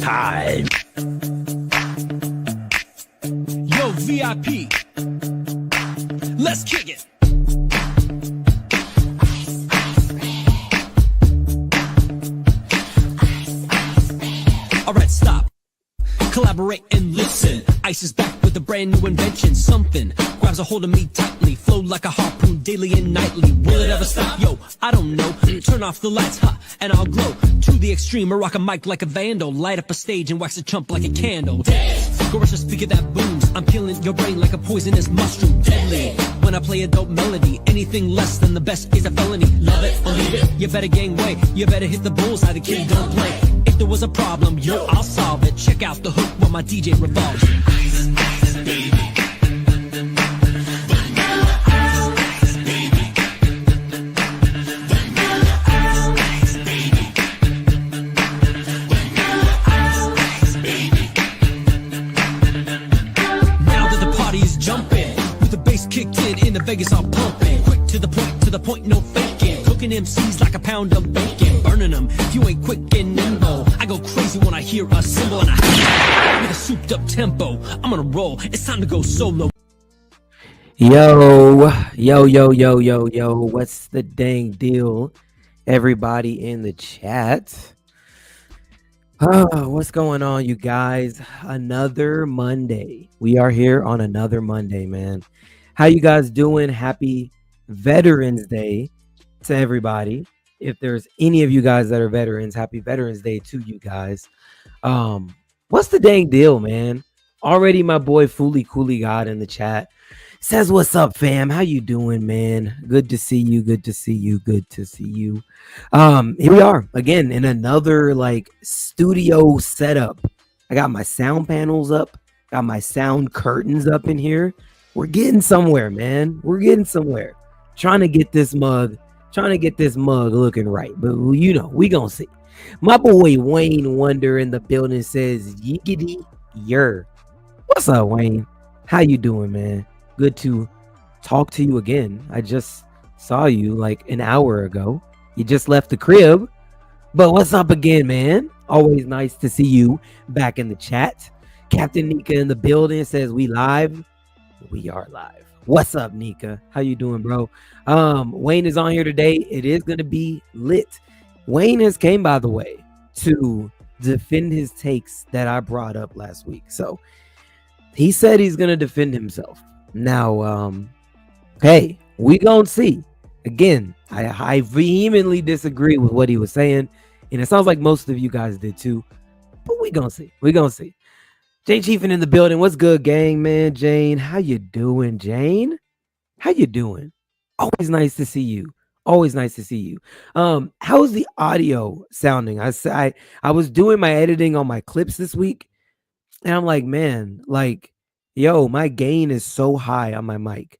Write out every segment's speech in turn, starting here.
Time. Yo, VIP. Let's kick it. All right, stop. Collaborate and listen. Ice is back with a brand new invention. Something grabs a hold of me tightly. Flow like a harpoon daily and nightly. Will it ever stop? Yo, I don't know. Turn off the lights, and I'll glow to the extreme. I rock a mic like a vandal. Light up a stage and wax a chump like a candle. Go rush a speaker that booms. I'm killing your brain like a poisonous mushroom. Deadly. When I play a dope melody, anything less than the best is a felony. Love it or leave it. You better gain weight. You better hit the bullseye. The kid don't play. If there was a problem, yo, I'll solve it. Check out the hook while my DJ revolves. Ice, ice, baby. In the Vegas I'm pumping, quick to the point, no faking. Cooking MCs like a pound of bacon, burning them if you ain't quick and nimble. I go crazy when I hear a cymbal and I with a souped up tempo. I'm on a roll, it's time to go solo. Yo, what's the dang deal, everybody in the chat? Oh, what's going on, you guys? Another Monday. We are here on another Monday, man. How you guys doing? Happy Veterans Day to everybody. If there's any of you guys that are veterans, happy Veterans Day to you guys. What's the dang deal, man? Already my boy Fooly Cooly God in the chat says, what's up, fam? How you doing, man? Good to see you. Good to see you. Good to see you. Here we are again in another like studio setup. I got my sound panels up, got my sound curtains up in here. We're getting somewhere, man. We're getting somewhere. Trying to get this mug looking right. But you know, we gonna see. My boy Wayne Wonder in the building says, yiggity yer. What's up, Wayne? How you doing, man? Good to talk to you again. I just saw you like an hour ago. You just left the crib, but what's up again, man? Always nice to see you back in the chat. Captain Nika in the building says we live. We are live. What's up, Nika? How you doing, bro? Wayne is on here today. It is gonna be lit. Wayne has came, by the way, to defend his takes that I brought up last week. So he said he's gonna defend himself. Now, hey, we gonna see. Again, I vehemently disagree with what he was saying, and it sounds like most of you guys did too. But we gonna see. We gonna see. Jane Chiefin in the building. What's good, gang, man? Jane, how you doing, Jane? How you doing? Always nice to see you. Always nice to see you. How's the audio sounding? I was doing my editing on my clips this week, and I'm like, man, like, yo, my gain is so high on my mic.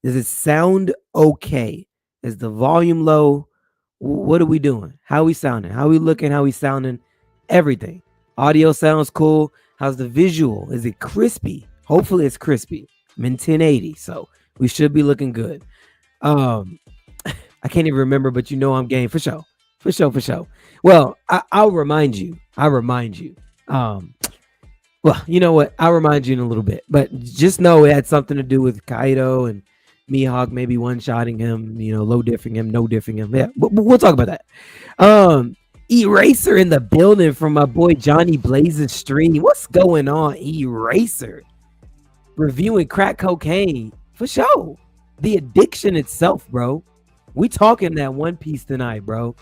Does it sound okay? Is the volume low? What are we doing? How are we sounding? How are we looking? How are we sounding? Everything. Audio sounds cool. How's the visual? Is it crispy? Hopefully it's crispy. I'm in 1080, so we should be looking good. Um, I can't even remember, but you know I'm game for sure. For sure, for sure. Well, I'll remind you. I'll remind you. Well, you know what? I'll remind you in a little bit. But just know it had something to do with Kaido and Mihawk maybe one-shotting him, low diffing him, no diffing him. Yeah, we'll talk about that. Eraser in the building from my boy Johnny Blaze's stream. What's going on, Eraser? Reviewing crack cocaine. For sure. The addiction itself, bro. We talking that One Piece tonight, bro.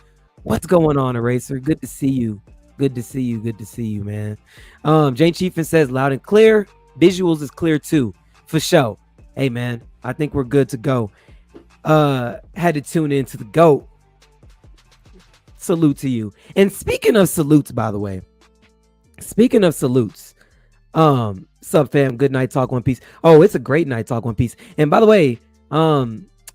What's going on, Eraser? Good to see you. Good to see you. Good to see you, man. Jane Chiefin says loud and clear. Visuals is clear too. For sure. Hey, man. I think we're good to go. Had to tune into the GOAT. Salute to you. And speaking of salutes, by the way. Speaking of salutes. Sub fam, good night talk One Piece. Oh, it's a great night talk One Piece. And by the way,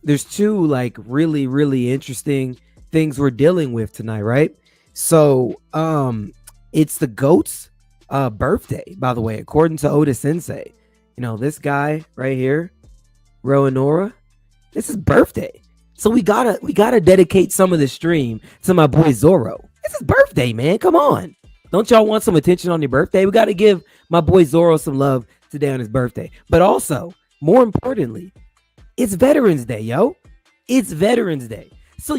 there's two like really, really interesting things we're dealing with tonight, right? So it's the GOAT's birthday, by the way, according to Oda Sensei. This guy right here, Roanora, this is birthday. So we gotta dedicate some of the stream to my boy Zoro. It's his birthday, man. Come on. Don't y'all want some attention on your birthday? We gotta give my boy Zoro some love today on his birthday. But also, more importantly, it's Veterans Day, yo. It's Veterans Day. So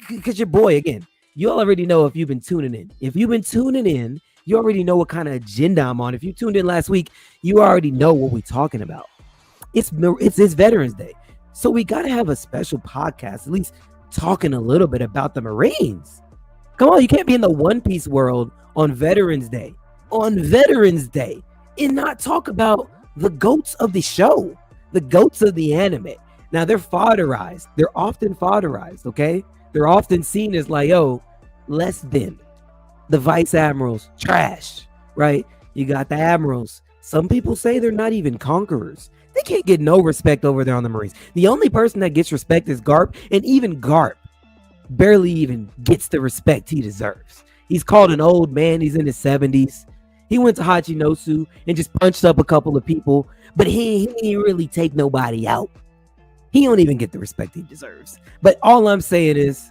because your boy, again, you already know if you've been tuning in. If you've been tuning in, you already know what kind of agenda I'm on. If you tuned in last week, you already know what we're talking about. It's Veterans Day. So we got to have a special podcast, at least talking a little bit about the Marines. Come on, you can't be in the One Piece world on Veterans Day. On Veterans Day. And not talk about the GOATs of the show. The GOATs of the anime. Now, they're fodderized. They're often fodderized, okay? They're often seen as like, yo, less than. The vice admirals, trash, right? You got the admirals. Some people say they're not even conquerors. They can't get no respect over there on the Marines. The only person that gets respect is Garp, and even Garp barely even gets the respect he deserves. He's called an old man. He's in his 70s. He went to Hachinosu and just punched up a couple of people, but he didn't really take nobody out. He don't even get the respect he deserves. But all I'm saying is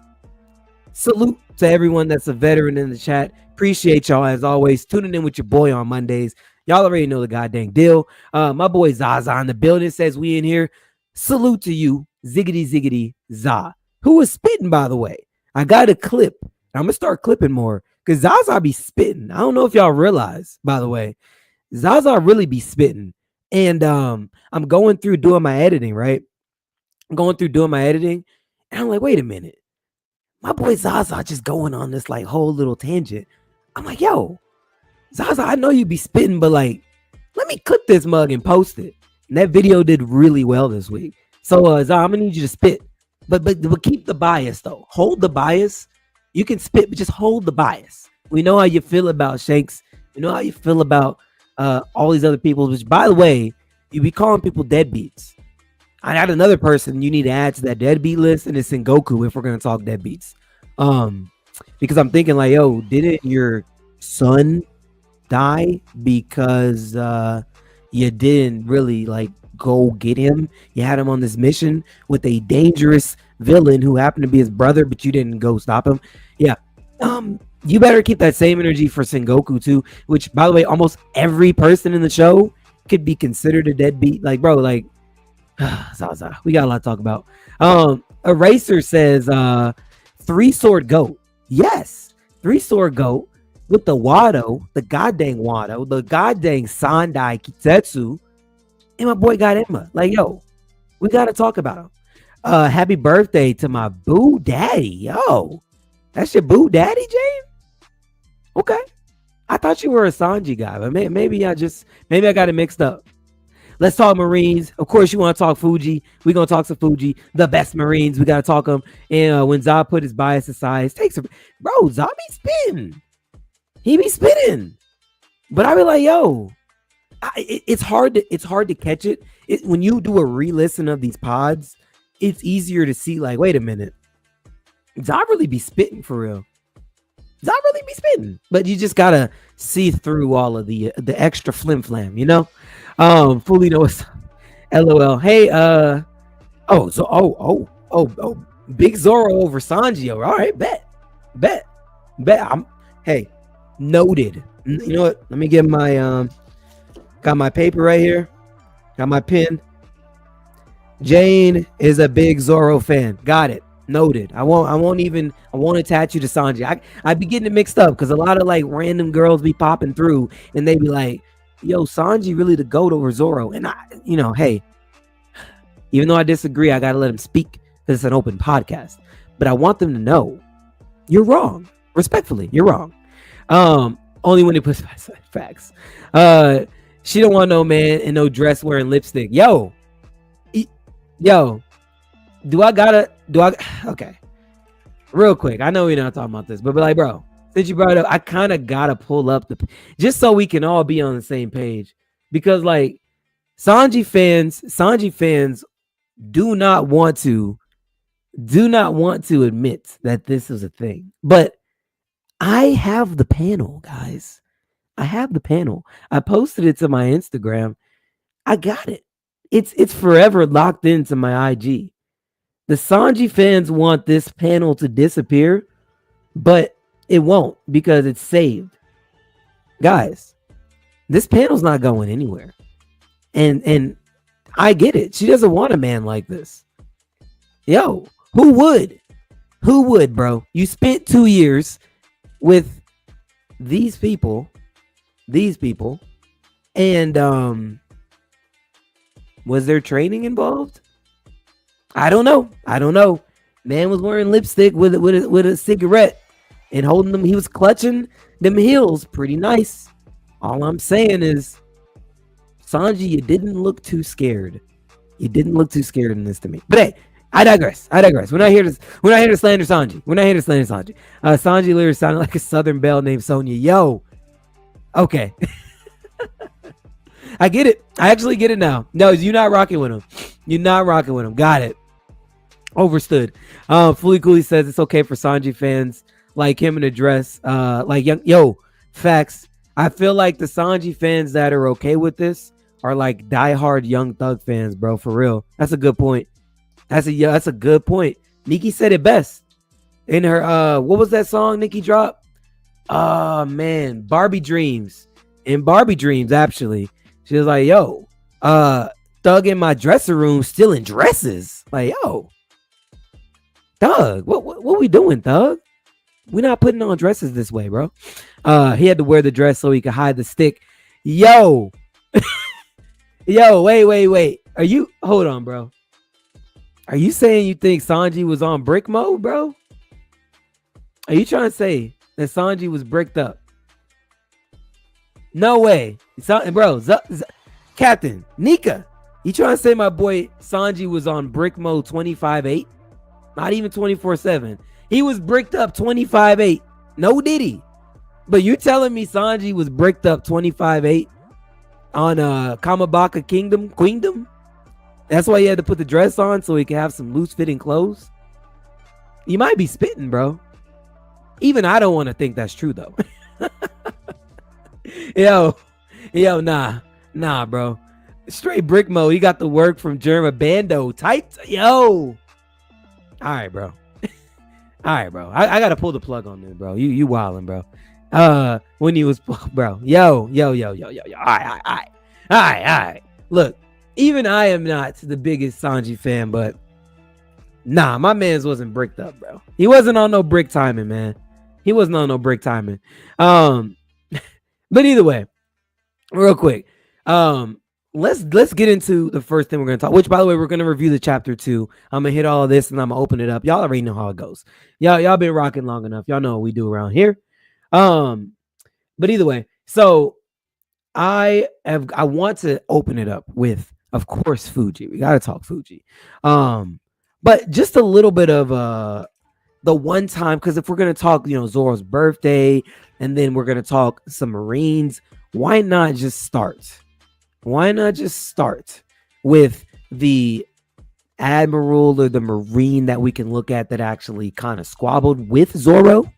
salute to everyone that's a veteran in the chat. Appreciate y'all as always tuning in with your boy on Mondays. Y'all already know the goddamn deal. My boy Zaza in the building says we in here. Salute to you, ziggity ziggity za. Who was spitting, by the way? I got a clip. I'm gonna start clipping more because Zaza be spitting. I don't know if y'all realize, by the way, Zaza really be spitting. And I'm going through doing my editing, right? I'm going through doing my editing, and I'm like, wait a minute. My boy Zaza just going on this like whole little tangent. I'm like, yo, Zaza, I know you be spitting, but like, let me clip this mug and post it. And that video did really well this week. So Zaza, I'm gonna need you to spit. But keep the bias though. Hold the bias. You can spit, but just hold the bias. We know how you feel about Shanks. We know how you feel about all these other people, which by the way, you be calling people deadbeats. I got another person you need to add to that deadbeat list, and it's Sengoku if we're gonna talk deadbeats. Because I'm thinking like, yo, didn't your son die because you didn't really like go get him. You had him on this mission with a dangerous villain who happened to be his brother, but you didn't go stop him. Yeah. You better keep that same energy for Sengoku too, which by the way, almost every person in the show could be considered a deadbeat. Like, bro, like Zaza, we got a lot to talk about. Eraser says three sword goat. Yes, three sword goat with the Wado, the goddamn Wado, the goddamn Sandai Kitetsu, and my boy got Emma. Like, yo, we gotta talk about him. Happy birthday to my boo daddy. Yo, that's your boo daddy, James? Okay. I thought you were a Sanji guy, but maybe I got it mixed up. Let's talk Marines. Of course, you want to talk Fuji. We're going to talk some Fuji, the best Marines. We got to talk them. And when Za put his bias aside, takes bro, Za be spitting. He be spitting. But I be like, yo, it's hard to catch it. When you do a re-listen of these pods, it's easier to see like, wait a minute. Za really be spitting for real. Za really be spitting. But you just got to see through all of the extra flim flam, you know? Fully knows. LOL. Hey, big Zoro over Sanji. All right, bet. Hey, noted. You know what? Let me get my got my paper right here. Got my pen. Jane is a big Zoro fan. Got it. Noted. I won't attach you to Sanji. I be getting it mixed up because a lot of like random girls be popping through and they be like, yo, Sanji really the GOAT over Zoro. And hey, even though I disagree, I gotta let him speak because it's an open podcast. But I want them to know you're wrong. Respectfully, you're wrong. Only when they put facts. She don't want no man in no dress wearing lipstick. Yo, okay. Real quick. I know we're not talking about this, but like, bro, since you brought it up, I kind of gotta pull up just so we can all be on the same page. Because like Sanji fans do not want to admit that this is a thing. But I have the panel, guys. I have the panel. I posted it to my Instagram. I got it. It's forever locked into my IG. The Sanji fans want this panel to disappear, but it won't because it's saved. Guys, this panel's not going anywhere. And I get it. She doesn't want a man like this. Yo, who would? Who would, bro? You spent 2 years with these people, and was there training involved? I don't know. Man was wearing lipstick with a cigarette and holding them. He was clutching them heels pretty nice. All I'm saying is, Sanji, you didn't look too scared. You didn't look too scared in this to me. But hey, I digress. We're not here to slander Sanji. Sanji literally sounded like a Southern belle named Sonya. Yo. Okay. I get it. I actually get it now. No, you're not rocking with him. Got it. Overstood. Fully Cooley says it's okay for Sanji fans like him in a dress. Facts. I feel like the Sanji fans that are okay with this are like diehard Young Thug fans, bro. For real. That's a good point. That's a good point. Nikki said it best in her what was that song Nikki dropped? Man, Barbie Dreams. In Barbie Dreams, actually. She was like, yo, Thug in my dressing room stealing dresses. Like, yo, Thug, what we doing, Thug? We're not putting on dresses this way, bro. He had to wear the dress so he could hide the stick. Yo. Yo, wait. Hold on, bro. Are you saying you think Sanji was on brick mode, bro? Are you trying to say that Sanji was bricked up? No way. Bro, Captain, Nika, you trying to say my boy Sanji was on brick mode 25/8? Not even 24/7. He was bricked up 25/8. No diddy. But you telling me Sanji was bricked up 25/8 on Kamabaka Kingdom? That's why he had to put the dress on so he could have some loose fitting clothes. You might be spitting, bro. Even I don't want to think that's true though. Yo, nah. Nah, bro. Straight brick mode. He got the work from Germa Bando. Tight. Yo. All right, bro. All right, bro. I gotta pull the plug on this, bro. You wildin', bro. When he was, bro. Yo. All right. Look, even I am not the biggest Sanji fan, but nah, my man's wasn't bricked up, bro. He wasn't on no brick timing, man. He wasn't on no brick timing. But either way, real quick, let's get into the first thing we're gonna talk. Which, by the way, we're gonna review the chapter 2. I'm gonna hit all of this and I'm gonna open it up. Y'all already know how it goes. Y'all been rocking long enough. Y'all know what we do around here. But either way, so I want to open it up with, of course, Fuji. We gotta talk Fuji. But just a little bit of the one time, because if we're gonna talk, Zoro's birthday, and then we're gonna talk some Marines, why not just start? Why not just start with the admiral or the Marine that we can look at that actually kind of squabbled with Zoro?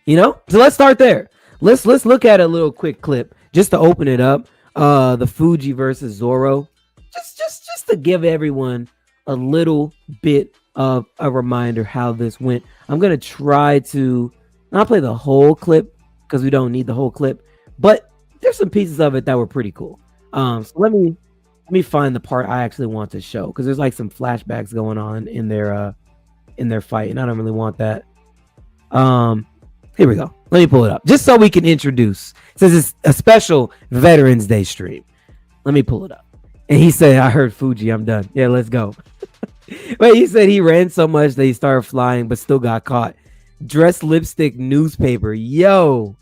So let's start there. Let's look at a little quick clip just to open it up. The Fuji versus Zoro, just to give everyone a little bit of a reminder how this went. I'm gonna try to not play the whole clip because we don't need the whole clip, but there's some pieces of it that were pretty cool. So let me find the part I actually want to show, because there's like some flashbacks going on in their fight, and I don't really want that. Here we go. Let me pull it up just so we can introduce. It says it's a special Veterans Day stream. Let me pull it up. And he said, I heard Fuji, I'm done. Yeah, let's go. Wait, he said he ran so much that he started flying but still got caught. Dress lipstick newspaper. Yo.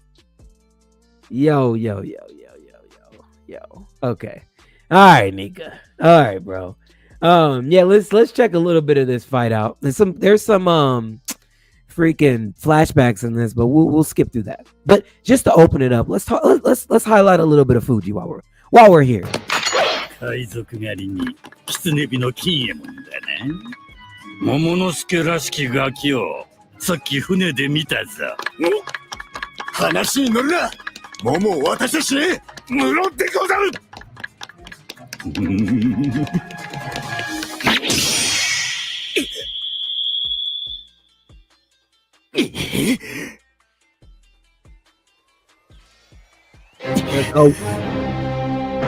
Okay. All right, Nika. All right, bro. Yeah, let's check a little bit of this fight out. There's some freaking flashbacks in this, but we'll skip through that. But just to open it up, let's highlight a little bit of Fuji while we're here. 海賊狩りに狐火の金右衛門だね。桃之助らしきガキをさっき船で見たぞ。話に乗るな。桃を渡して死ね。無論でござる。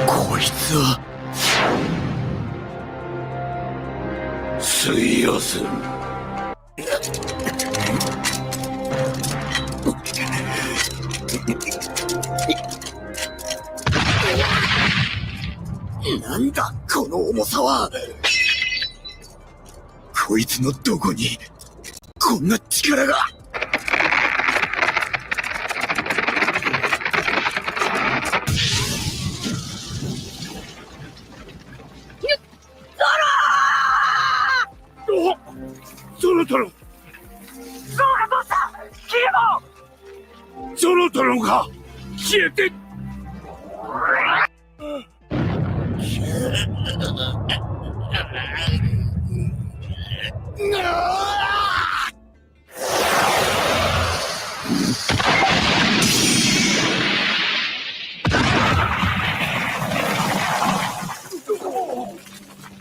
こいつは水曜する。なんだこの重さは。こいつのどこにこんな力が。ゾロ殿！ゾロどうしたキーモン！ゾロ殿が消えて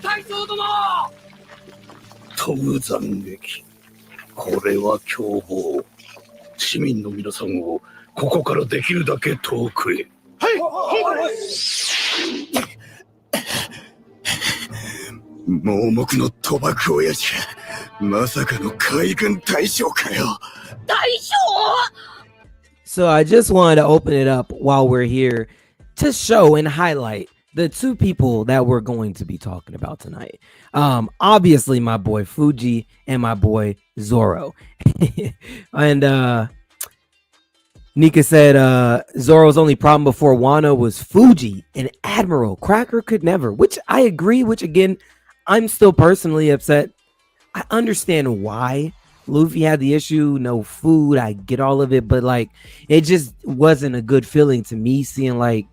大将殿！飛ぶ斬撃。これは凶暴。市民の皆さんをここからできるだけ遠くへ。はい。盲目の賭博親父か。まさかの海軍大将かよ。大将 So I just wanted to open it up while we're here to show and highlight the two people that we're going to be talking about tonight. Obviously my boy Fuji and my boy Zoro. And Nika said Zoro's only problem before Wano was Fuji and Admiral. Cracker could never, which I agree, which again, I'm still personally upset. I understand why Luffy had the issue, no food, I get all of it, but like it just wasn't a good feeling to me seeing like,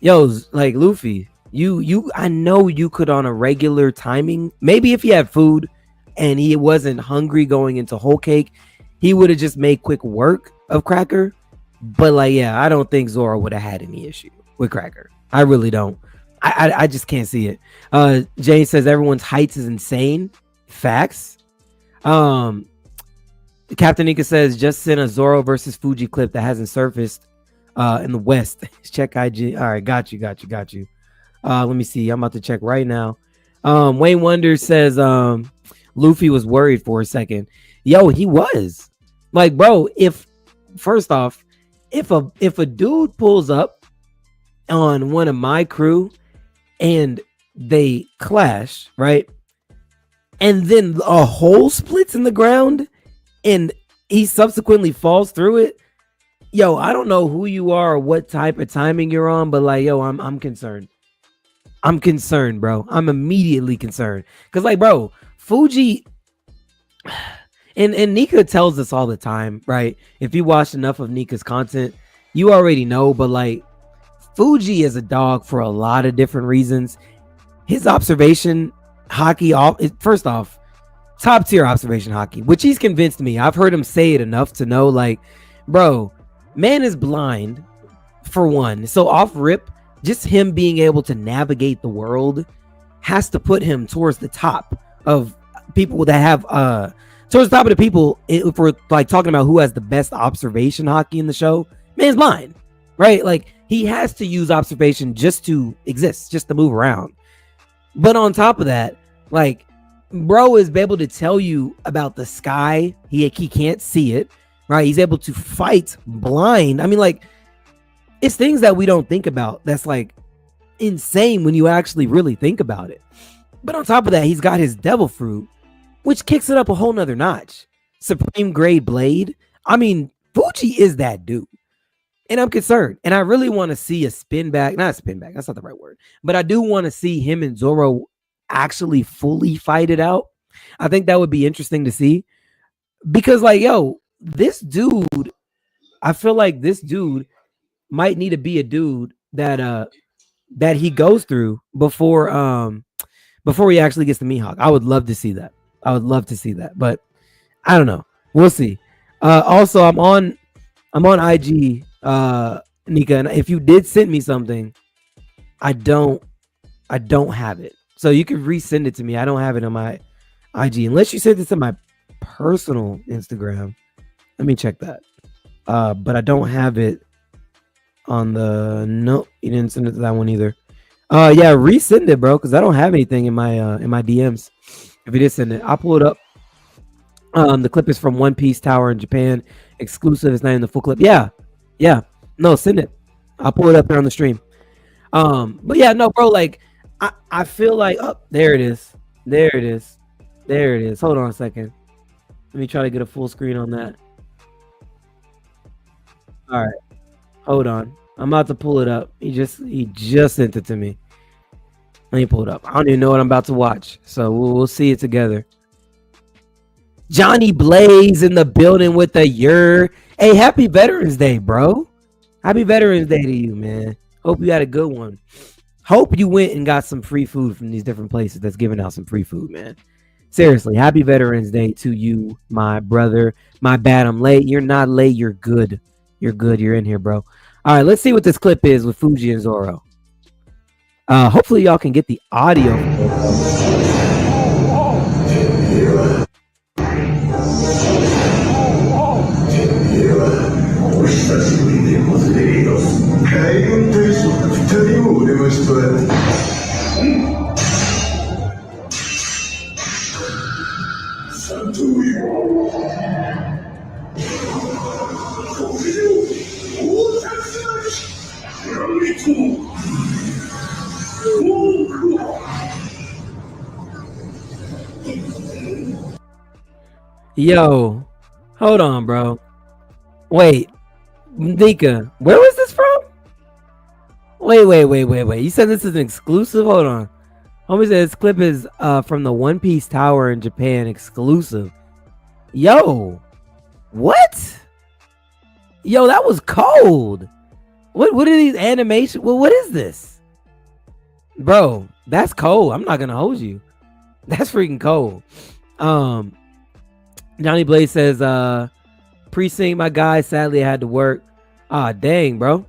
yo, like Luffy, you I know you could on a regular timing, maybe if he had food and he wasn't hungry going into Whole Cake, he would have just made quick work of Cracker. But like, yeah, I don't think Zoro would have had any issue with Cracker. I really don't. I just can't see it. Jane says everyone's heights is insane. Facts. Um, Captain Nika says just sent a Zoro versus Fuji clip that hasn't surfaced in the West. Check IG. All right, got you. Let me see. I'm about to check right now. Wayne Wonder says Luffy was worried for a second. Yo, he was. Like, bro, if first off, if a dude pulls up on one of my crew and they clash, right? And then a hole splits in the ground and he subsequently falls through it. Yo, I don't know who you are or what type of timing you're on, but like, yo, I'm concerned. I'm concerned, bro. I'm immediately concerned. Cause like, bro, Fuji and Nika tells us all the time, right? If you watch enough of Nika's content, you already know, but like Fuji is a dog for a lot of different reasons. His observation hockey, first off, top tier observation hockey, which he's convinced me. I've heard him say it enough to know, like, bro, man is blind for one. So off rip, just him being able to navigate the world has to put him towards the top of people that have towards the top of the people. If we're like talking about who has the best observation hockey in the show, man's blind, right? Like he has to use observation just to exist, just to move around. But on top of that, like, bro is able to tell you about the sky. He can't see it, right? He's able to fight blind. I mean, like, it's things that we don't think about that's like insane when you actually really think about it. But on top of that, he's got his devil fruit, which kicks it up a whole nother notch. Supreme grade blade. I mean, Fuji is that dude. And I'm concerned. And I really want to see a spin back. Not a spin back. That's not the right word. But I do want to see him and Zoro actually fully fight it out. I think that would be interesting to see. Because, like, yo, this dude, I feel like this dude might need to be a dude that that he goes through before he actually gets to Mihawk. I would love to see that. But I don't know. We'll see. Also, I'm on IG, Nika, and if you did send me something, I don't have it. So you can resend it to me. I don't have it on my IG unless you sent it to my personal Instagram. Let me check that. But I don't have it on the no. You didn't send it to that one either. Yeah, resend it, bro, because I don't have anything in my DMs. If you did send it, I'll pull it up. The clip is from One Piece Tower in Japan. Exclusive. It's not in the full clip. Yeah. No, send it. I'll pull it up here on the stream. But yeah, no, bro. Like, I feel like, oh, there it is. Hold on a second. Let me try to get a full screen on that. All right. Hold on. I'm about to pull it up. He just sent it to me. Let me pull it up. I don't even know what I'm about to watch. So we'll see it together. Johnny Blaze in the building with the Hey, happy Veterans Day, bro. Happy Veterans Day to you, man. Hope you had a good one. Hope you went and got some free food from these different places that's giving out some free food, man. Seriously, happy Veterans Day to you, my brother. My bad, I'm late. You're not late. You're good. You're in here, bro. All right, let's see what this clip is with Fuji and Zoro. Hopefully y'all can get the audio. Yo, hold on, bro. Wait, Nika, where was this from? Wait. You said this is an exclusive? Hold on. Homie said this clip is from the One Piece Tower in Japan exclusive. Yo, what? Yo, that was cold. What are these animations? Well, what is this? Bro, that's cold. I'm not gonna hold you. That's freaking cold. Johnny Blaze says, precinct, my guy, sadly I had to work. Ah, dang, bro.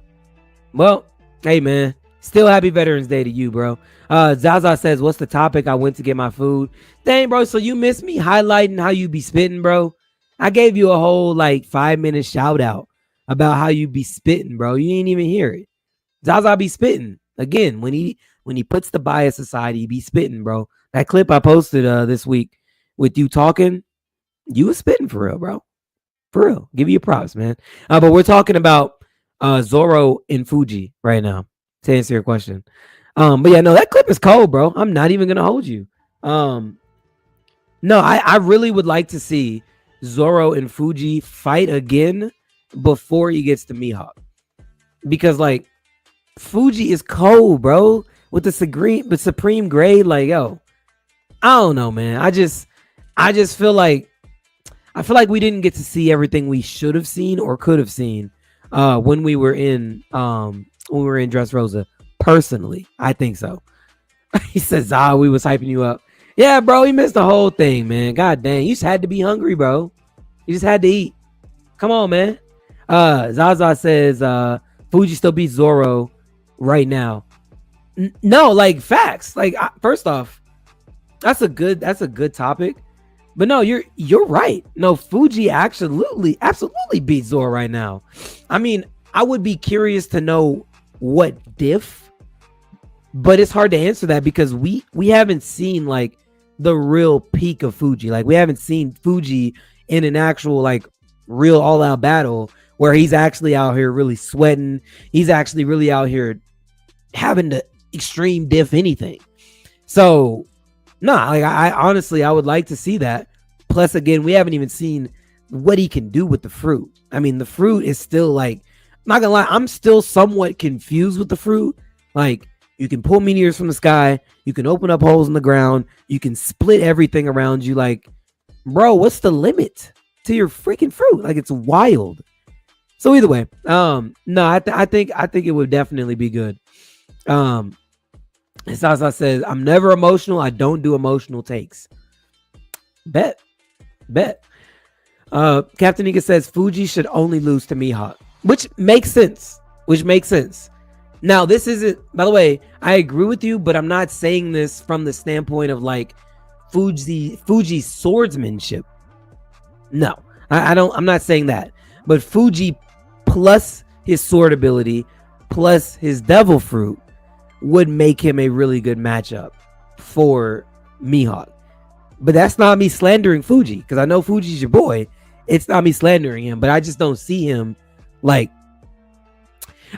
Well, hey, man. Still happy Veterans Day to you, bro. Zaza says, what's the topic? I went to get my food. Dang, bro. So you missed me highlighting how you be spitting, bro? I gave you a whole like 5 minute shout out about how you be spitting, bro. You ain't even hear it. Zaza be spitting. Again, when he puts the bias aside, he be spitting, bro. That clip I posted this week with you talking, you was spitting for real, bro. For real. Give you your props, man. But we're talking about Zoro and Fuji right now, to answer your question. But yeah, no, that clip is cold, bro. I'm not even gonna hold you. Um, no, I really would like to see Zoro and Fuji fight again before he gets to Mihawk. Because like Fuji is cold, bro. With the supreme grade, like, yo, I don't know, man. I just feel like we didn't get to see everything we should have seen or could have seen when we were in Dressrosa. Personally, I think so. He says, we was hyping you up. Yeah, bro, he missed the whole thing, man. God dang, you just had to be hungry, bro. You just had to eat. Come on, man. Zaza says Fuji still beats Zoro right now. No, like facts. Like first off, that's a good topic. But no, you're right. No, Fuji absolutely beats Zoro right now. I mean, I would be curious to know what diff, but it's hard to answer that because we haven't seen like the real peak of Fuji. Like we haven't seen Fuji in an actual like real all out battle where he's actually out here really sweating. He's actually really out here having to extreme diff anything. So no, like I honestly I would like to see that. Plus, again, we haven't even seen what he can do with the fruit. I mean, the fruit is still like, I'm not gonna lie, I'm still somewhat confused with the fruit. Like, you can pull meteors from the sky, you can open up holes in the ground, you can split everything around you. Like, bro, what's the limit to your freaking fruit? Like, it's wild. So either way, no, I think it would definitely be good. Um, Sasa says, I'm never emotional. I don't do emotional takes. Bet. Captain Nika says Fuji should only lose to Mihawk, which makes sense. Now, this isn't, by the way, I agree with you, but I'm not saying this from the standpoint of like Fuji's swordsmanship. No, I'm not saying that. But Fuji plus his sword ability plus his devil fruit would make him a really good matchup for Mihawk. But that's not me slandering Fuji, because I know Fuji's your boy. It's not me slandering him, but I just don't see him like,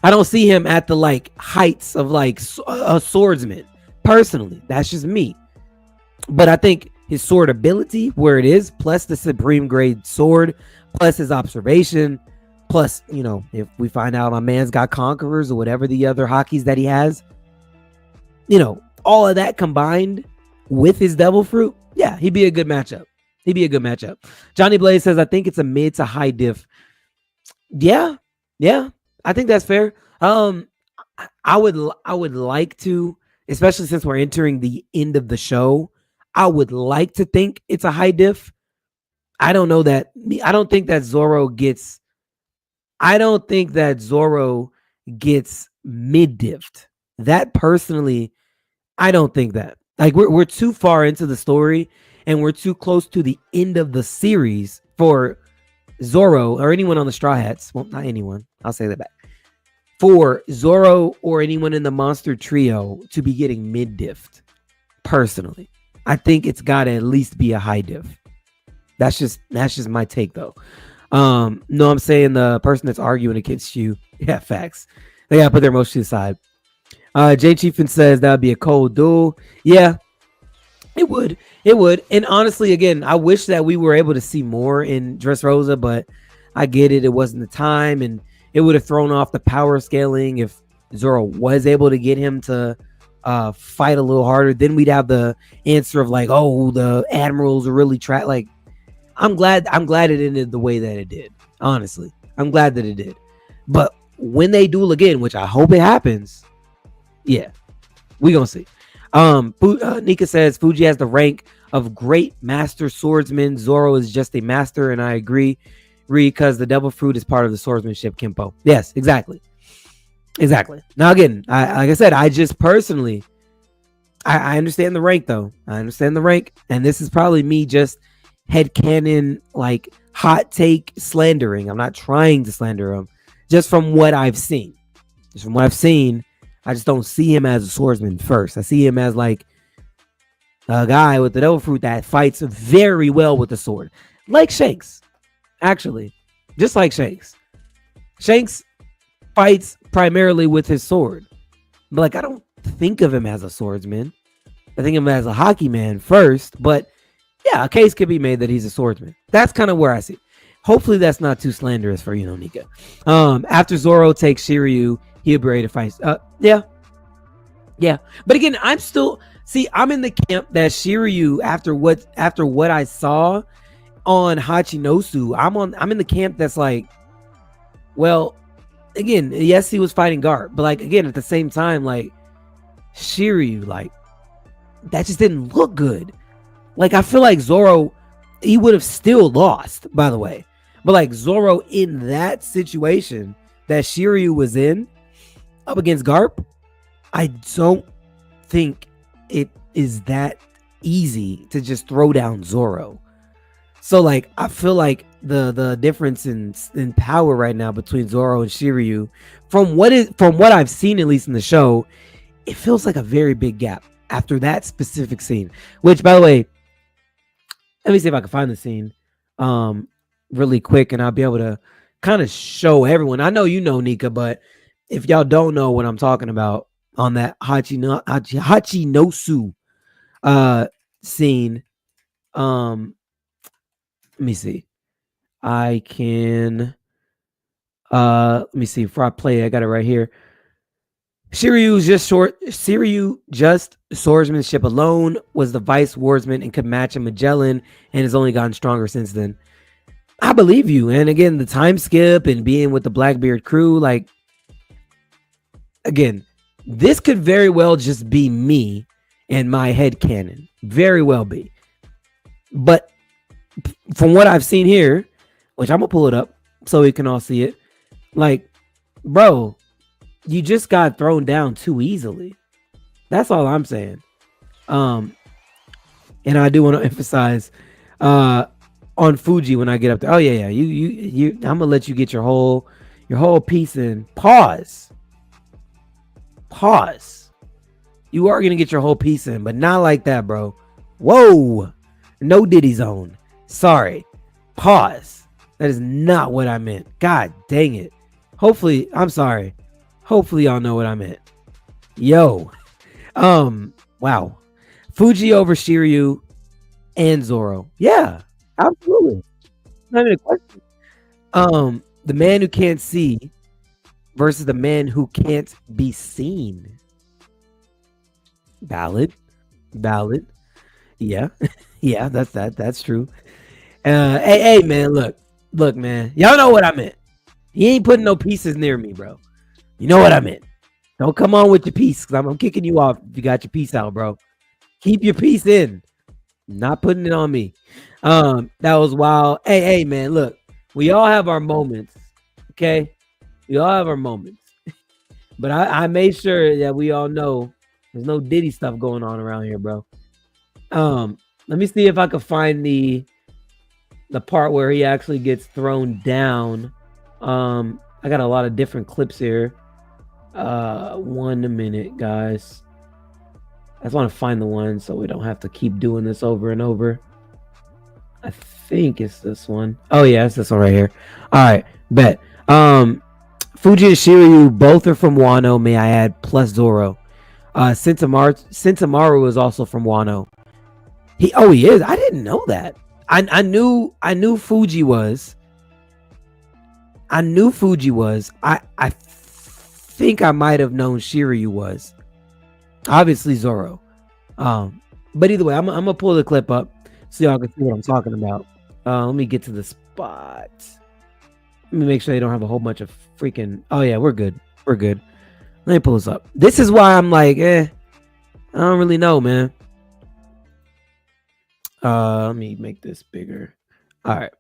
I don't see him at the like heights of like a swordsman. Personally, that's just me. But I think his sword ability, where it is, plus the supreme grade sword, plus his observation, plus, you know, if we find out my man's got conquerors or whatever the other hockeys that he has, you know, all of that combined with his devil fruit, yeah, he'd be a good matchup. Johnny Blaze says, I think it's a mid to high diff. Yeah, I think that's fair. I would like to, especially since we're entering the end of the show, I would like to think it's a high diff. I don't know that. I don't think that Zoro gets mid diffed. That personally, I don't think that. Like we're too far into the story and we're too close to the end of the series for Zoro or anyone on the Straw Hats. Well, not anyone. I'll say that back. For Zoro or anyone in the monster trio to be getting mid diffed. Personally, I think it's got to at least be a high diff. That's just my take though. No, I'm saying the person that's arguing against you, yeah, facts. They gotta put their emotions aside. Jay Chiefin says that would be a cold duel. Yeah, it would. And honestly, again, I wish that we were able to see more in Dressrosa, but I get it. It wasn't the time, and it would have thrown off the power scaling if Zoro was able to get him to fight a little harder. Then we'd have the answer of like, oh, the admirals are really trapped. Like, I'm glad it ended the way that it did. Honestly, I'm glad that it did. But when they duel again, which I hope it happens, yeah, we gonna see. Nika says Fuji has the rank of great master swordsman. Zoro is just a master, and I agree. Read, because the devil fruit is part of the swordsmanship, Kimpo. Yes, exactly. Exactly. Now, again, like I said, I just personally, I understand the rank, though. I understand the rank. And this is probably me just headcanon, like hot take slandering. I'm not trying to slander him. Just from what I've seen. Just from what I've seen, I just don't see him as a swordsman first. I see him as like a guy with the devil fruit that fights very well with the sword. Like Shanks, actually. Just like Shanks. Shanks fights primarily with his sword. But like, I don't think of him as a swordsman. I think of him as a hockey man first. But yeah, a case could be made that he's a swordsman. That's kind of where I see it. Hopefully that's not too slanderous for you, Nika. After Zoro takes Shiryu, he'll be ready to fight. Yeah. But again, I'm in the camp that Shiryu, after what I saw on Hachinosu, I'm in the camp that's like, well, again, yes, he was fighting Garp, but like, again, at the same time, like, Shiryu, like, that just didn't look good. Like, I feel like Zoro, he would have still lost, by the way. But like, Zoro in that situation that Shiryu was in, up against Garp, I don't think it is that easy to just throw down Zoro. So like, I feel like the difference in power right now between Zoro and Shiryu, from what I've seen, at least in the show, it feels like a very big gap after that specific scene. Which, by the way, let me see if I can find the scene really quick, and I'll be able to kind of show everyone. I know you know, Nika, but if y'all don't know what I'm talking about on that Hachinosu scene, let me see. I can let me see before I play it. I got it right here. Shiryu just swordsmanship alone was the vice swordsman and could match a Magellan, and has only gotten stronger since then. I believe you. And again, the time skip and being with the Blackbeard crew, like, again, this could very well just be me and my head canon. Very well be. But from what I've seen here, which I'm gonna pull it up so we can all see it, like, bro, you just got thrown down too easily. That's all I'm saying. And I do want to emphasize on Fuji when I get up there. Oh yeah. You I'm gonna let you get your whole piece in. Pause. You are gonna get your whole piece in, but not like that, bro. Whoa. No Diddy zone. Sorry. Pause. That is not what I meant. God dang it. Hopefully, I'm sorry. Hopefully y'all know what I meant. Yo. Wow. Fuji over Shiryu and Zoro. Yeah, absolutely. Not even a question. The man who can't see versus the man who can't be seen. Valid. Yeah. Yeah, that's true. Hey, man, look, man. Y'all know what I meant. He ain't putting no pieces near me, bro. You know what I meant. Don't come on with your piece, because I'm kicking you off if you got your piece out, bro. Keep your piece in. Not putting it on me. That was wild. Hey, man, look. We all have our moments, okay? We all have our moments. But I made sure that we all know there's no Diddy stuff going on around here, bro. Let me see if I can find the part where he actually gets thrown down. I got a lot of different clips here. 1 minute, guys. I just want to find the one so we don't have to keep doing this over and over. I think it's this one. Oh yeah, it's this one right here. All right, bet. Fuji and Shiryu both are from Wano, may I add, plus Zoro. Sentamaru is also from Wano. He is. I didn't know that. I knew Fuji was. I think I might have known Shiryu was. Obviously Zoro. But either way, I'm gonna pull the clip up so y'all can see what I'm talking about. Let me get to the spot. Let me make sure they don't have a whole bunch of freaking. Oh yeah, we're good. Let me pull this up. This is why I'm like, I don't really know, man. Let me make this bigger. All right.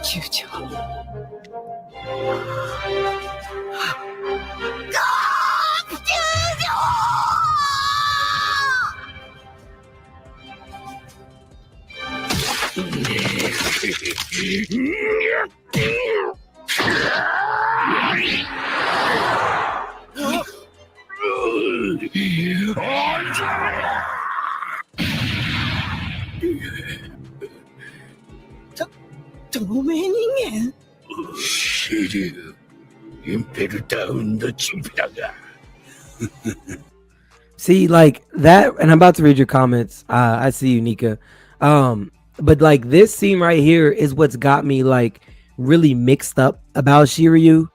球長。透明人間知るインペルタウンのチンピだが See, like that, and I'm about to read your comments. I see you, Nika. But like this scene right here is what's got me like really mixed up about Shiryu,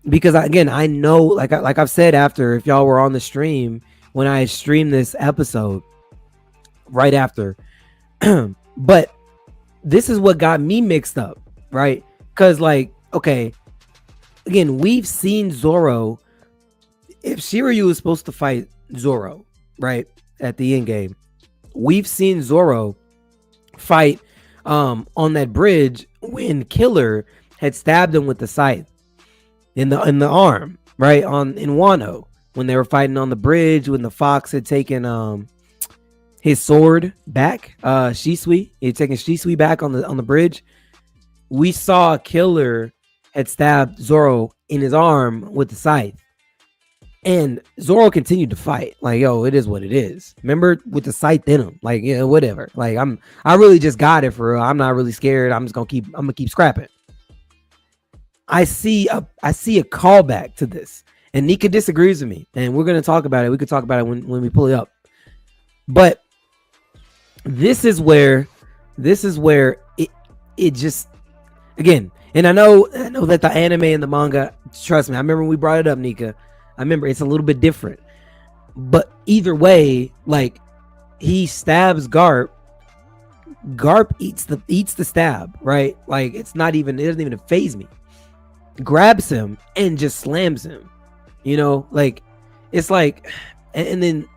because again, I know, like I've said after, if y'all were on the stream when I streamed this episode right after, but this is what got me mixed up, right? Because like, okay, again, we've seen Zoro. If Shiryu is supposed to fight Zoro, right, at the end game, we've seen Zoro fight on that bridge when Killer had stabbed him with the scythe in the arm, right, in Wano, when they were fighting on the bridge, when the fox had taken his sword back, Shisui, he had taken Shisui back on the bridge. We saw Killer had stabbed Zoro in his arm with the scythe. And Zoro continued to fight. Like, yo, it is what it is. Remember, with the scythe in him. Like, yeah, whatever. Like, I really just got it for real. I'm not really scared. I'm gonna keep scrapping. I see a callback to this. And Nika disagrees with me. And we're gonna talk about it. We could talk about it when we pull it up. But this is where it just, again, and I know that the anime and the manga, trust me, I remember when we brought it up, Nika. I remember it's a little bit different, but either way, like, he stabs Garp. Garp eats the stab, right? Like, it doesn't even faze me. Grabs him and just slams him. You know, like, it's like, and then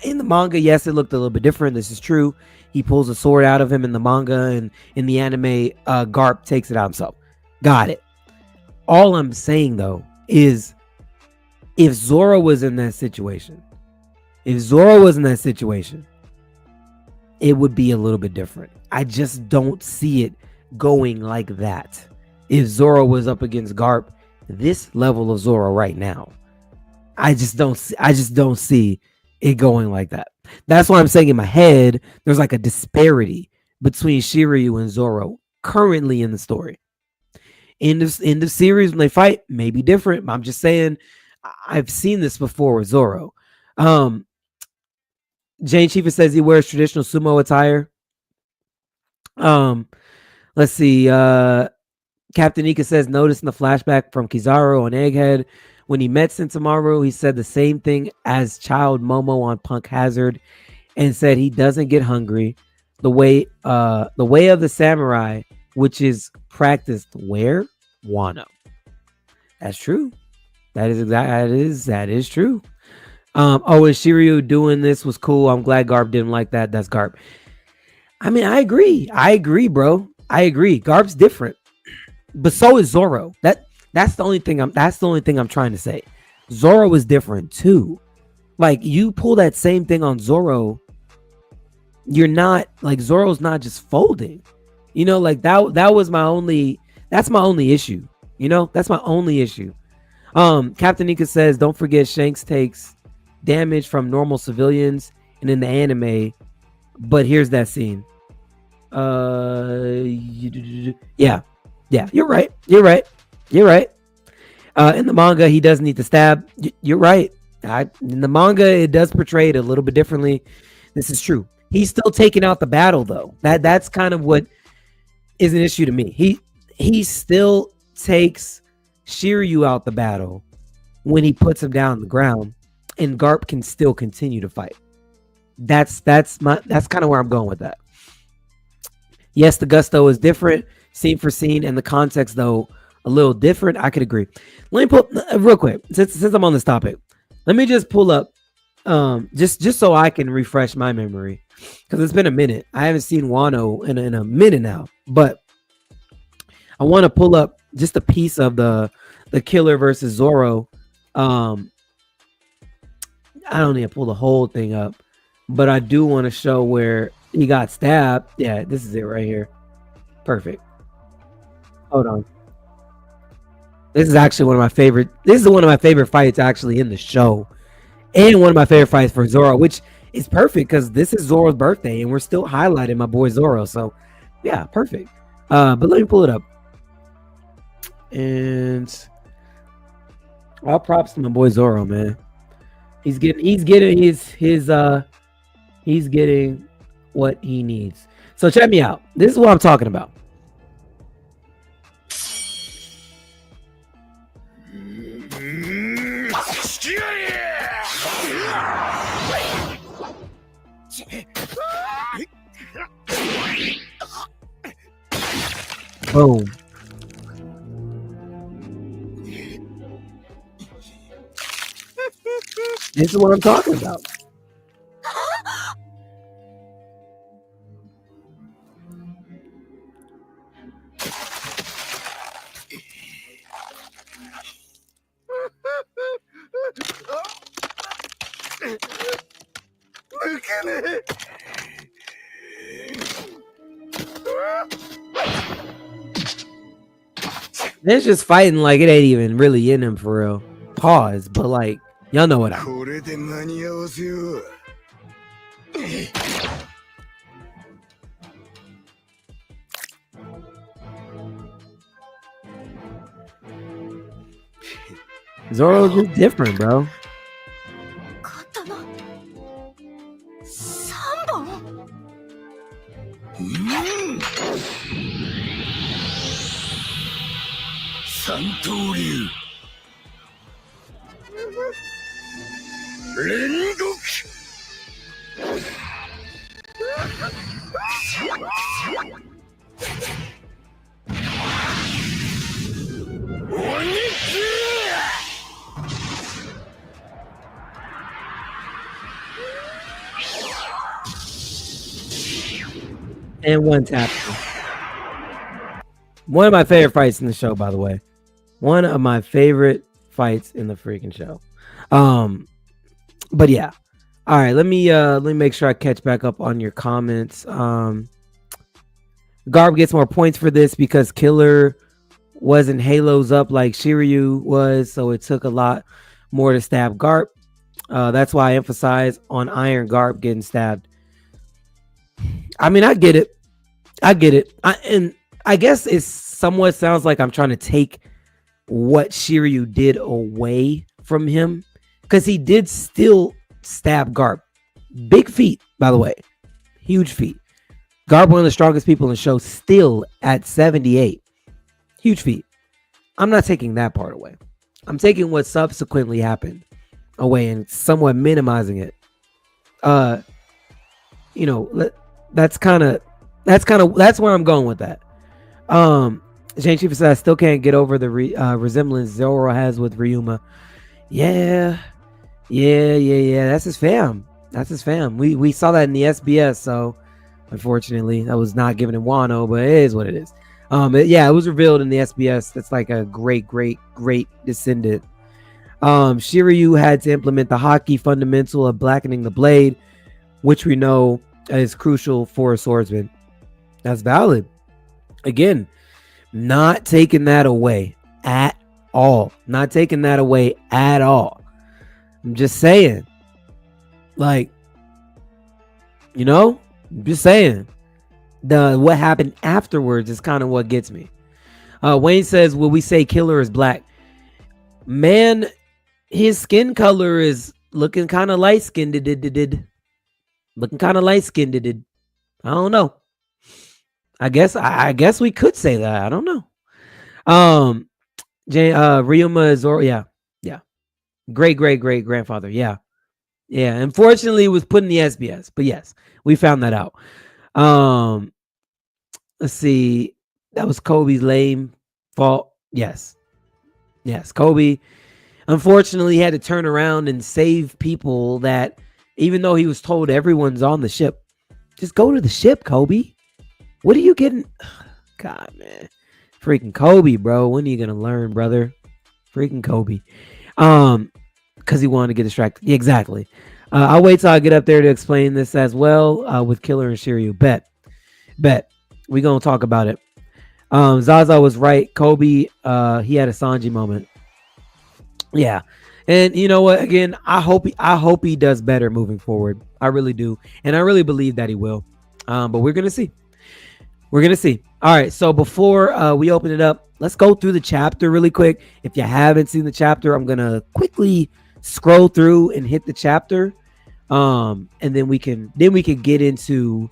in the manga, yes, it looked a little bit different. This is true. He pulls a sword out of him in the manga, and in the anime, Garp takes it out himself. Got it. All I'm saying though is, if Zoro was in that situation, it would be a little bit different. I just don't see it going like that. If Zoro was up against Garp, this level of Zoro right now, I just don't see it going like that. That's why I'm saying in my head, there's like a disparity between Shiryu and Zoro currently in the story. In the series, when they fight, may be different. I'm just saying, I've seen this before with Zoro. Jane Chifa says he wears traditional sumo attire. Let's see. Captain Ika says, notice in the flashback from Kizaru on Egghead, when he met Sentamaru, he said the same thing as Child Momo on Punk Hazard, and said he doesn't get hungry. The way of the samurai, which is practiced where? Wano. That's true. That is true. And Shiryu doing this was cool. I'm glad Garp didn't like that. That's Garp. I mean, I agree, bro. I agree. Garp's different, but so is Zoro. That's the only thing I'm trying to say. Zoro is different too. Like, you pull that same thing on Zoro, you're not like, Zoro's not just folding. You know, like that's my only issue. You know, that's my only issue. Captain Nika says, don't forget Shanks takes damage from normal civilians and in the anime, but here's that scene. Yeah, you're right. In the manga, he does need to stab. You're right. In the manga, it does portray it a little bit differently. This is true. He's still taking out the battle, though. That's kind of what is an issue to me. He still takes Shiryu out the battle when he puts him down on the ground, and Garp can still continue to fight. That's kind of where I'm going with that. Yes, the gusto is different, scene for scene, and the context though a little different. I could agree. Let me pull real quick since I'm on this topic. Let me just pull up just so I can refresh my memory because it's been a minute. I haven't seen Wano in a minute now, but I want to pull up just a piece of the Killer versus Zoro. Um, I don't need to pull the whole thing up, but I do want to show where he got stabbed. Yeah, this is it right here. Perfect. Hold on. This is actually one of my favorite. This is one of my favorite fights actually in the show, and one of my favorite fights for Zoro, which is perfect because this is Zoro's birthday, and we're still highlighting my boy Zoro. So, yeah, perfect. But let me pull it up, and all props to my boy Zoro, man. He's getting what he needs. So check me out. This is what I'm talking about. Boom. This is what I'm talking about. They're just fighting like it ain't even really in him for real. Pause, but like y'all know what I mean. Zoro's just different, bro. 刀3本。三刀流煉獄 And one tap. One of my favorite fights in the show, by the way. One of my favorite fights in the freaking show. But yeah. All right, let me make sure I catch back up on your comments. Garb gets more points for this because Killer wasn't halos up like Shiryu was, so it took a lot more to stab Garp. That's why I emphasize on Iron Garp getting stabbed. I mean, I get it. And I guess it somewhat sounds like I'm trying to take what Shiryu did away from him because he did still stab Garp. Big feat, by the way. Huge feat. Garp, one of the strongest people in the show, still at 78. Huge feat. I'm not taking that part away. I'm taking what subsequently happened away and somewhat minimizing it. You know, that's where I'm going with that. Jane Chief says I still can't get over the resemblance Zoro has with Ryuma. Yeah. That's his fam. We saw that in the SBS, so unfortunately that was not given in Wano, but it is what it is. It was revealed in the SBS. That's like a great descendant. Shiryu had to implement the Haki fundamental of blackening the blade, which we know is crucial for a swordsman. That's valid. Again, not taking that away at all. I'm just saying. Like, you know, just saying. What happened afterwards is kind of what gets me. Wayne says, will we say Killer is black? Man, his skin color is looking kind of light skinned. Looking kind of light skinned. I don't know. I guess we could say that. I don't know. Ryuma is Zoro. Yeah. Great grandfather. Yeah. Yeah, unfortunately, it was put in the SBS, but yes, we found that out. Um, let's see. That was Kobe's lame fault. Yes, yes, Kobe unfortunately had to turn around and save people that, even though he was told everyone's on the ship, just go to the ship, Kobe. What are you getting? God, man. Freaking Kobe, bro. When are you gonna learn, brother? Freaking Kobe. Um, because he wanted to get distracted. Yeah, exactly. I'll wait till I get up there to explain this as well with Killer and Shiryu. Bet. We gonna talk about it. Zaza was right. Kobe, he had a Sanji moment. Yeah. And you know what? Again, I hope he does better moving forward. I really do. And I really believe that he will. But we're gonna see. We're gonna see. All right. So before we open it up, let's go through the chapter really quick. If you haven't seen the chapter, I'm gonna quickly scroll through and hit the chapter. And then we can get into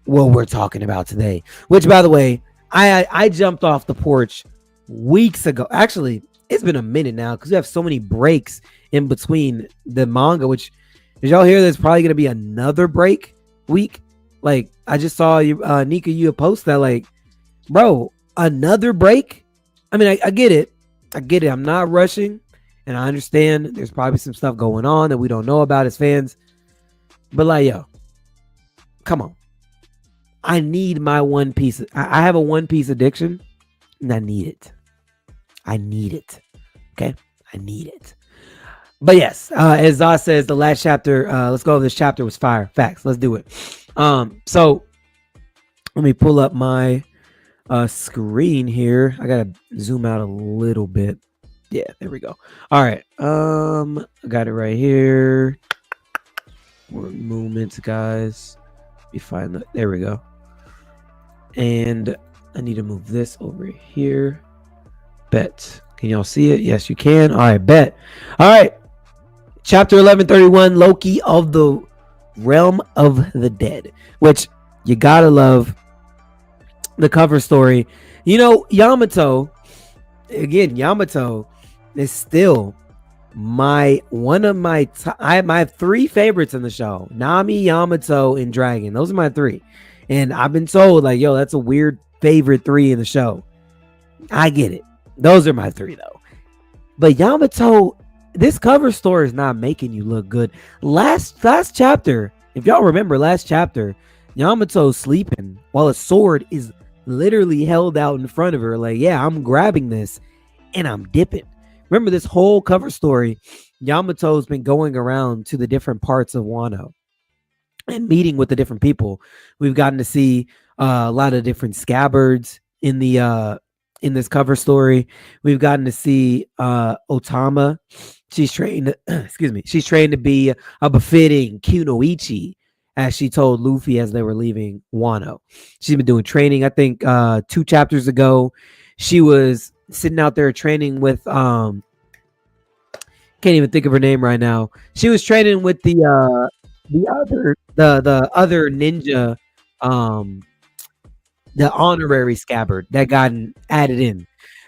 what we're talking about today. Which, by the way, I jumped off the porch weeks ago. Actually, it's been a minute now because we have so many breaks in between the manga. Which, did y'all hear? There's probably gonna be another break week. Like, I just saw you, Nika, you post that. Like, bro, another break. I mean, I get it. I get it. I'm not rushing, and I understand there's probably some stuff going on that we don't know about as fans. But like, yo, come on. I need my One Piece. I have a One Piece addiction, and I need it. I need it. Okay, I need it. But yes, as Zaz says, the last chapter. Let's go over this chapter was fire. Facts. Let's do it. So let me pull up my screen here. I gotta zoom out a little bit. Yeah, there we go. All right. I got it right here. More movements, guys. Let me find that. There we go. And I need to move this over here. Bet. Can y'all see it? Yes, you can. All right, bet. All right. Chapter 1131, Loki of the Realm of the Dead, which you gotta love the cover story. You know, Yamato is still one of my I have three favorites in the show: Nami, Yamato, and Dragon. Those are my three, and I've been told like, yo, that's a weird favorite three in the show. I get it. Those are my three though. But Yamato, this cover story is not making you look good. Last chapter, if y'all remember last chapter, Yamato's sleeping while a sword is literally held out in front of her. Like, yeah, I'm grabbing this and I'm dipping. Remember this whole cover story, Yamato's been going around to the different parts of Wano and meeting with the different people. We've gotten to see a lot of different scabbards in the in this cover story. We've gotten to see Otama. She's trained excuse me, she's trained to be a befitting Kunoichi, as she told Luffy as they were leaving Wano. She's been doing training. I think 2 chapters ago, she was sitting out there training with can't even think of her name right now. She was training with the other ninja, the honorary scabbard that got added in.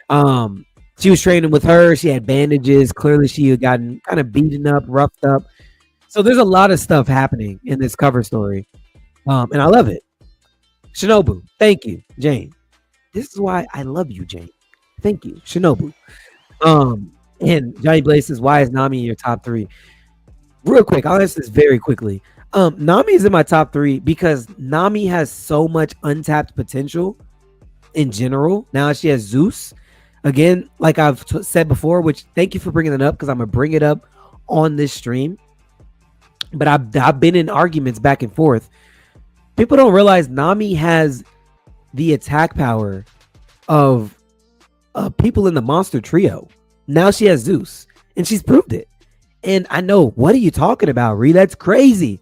Um, she was training with her. She had bandages. Clearly, she had gotten kind of beaten up, roughed up. So there's a lot of stuff happening in this cover story, and I love it. Shinobu, thank you, Jane. This is why I love you, Jane. Thank you, Shinobu. And Johnny Blaze says, why is Nami in your top 3? Real quick, I'll answer this very quickly. Nami is in my top 3 because Nami has so much untapped potential in general. Now she has Zeus. Again, like I've said before, which thank you for bringing that up because I'm going to bring it up on this stream. But I've been in arguments back and forth. People don't realize Nami has the attack power of people in the monster trio. Now she has Zeus, and she's proved it. And I know, what are you talking about, Ree? That's crazy.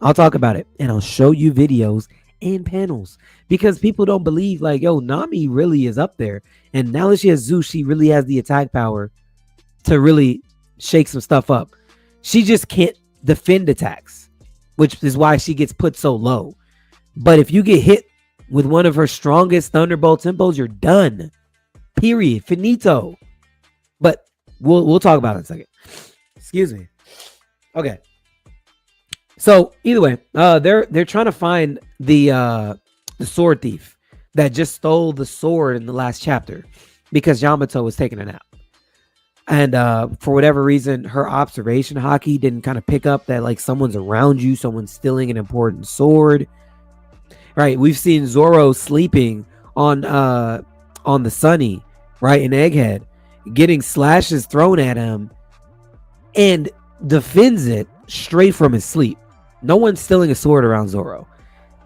I'll talk about it, and I'll show you videos and panels because people don't believe, like, yo, Nami really is up there. And now that she has Zeus, she really has the attack power to really shake some stuff up. She just can't defend attacks, which is why she gets put so low. But if you get hit with one of her strongest Thunderbolt tempos, you're done. Period. Finito. But we'll talk about it in a second. Excuse me. Okay. So either way, they're trying to find the sword thief that just stole the sword in the last chapter because Yamato was taking a nap. And for whatever reason, her observation hockey didn't kind of pick up that like someone's around you, someone's stealing an important sword. Right? We've seen Zoro sleeping on the Sunny, right, in Egghead, getting slashes thrown at him and defends it straight from his sleep. No one's stealing a sword around Zoro.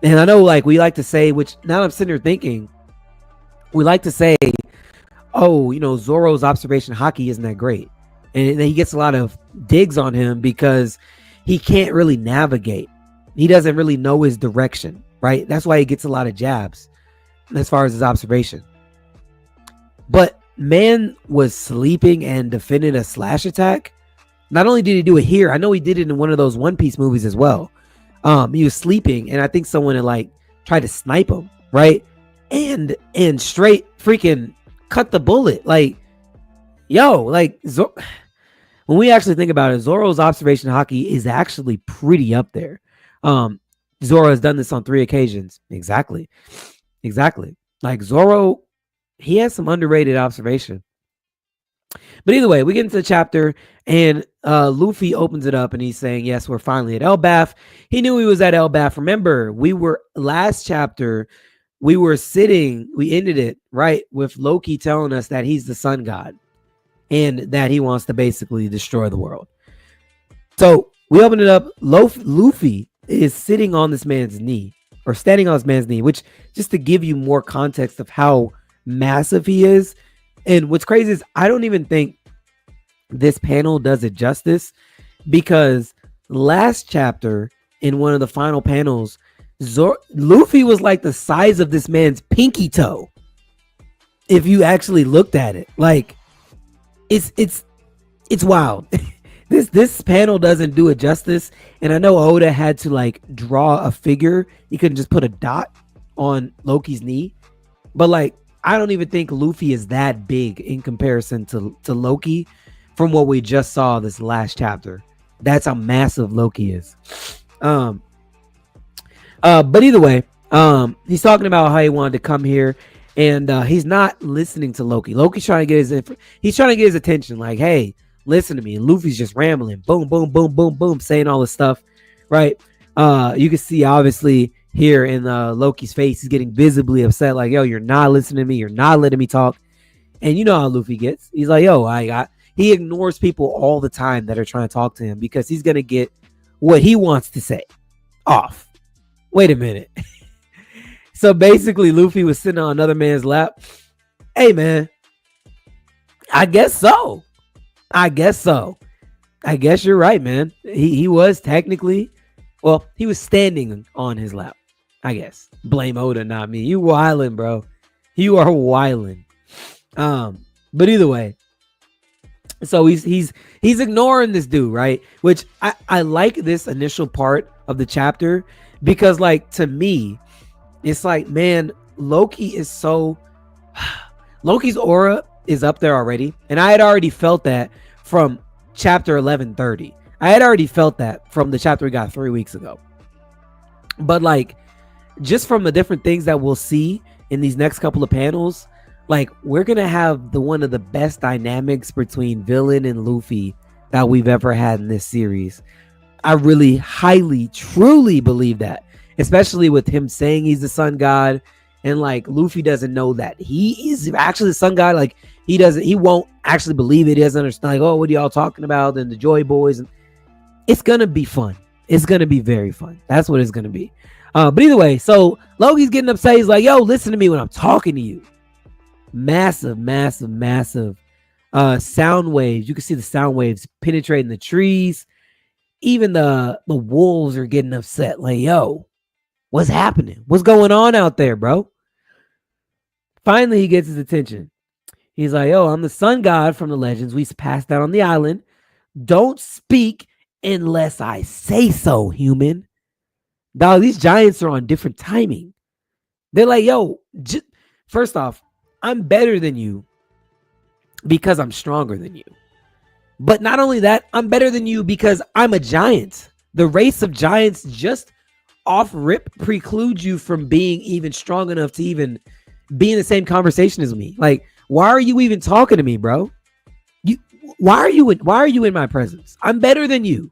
And I know, like, we like to say, which now I'm sitting here thinking, we like to say, oh, Zoro's observation hockey isn't that great. And he gets a lot of digs on him because he can't really navigate. He doesn't really know his direction, right? That's why he gets a lot of jabs as far as his observation. But man was sleeping and defended a slash attack. Not only did he do it here, I know he did it in one of those One Piece movies as well. He was sleeping, and I think someone had like tried to snipe him, right? And straight freaking cut the bullet. Like, yo, like when we actually think about it, Zoro's observation hockey is actually pretty up there. Zoro has done this on 3 occasions. Exactly. Like Zoro, he has some underrated observation. But either way, we get into the chapter, and Luffy opens it up, and he's saying, yes, we're finally at Elbaf. He knew he was at Elbaf. Remember, we were last chapter, we ended it, right, with Loki telling us that he's the sun god and that he wants to basically destroy the world. So we open it up. Luffy is sitting on this man's knee, or standing on this man's knee, which, just to give you more context of how massive he is. And what's crazy is I don't even think this panel does it justice, because last chapter, in one of the final panels, Luffy was like the size of this man's pinky toe. If you actually looked at it, like it's wild. This panel doesn't do it justice. And I know Oda had to like draw a figure. He couldn't just put a dot on Loki's knee. But like, I don't even think Luffy is that big in comparison to Loki from what we just saw this last chapter. That's how massive Loki is. But either way, he's talking about how he wanted to come here, and he's not listening to Loki. Loki's trying to get his attention. Like, hey, listen to me. And Luffy's just rambling, boom, boom, boom, boom, boom, saying all this stuff, right? You can see obviously here in Loki's face, he's getting visibly upset. Like, yo, you're not listening to me. You're not letting me talk. And you know how Luffy gets. He's like, yo, he ignores people all the time that are trying to talk to him because he's gonna get what he wants to say off. Wait a minute. So basically, Luffy was sitting on another man's lap. Hey, man. I guess so. I guess you're right, man. He was technically, well, he was standing on his lap, I guess. Blame Oda, not me. You wildin', bro. You are wildin'. But either way, so he's ignoring this dude, right? Which I like this initial part of the chapter, because like, to me, it's like, man, Loki's aura is up there already. And I had already felt that from chapter 1130. I had already felt that from the chapter we got 3 weeks ago. But like, just from the different things that we'll see in these next couple of panels, like, we're gonna have one of the best dynamics between villain and Luffy that we've ever had in this series. I really highly, truly believe that, especially with him saying he's the sun god, and like Luffy doesn't know that he is actually the sun god. Like, he won't actually believe it. He doesn't understand. Like, oh, what are y'all talking about? And the Joy Boys, and it's gonna be fun. It's gonna be very fun. That's what it's gonna be. But either way, so Loki's getting upset. He's like, yo, listen to me when I'm talking to you. Massive sound waves. You can see the sound waves penetrating the trees. Even the wolves are getting upset. Like, yo, what's happening? What's going on out there, bro? Finally, he gets his attention. He's like, yo, I'm the sun god from the legends we passed down on the island. Don't speak unless I say so, human. Dog, these giants are on different timing. They're like, yo, first off, I'm better than you because I'm stronger than you. But not only that, I'm better than you because I'm a giant. The race of giants just off rip precludes you from being even strong enough to even be in the same conversation as me. Like, why are you even talking to me, bro? You why are you in my presence? I'm better than you.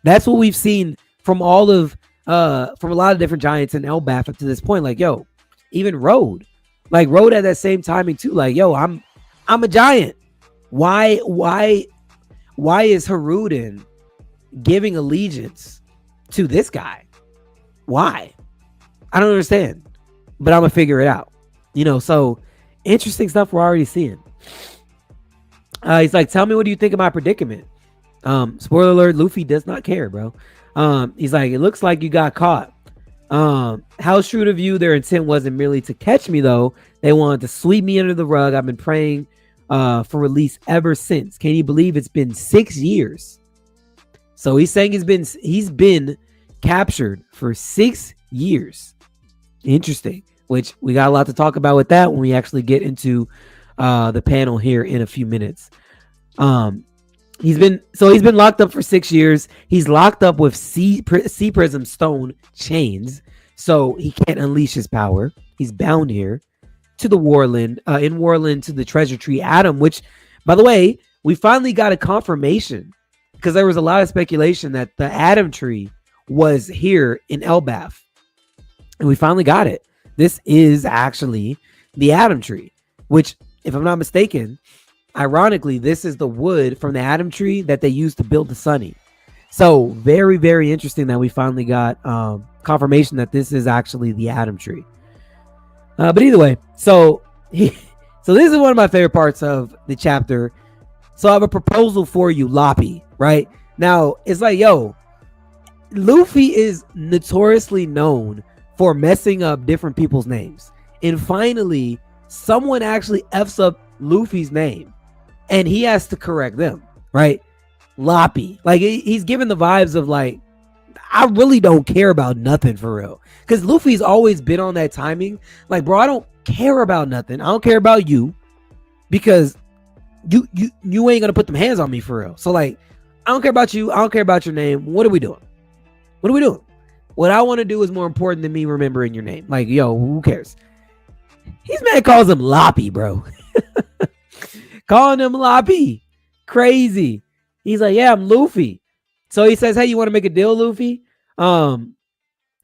That's what we've seen from all of from a lot of different giants in Elbaf up to this point. Like, yo, even Road. Like Road had that same timing too. Like, yo, I'm a giant. Why is Haruden giving allegiance to this guy? Why? I don't understand. But I'm gonna figure it out. So interesting stuff we're already seeing. He's like, tell me, what do you think of my predicament? Spoiler alert, Luffy does not care, bro. He's like, it looks like you got caught. How shrewd of you. Their intent wasn't merely to catch me, though. They wanted to sweep me under the rug. I've been praying for release ever since. Can you believe it's been 6 years? So he's saying he's been captured for 6 years. Interesting. Which we got a lot to talk about with that when we actually get into the panel here in a few minutes. He's been locked up for 6 years. He's locked up with sea prism stone chains, so he can't unleash his power. He's bound here to the Warland, in Warland, to the treasure tree Atom, which, by the way, we finally got a confirmation, because there was a lot of speculation that the Atom tree was here in Elbaf, and we finally got it. This is actually the Atom tree, which, if I'm not mistaken, ironically, this is the wood from the Atom tree that they used to build the Sunny. So very, very interesting that we finally got confirmation that this is actually the Atom tree. But either way, so this is one of my favorite parts of the chapter. So I have a proposal for you, Loppy, right? Now, it's like, yo, Luffy is notoriously known for messing up different people's names. And finally, someone actually F's up Luffy's name, and he has to correct them, right? Loppy. Like, he's giving the vibes of, like, I really don't care about nothing for real. Because Luffy's always been on that timing. Like, bro, I don't care about nothing. I don't care about you, because you ain't gonna put them hands on me for real. So, like, I don't care about you. I don't care about your name. What are we doing? What are we doing? What I want to do is more important than me remembering your name. Like, yo, who cares? His man calls him Loppy, bro. Calling him Loppy. Crazy. He's like, yeah, I'm Luffy. So he says, hey, you want to make a deal, Luffy?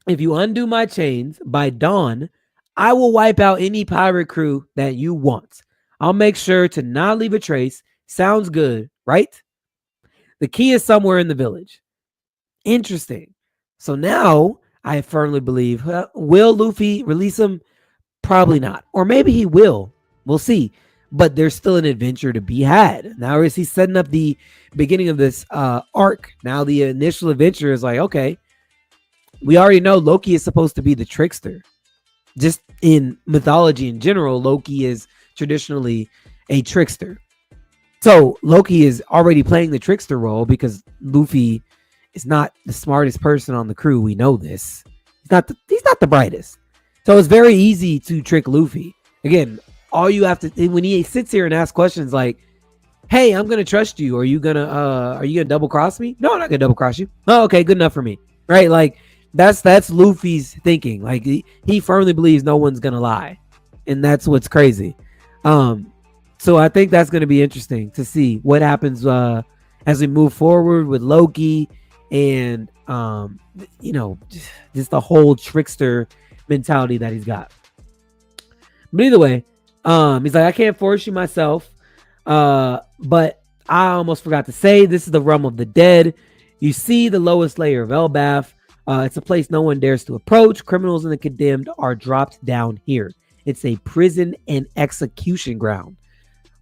If you undo my chains by dawn, I will wipe out any pirate crew that you want. I'll make sure to not leave a trace. Sounds good, right? The key is somewhere in the village. Interesting. So now I firmly believe, will Luffy release him? Probably not. Or maybe he will. We'll see. But there's still an adventure to be had. Now is he setting up the beginning of this arc? Now the initial adventure is like, okay, we already know Loki is supposed to be the trickster. Just in mythology in general, Loki is traditionally a trickster. So Loki is already playing the trickster role because Luffy is not the smartest person on the crew. We know this. He's not the brightest. So it's very easy to trick Luffy. Again, all you have to, when he sits here and asks questions like, hey, I'm gonna trust you. Are you gonna double cross me? No, I'm not gonna double cross you. Oh, okay, good enough for me. Right? Like that's Luffy's thinking. Like he firmly believes no one's gonna lie. And that's what's crazy. So I think that's gonna be interesting to see what happens as we move forward with Loki and just the whole trickster mentality that he's got. But either way, he's like, I can't force you myself, but I almost forgot to say, this is the realm of the dead. You see the lowest layer of Elbaf. It's a place no one dares to approach. Criminals and the condemned are dropped down here. It's a prison and execution ground,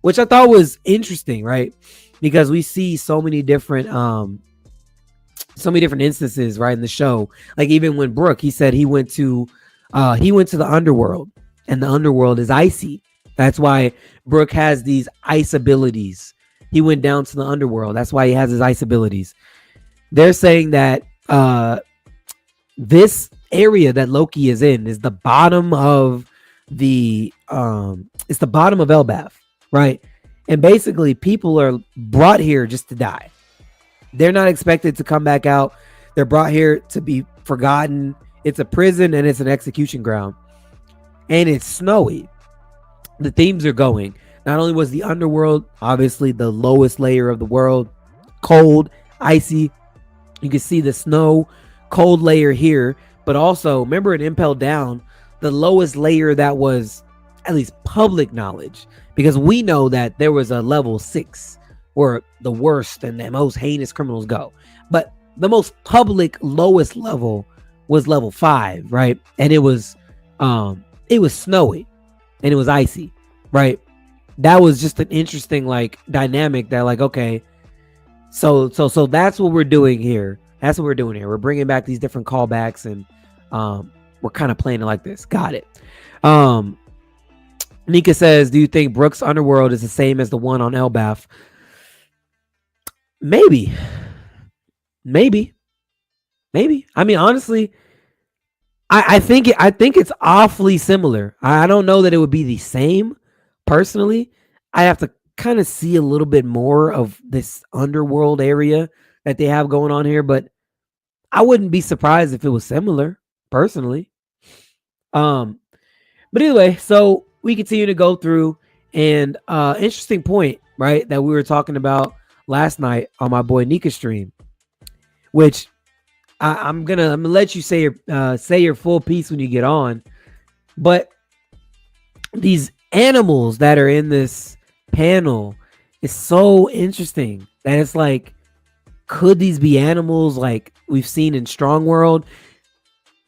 which I thought was interesting, right? Because we see so many different instances, right, in the show. Like even when Brook, he said he went to the underworld, and the underworld is icy. That's why Brook has these ice abilities. He went down to the underworld. That's why he has his ice abilities. They're saying that this area that Loki is in is the bottom of it's the bottom of Elbaf, right? And basically people are brought here just to die. They're not expected to come back out They're brought here to be forgotten. It's a prison and it's an execution ground. And it's snowy. The themes are going. Not only was the underworld obviously the lowest layer of the world, cold, icy. You can see the snow, cold layer here, but also remember in Impel Down, the lowest layer that was at least public knowledge, because we know that there was a level 6 where the worst and the most heinous criminals go, but the most public lowest level was level 5, right? And it was snowy and it was icy, right? That was just an interesting like dynamic that like, okay, so that's what we're doing here. That's what we're doing here. We're bringing back these different callbacks and we're kind of playing it like this. Got it. Nika says, do you think Brooks Underworld is the same as the one on Elbaf? Maybe. I mean, honestly, I think it's awfully similar. I don't know that it would be the same personally. I have to kind of see a little bit more of this underworld area that they have going on here, but I wouldn't be surprised if it was similar personally. But anyway, so we continue to go through, and interesting point, right, that we were talking about last night on my boy Nika's stream, which I'm gonna let you say your full piece when you get on. But these animals that are in this panel is so interesting that it's like, could these be animals like we've seen in Strong World?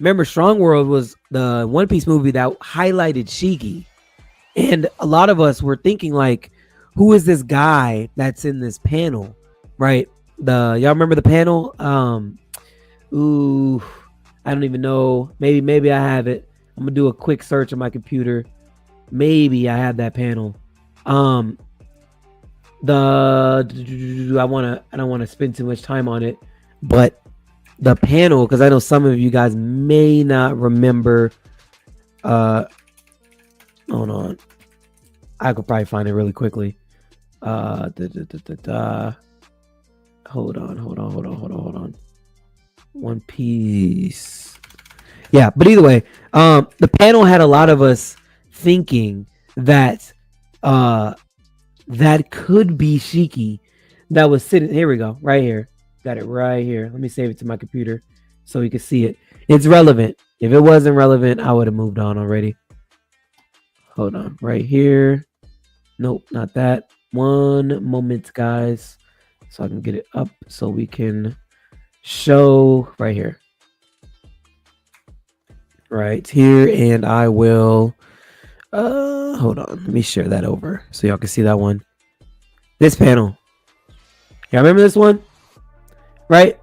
Remember, Strong World was the One Piece movie that highlighted Shiki, and a lot of us were thinking like, who is this guy that's in this panel, right? Y'all remember the panel? Ooh, I don't even know. Maybe I have it. I'm gonna do a quick search on my computer. Maybe I have that panel. I don't want to spend too much time on it, but the panel, because I know some of you guys may not remember. Hold on, I could probably find it really quickly. Hold on. One Piece. Yeah, but either way, the panel had a lot of us thinking that that could be Shiki that was sitting. Here we go, right here. Got it right here. Let me save it to my computer so you can see it. It's relevant. If it wasn't relevant, I would have moved on already. Hold on, right here. Nope, not that. One moment, guys, so I can get it up so we can show right here. Right here, and I will hold on, let me share that over so y'all can see that one. This panel, y'all remember this one, right?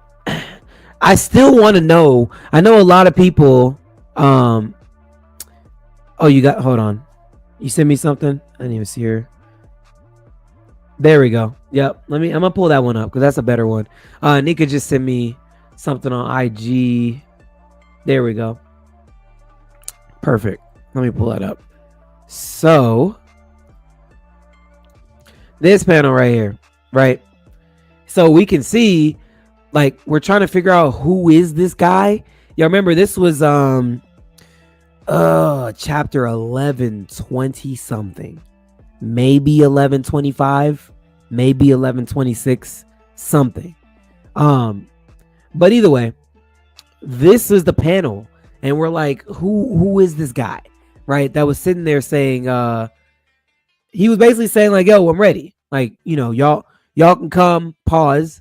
I still want to know. I know a lot of people oh, you got, hold on, you sent me something. I didn't even see her. There we go. Yep, I'm gonna pull that one up because that's a better one. Nika just sent me something on IG. There we go. Perfect. Let me pull that up. So this panel right here, right? So we can see, like, we're trying to figure out who is this guy. Y'all remember this was chapter 1120 something, maybe 1125, maybe 1126 something. But either way, this is the panel, and we're like, who is this guy, right? That was sitting there saying, he was basically saying like, yo, I'm ready. Like, you know, y'all can come, pause.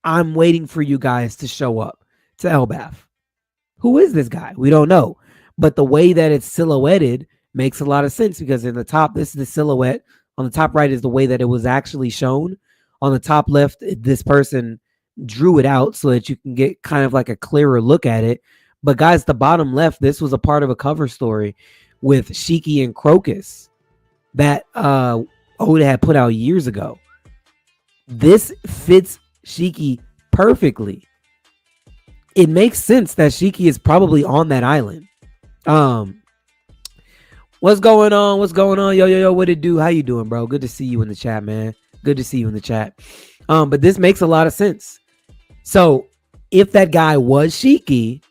I'm waiting for you guys to show up to Elbaf. Who is this guy? We don't know. But the way that it's silhouetted makes a lot of sense, because in the top, this is the silhouette. On the top right is the way that it was actually shown. On the top left, this person drew it out so that you can get kind of like a clearer look at it. But guys, the bottom left, this was a part of a cover story with Shiki and Crocus that Oda had put out years ago. This fits Shiki perfectly. It makes sense that Shiki is probably on that island. What's going on? Yo, what it do? How you doing, bro? Good to see you in the chat, man. Good to see you in the chat. But this makes a lot of sense. So if that guy was Shiki,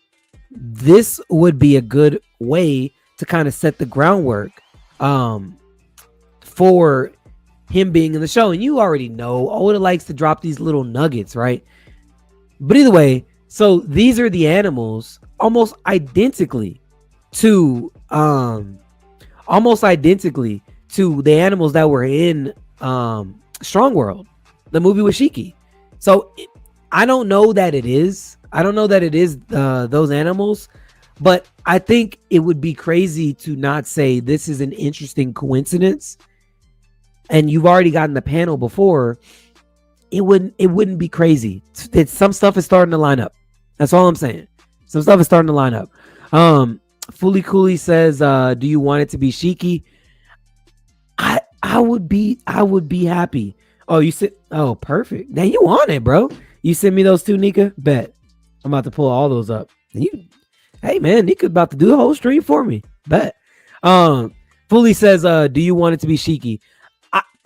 this would be a good way to kind of set the groundwork for him being in the show. And you already know Oda likes to drop these little nuggets, right? But either way, so these are the animals almost identically to the animals that were in Strong World, the movie with Shiki. So I don't know that it is. I don't know that it is those animals, but I think it would be crazy to not say this is an interesting coincidence. And you've already gotten the panel before. It wouldn't be crazy. Some stuff is starting to line up. That's all I'm saying. Some stuff is starting to line up. Fully Cooley says, do you want it to be Shiki? I would be happy. Oh, you said, oh, perfect. Now you want it, bro. You send me those two, Nika? Bet. I'm about to pull all those up. Hey man, Nika's about to do the whole stream for me. Bet. Fully says, do you want it to be Shiki?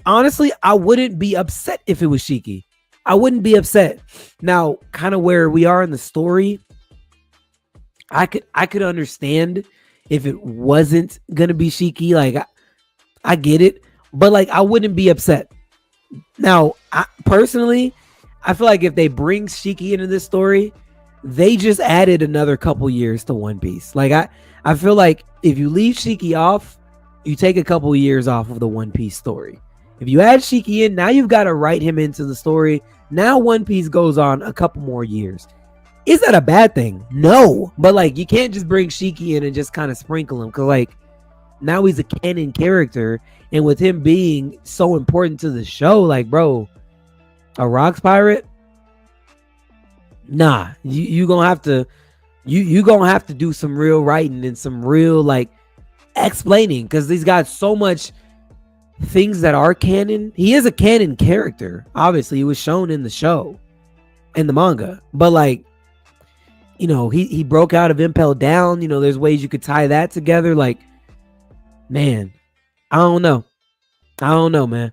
Honestly, I wouldn't be upset if it was Shiki. I wouldn't be upset. Now, kind of where we are in the story, I could understand if it wasn't gonna be Shiki. Like, I get it, but like, I wouldn't be upset. Now, personally, I feel like if they bring Shiki into this story, they just added another couple years to One Piece. Like, I feel like if you leave Shiki off, you take a couple years off of the One Piece story. If you add Shiki in, now you've got to write him into the story. Now One Piece goes on a couple more years. Is that a bad thing? No. But like, you can't just bring Shiki in and just kind of sprinkle him, because like, now he's a canon character, and with him being so important to the show, like, bro, a rocks pirate? Nah, you gonna have to do some real writing and some real like explaining, because he's got so much things that are canon. He is a canon character. Obviously, he was shown in the show, in the manga, but like, you know, he broke out of Impel Down. You know, there's ways you could tie that together. Like, man, I don't know, man.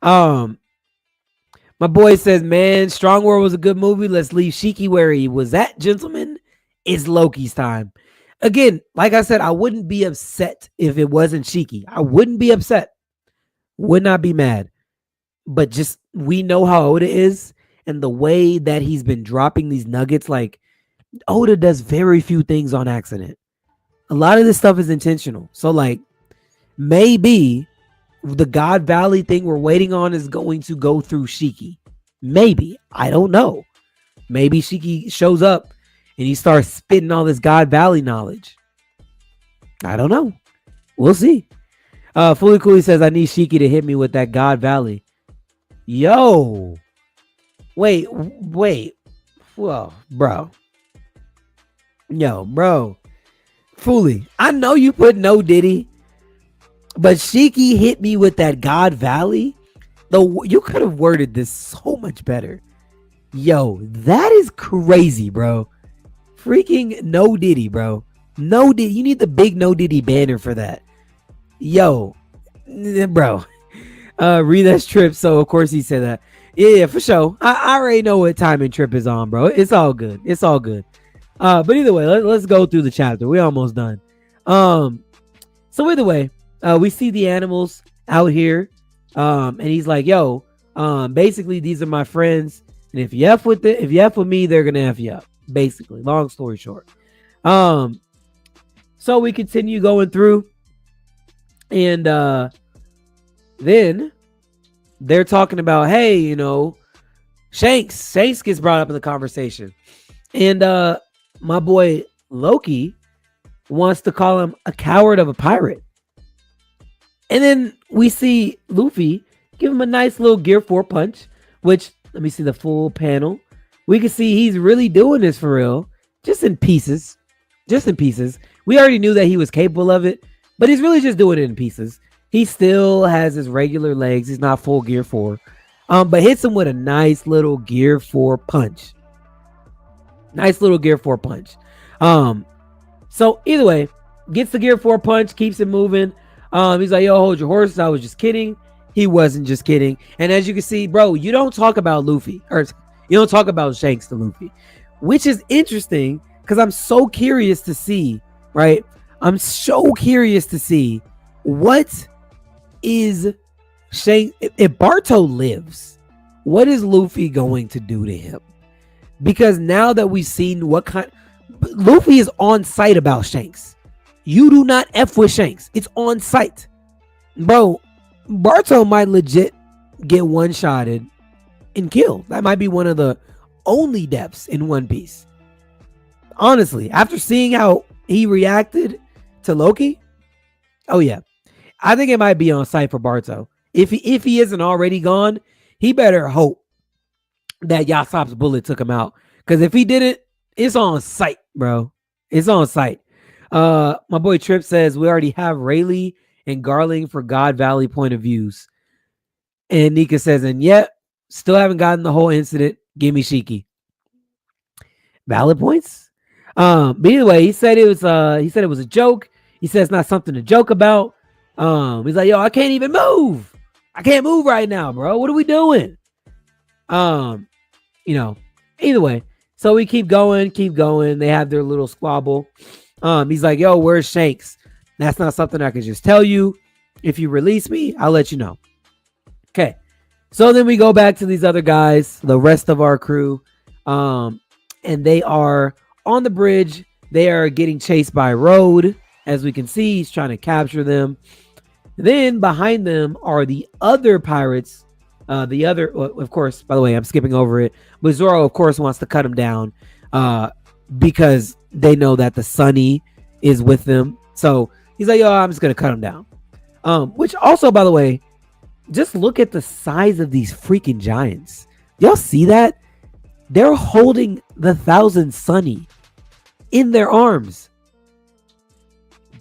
My boy says, man, Strong World was a good movie. Let's leave Shiki where he was at, gentlemen. It's Loki's time. Again, like I said, I wouldn't be upset if it wasn't Shiki. I wouldn't be upset. Would not be mad. But just, we know how Oda is, and the way that he's been dropping these nuggets, like, Oda does very few things on accident. A lot of this stuff is intentional. So like, maybe the God Valley thing we're waiting on is going to go through Shiki. Maybe. I don't know. Maybe Shiki shows up and he starts spitting all this God Valley knowledge. I don't know. We'll see. Fully Cooley says, I need Shiki to hit me with that God Valley. Yo. Wait. Well, bro. Yo, bro. Fully, I know you put no Diddy, but Shiki hit me with that God Valley. Though you could have worded this so much better. Yo, that is crazy, bro. Freaking no Diddy, bro. No Diddy. You need the big no Diddy banner for that. Yo, bro. Read that Trip. So of course he said that. Yeah, for sure. I already know what timing Trip is on, bro. It's all good. It's all good. But either way, let's go through the chapter. We're almost done. So either way, we see the animals out here. And he's like, yo, basically these are my friends. And if you F with me, they're gonna F you up. Basically, long story short. So we continue going through, and then they're talking about, hey, you know, Shanks gets brought up in the conversation, and my boy Loki wants to call him a coward of a pirate. And then we see Luffy give him a nice little Gear 4 punch, which, let me see the full panel. We can see he's really doing this for real, just in pieces. We already knew that he was capable of it, but he's really just doing it in pieces. He still has his regular legs. He's not full Gear 4, but hits him with a nice little Gear 4 punch. So either way, gets the Gear 4 punch, keeps it moving. He's like, yo, hold your horses. I was just kidding. He wasn't just kidding. And as you can see, bro, you don't talk about Luffy, or You don't talk about Shanks to Luffy, which is interesting because I'm so curious to see, right? I'm so curious to see what is Shanks if Barto lives. What is Luffy going to do to him? Because now that we've seen what kind, Luffy is on site about Shanks. You do not F with Shanks. It's on site. Bro, Barto might legit get one-shotted and killed. That might be one of the only deaths in One Piece. Honestly, after seeing how he reacted to Loki, oh yeah, I think it might be on site for Barto. If he isn't already gone, he better hope that Yasop's bullet took him out. Because if he didn't, it's on site, bro. It's on site. My boy Trip says we already have Rayleigh and Garling for God Valley point of views. And Nika says, and yet, still haven't gotten the whole incident. Give me Shiki. Valid points. But anyway, he said it was a joke. He said it's not something to joke about. He's like, yo, I can't even move. I can't move right now, bro. What are we doing? Either way. So we keep going. They have their little squabble. He's like, yo, where's Shanks? That's not something I can just tell you. If you release me, I'll let you know. Okay. So then we go back to these other guys, the rest of our crew. And they are on the bridge. They are getting chased by Road. As we can see, he's trying to capture them. Then behind them are the other pirates. Of course, by the way, I'm skipping over it. But Zoro, of course, wants to cut him down because they know that the Sunny is with them. So he's like, yo, I'm just going to cut him down. Which also, by the way, just look at the size of these freaking giants. Y'all see that? They're holding the 1,000 Sunny in their arms.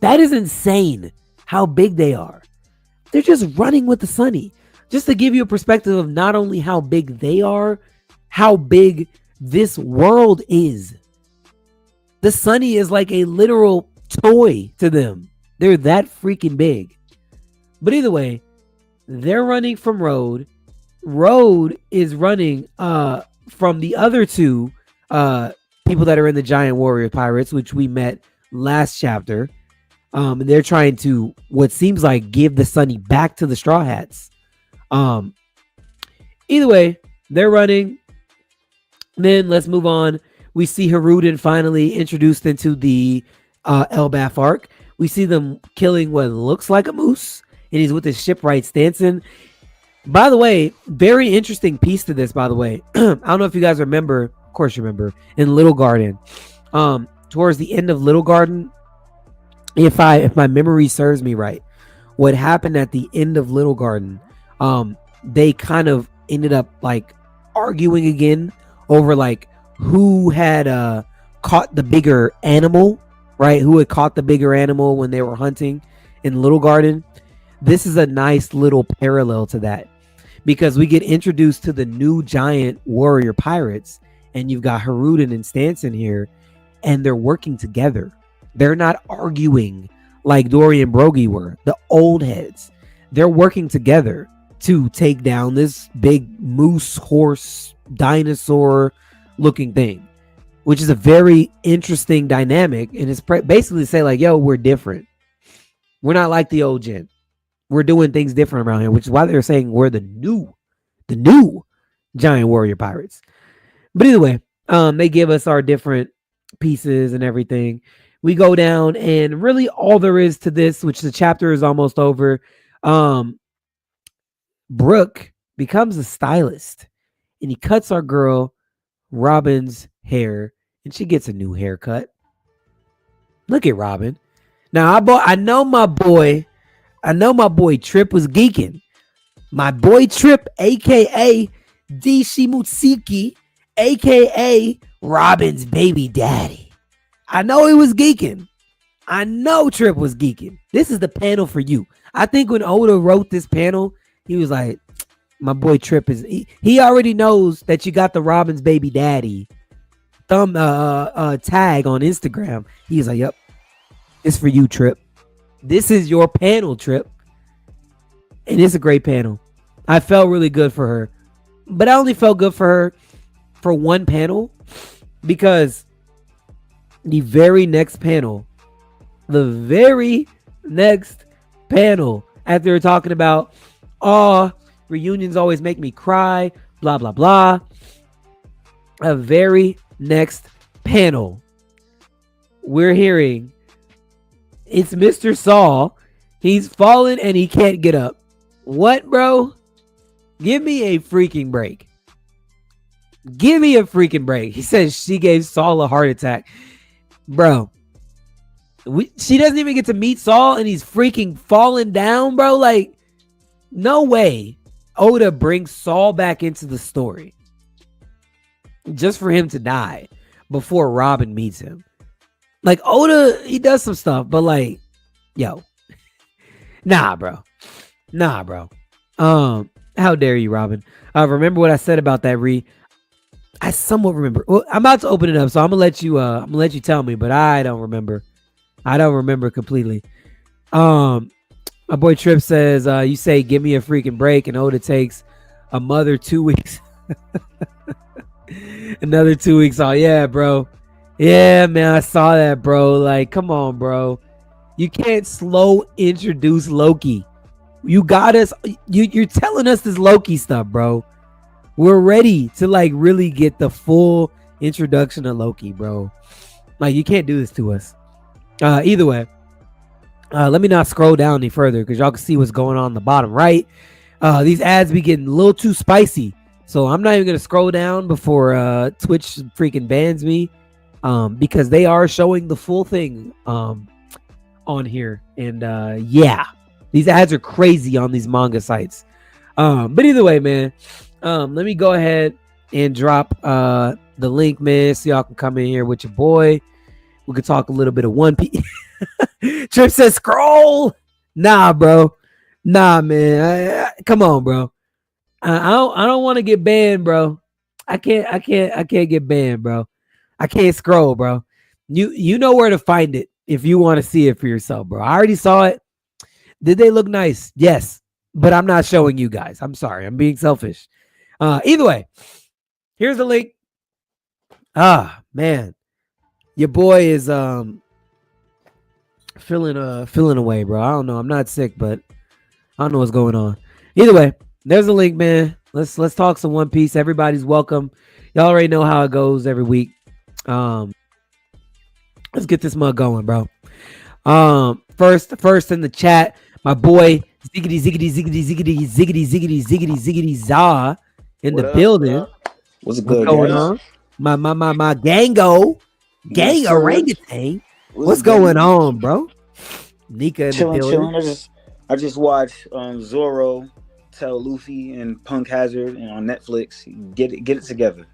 That is insane how big they are. They're just running with the Sunny. Just to give you a perspective of not only how big they are, how big this world is. The Sunny is like a literal toy to them. They're that freaking big. But either way, they're running from Road. Road is running from the other two people that are in the Giant Warrior Pirates, which we met last chapter. And they're trying to, what seems like, give the Sunny back to the Straw Hats. Either way, they're running. Then let's move on. We see Haruden finally introduced into the Elbaf arc. We see them killing what looks like a moose, and he's with his shipwright Stanson. By the way, very interesting piece to this, by the way. I don't know if you guys remember, of course you remember, in Little Garden. Towards the end of Little Garden, if my memory serves me right, what happened at the end of Little Garden, they kind of ended up like arguing again over like who had caught the bigger animal, right? Who had caught the bigger animal when they were hunting in Little Garden. This is a nice little parallel to that because we get introduced to the new giant warrior pirates, and you've got Haruden and Stanson here, and they're working together. They're not arguing like Dory and Brogy were, the old heads. They're working together to take down this big moose, horse, dinosaur looking thing, which is a very interesting dynamic. And it's basically say like, yo, we're different. We're not like the old gen. We're doing things different around here, which is why they're saying we're the new giant warrior pirates. But either way, they give us our different pieces and everything. We go down, and really all there is to this, which the chapter is almost over. Brooke becomes a stylist, and he cuts our girl Robin's hair, and she gets a new haircut. Look at Robin. Now I know my boy Trip was geeking. My boy Trip, aka D Shimutsiki, aka Robin's baby daddy. I know he was geeking. I know Trip was geeking. This is the panel for you. I think when Oda wrote this panel, he was like, my boy Trip is he already knows that you got the Robin's baby daddy tag on Instagram. He's like, yep, it's for you, Trip. This is your panel, Trip. And it's a great panel. I felt really good for her. But I only felt good for her for one panel, because the very next panel, after they're talking about, oh, reunions always make me cry, blah blah blah. A very next panel, we're hearing it's Mr. Saul. He's fallen and he can't get up. What, bro? Give me a freaking break. Give me a freaking break. He says she gave Saul a heart attack. Bro, she doesn't even get to meet Saul and he's freaking falling down, bro. Like, no way Oda brings Saul back into the story just for him to die before Robin meets him. Like, Oda, he does some stuff, but like, yo, nah, bro. How dare you, Robin? Remember what I said about that, I somewhat remember. Well, I'm about to open it up, so I'm gonna let you tell me, but I don't remember. I don't remember completely. My boy Trip says, you say give me a freaking break, and Oda takes a mother 2 weeks. Another 2 weeks. Oh yeah, bro. Yeah, man, I saw that, bro. Like, come on, bro. You can't slow introduce Loki. You got us. You're telling us this Loki stuff, bro. We're ready to like really get the full introduction of Loki, bro. Like, you can't do this to us. Either way, let me not scroll down any further because y'all can see what's going on in the bottom right. These ads be getting a little too spicy, so I'm not even gonna scroll down before Twitch freaking bans me, because they are showing the full thing on here, and yeah, these ads are crazy on these manga sites. But either way, man, let me go ahead and drop the link, man, so y'all can come in here with your boy. We could talk a little bit of One Piece. Trip says scroll. Nah, bro. Nah, man. Come on, bro. I don't want to get banned, bro. I can't get banned, bro. I can't scroll, bro. You know where to find it if you want to see it for yourself, bro. I already saw it. Did they look nice? Yes, but I'm not showing you guys. I'm sorry. I'm being selfish. Either way, here's the link. Man. Your boy is feeling away, bro. I don't know. I'm not sick, but I don't know what's going on. Either way, there's a link, man. Let's talk some One Piece. Everybody's welcome. Y'all already know how it goes every week. Let's get this mug going, bro. First in the chat, my boy Ziggity Za in the building. What's good, going guys? on? My gango. Gang orangutan. What's going on, bro? Nika in the building. I just watched Zoro tell Luffy and Punk Hazard and on Netflix, get it together.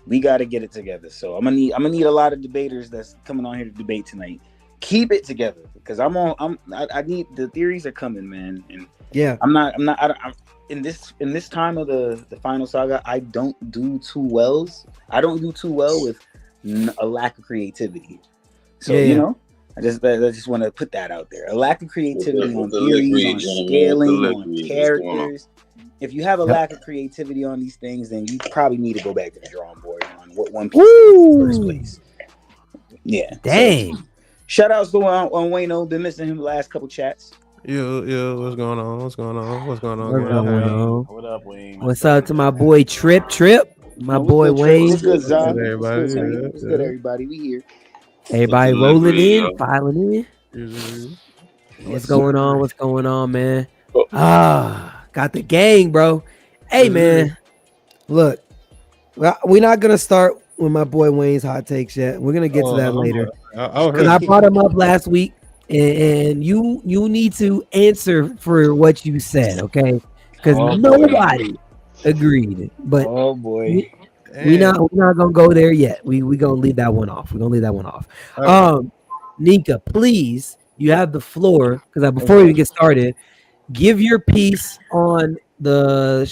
We got to get it together. So I'm gonna need a lot of debaters that's coming on here to debate tonight. Keep it together because I need the theories are coming, man. And yeah, I'm in this time of the final saga. I don't do too well with a lack of creativity. So you know, I just want to put that out there. A lack of creativity on theories, on scaling, on characters. If you have a lack of creativity on these things, then you probably need to go back to the drawing board on what One Piece is in the first place. Yeah. Dang. So, shout outs going on Wayno. Been missing him the last couple chats. Yo, what's going on? What's going on? What up, Wayne? What's up to my boy Trip? My boy Wayne. What's good, Zah? Everybody? What's good, everybody? We here. Everybody rolling in, filing in. What's going on, man? Got the gang, bro. Hey, man. Look, we're not gonna start with my boy Wayne's hot takes yet. We're gonna get to that later. Because I brought him up last week, and you need to answer for what you said, okay? Because nobody agreed. But oh boy, we're not gonna go there yet. We gonna leave that one off. Nika, please, you have the floor. Because before we even get started, give your piece on the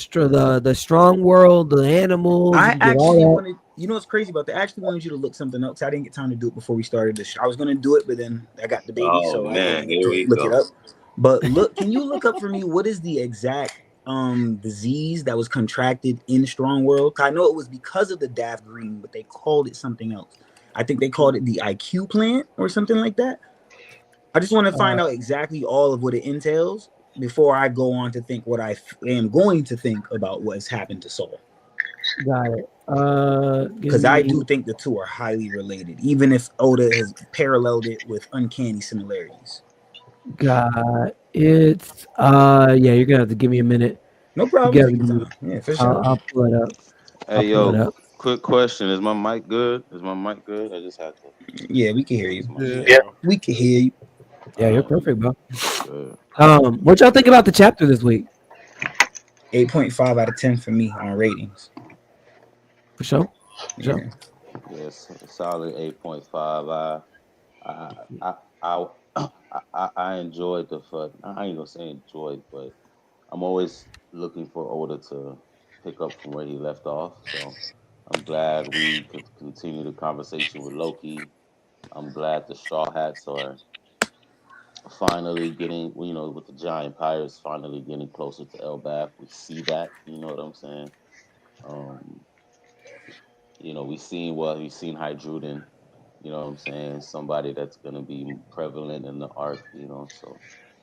strong world, the animals. I actually wanted. You know what's crazy about that? I actually wanted you to look something up. I didn't get time to do it before we started this. I was gonna do it, but then I got the baby, so I didn't look it up. But look, can you look up for me what is the exact disease that was contracted in Strong World. I know it was because of the Daft Green, but they called it something else. I think they called it the IQ plant or something like that. I just want to find out exactly all of what it entails before I go on to think what am going to think about what has happened to Saul. Got it. Give Because I me. do think the two are highly related, even if Oda has paralleled it with uncanny similarities. Got it. Yeah, you're gonna have to give me a minute. No You problem. gotta Take give your me. time. Yeah, for sure. I'll pull it up. I'll Hey, pull it yo, up. quick question. Is my mic good? Is my mic good? I just had to Yeah, we can hear fix you. my Yeah. shit. We can hear you. Yeah, you're All right, perfect, bro. good. What y'all think about the chapter this week? 8.5 out of 10 for me on ratings. For sure. For sure. Yeah. Yes, solid 8.5. I, I, I, I enjoyed the fun. I ain't gonna say enjoyed, but I'm always looking for Oda to pick up from where he left off. So I'm glad we could continue the conversation with Loki. I'm glad the Straw Hats are finally getting, with the giant pirates finally getting closer to Elbaf. We see that, you know what I'm saying? Um, we've seen Hydruden, you know what I'm saying? Somebody that's gonna be prevalent in the arc, So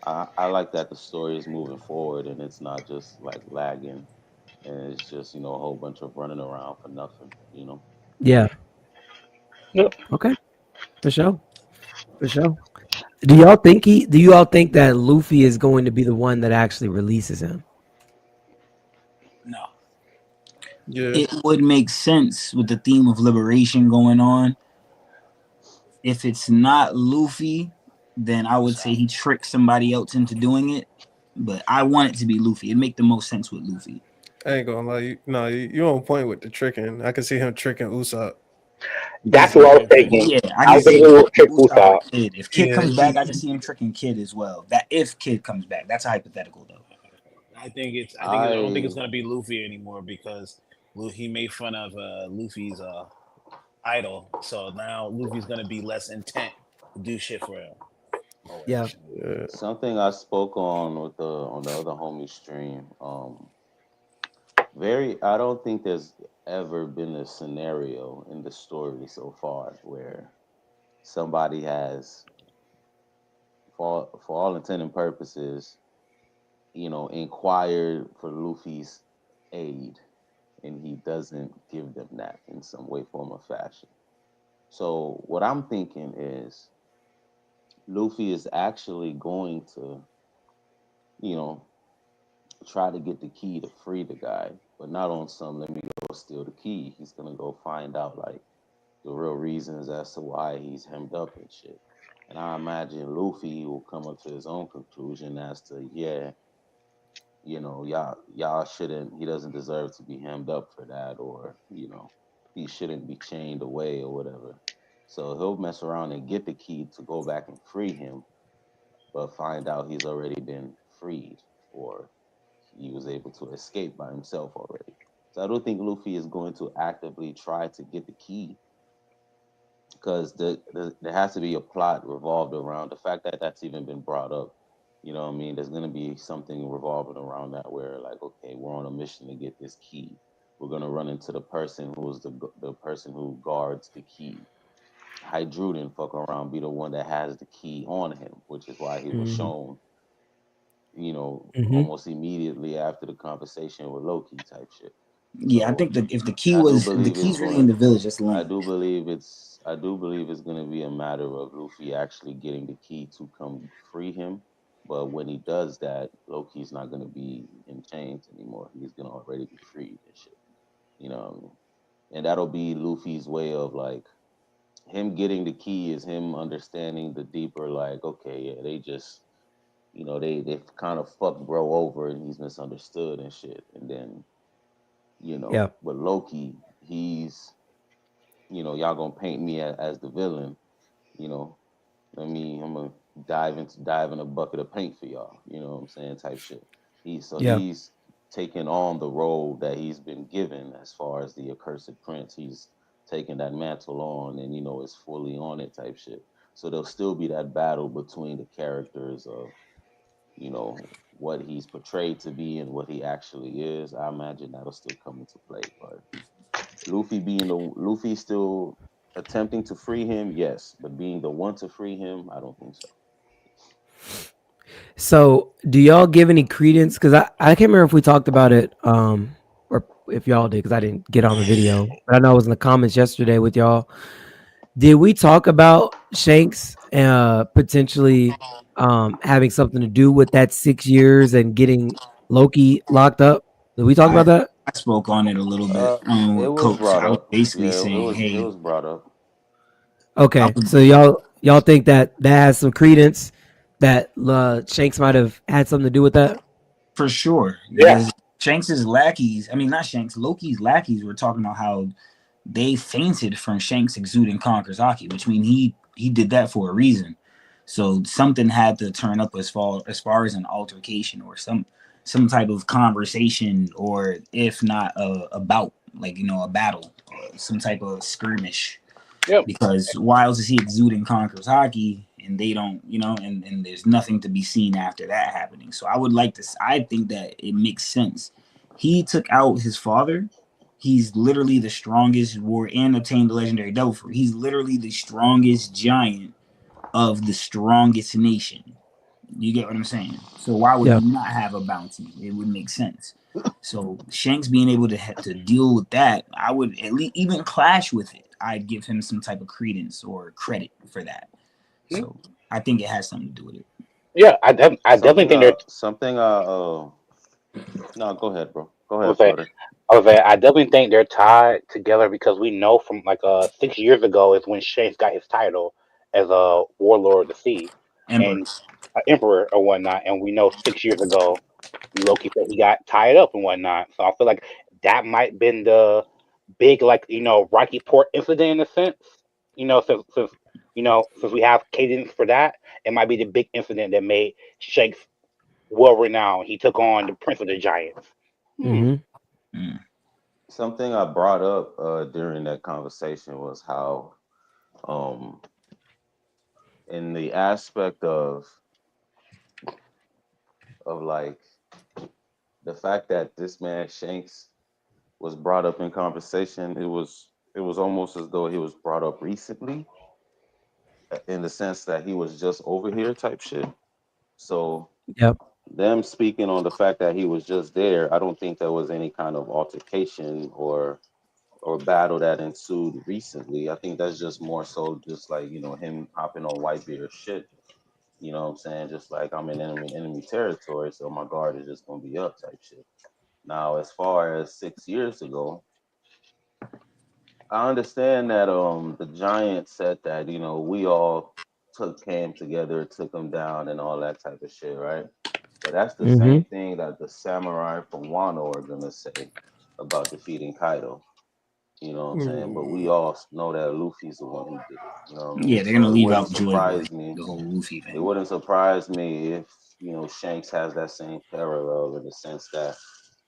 I like that the story is moving forward and it's not just like lagging and it's just, a whole bunch of running around for nothing. Yeah. Yep. Okay. For sure. For sure. Do y'all think that Luffy is going to be the one that actually releases him? No. Yeah. It would make sense with the theme of liberation going on. If it's not Luffy, then I would say he tricked somebody else into doing it. But I want it to be Luffy. It'd make the most sense with Luffy. I ain't gonna lie. You're on point with the tricking. I can see him tricking Usopp That's what I easily. was thinking. Yeah, I I can was see thinking him he will tricking trick Usopp or Usopp. Kid. If Kid Yeah. comes back, I can see him tricking Kid as well. That if Kid comes back, that's a hypothetical though. I don't think it's I gonna be Luffy anymore because he made fun of Luffy's idol. So now Luffy's gonna be less intent to do shit for him. Oh wait, Yeah. actually. Yeah. Something I spoke on with the other homie stream. I don't think there's ever been a scenario in the story so far where somebody has, for all intent and purposes, inquired for Luffy's aid, and he doesn't give them that in some way, form, or fashion. So what I'm thinking is Luffy is actually going to, you know, try to get the key to free the guy, but not on some let me go steal the key. He's gonna go find out like the real reasons as to why he's hemmed up and shit. And I imagine Luffy will come up to his own conclusion as to, yeah, y'all shouldn't, he doesn't deserve to be hemmed up for that, or, he shouldn't be chained away or whatever. So he'll mess around and get the key to go back and free him, but find out he's already been freed, or he was able to escape by himself already. So I don't think Luffy is going to actively try to get the key because there has to be a plot revolved around the fact that that's even been brought up. You know what I mean? There's going to be something revolving around that where, like, okay, we're on a mission to get this key. We're going to run into the person who is the person who guards the key. Hydruden fuck around be the one that has the key on him, which is why he was Hmm. shown, Hmm. almost immediately after the conversation with Loki type shit. Yeah, I So think that if the it's key's really in gonna the village, that's I lame. do believe it's gonna be a matter of Luffy actually getting the key to come free him. But when he does that, Loki's not gonna be in chains anymore. He's gonna already be freed and shit. You know what I mean? And that'll be Luffy's way of like him getting the key is him understanding the deeper like, okay, yeah, they just they kind of fucked bro over and he's misunderstood and shit. And then, Yeah. with Loki, y'all gonna paint me as the villain, you know. I'm gonna dive in a bucket of paint for y'all, you know what I'm saying, type shit. Yeah. He's taking on the role that he's been given as far as the accursed prince. He's taking that mantle on and is fully on it type shit. So there'll still be that battle between the characters of what he's portrayed to be and what he actually is, I imagine that'll still come into play. But Luffy still attempting to free him, yes, but being the one to free him, I don't think so. So, do y'all give any credence? Because I can't remember if we talked about it, or if y'all did, because I didn't get on the video. But I know I was in the comments yesterday with y'all. Did we talk about Shanks potentially having something to do with that 6 years and getting Loki locked up? Did we talk about I that? I spoke on it a little bit Uh, it with was Coach. brought I was up. basically Yeah, saying, it hey, was brought up. I Okay, would so y'all think that that has some credence that Shanks might have had something to do with that? for sure Yeah. because Shanks's lackeys, I mean not Shanks, Loki's lackeys were talking about how they fainted from Shanks exuding Conquer's hockey, which means he did that for a reason. So something had to turn up as far as an altercation or some type of conversation, or if not a bout, like a battle, some type of skirmish. Yep. Because why else is he exuding Conquer's hockey and they don't, and there's nothing to be seen after that happening. So I would like to. I think that it makes sense. He took out his father. He's literally the strongest war and obtained the legendary devil fruit. He's literally the strongest giant of the strongest nation. You get what I'm saying? So why would Yeah. he not have a bounty? It would make sense. So Shanks being able to deal with that, I would at least even clash with it. I'd give him some type of credence or credit for that. Hmm? So I think it has something to do with it. Yeah, I definitely Something think they're. something no, go ahead, bro. Go I ahead, was say, Flutter. I definitely think they're tied together because we know from like 6 years ago is when Shanks got his title as a warlord of the sea Emperor. and emperor or whatnot, and we know 6 years ago Loki said he got tied up and whatnot. So I feel like that might been the big like Rocky Port incident in a sense. Since we have cadence for that, it might be the big incident that made Shanks well renowned. He took on the Prince of the Giants. Hmm. Mm-hmm. Mm. Something I brought up during that conversation was how, um, in the aspect of like the fact that this man Shanks was brought up in conversation, it was almost as though he was brought up recently, in the sense that he was just over here type shit. So Yep. them speaking on the fact that he was just there, I don't think there was any kind of altercation or battle that ensued recently. I think that's just more so just like, him hopping on Whitebeard's shit. You know what I'm saying? Just like I'm in enemy territory, so my guard is just gonna be up type shit. Now, as far as 6 years ago, I understand that the Giants said that, we all came together, took them down and all that type of shit, right? But that's the Mm-hmm. same thing that the samurai from Wano are gonna say about defeating Kaido. You know what I'm saying? But we Mm. all know that Luffy's the one who did it. You know what I Yeah, mean? they're gonna So it leave wouldn't out Joy Boy, surprise me. the whole Luffy It thing. wouldn't surprise me if, Shanks has that same parallel in the sense that,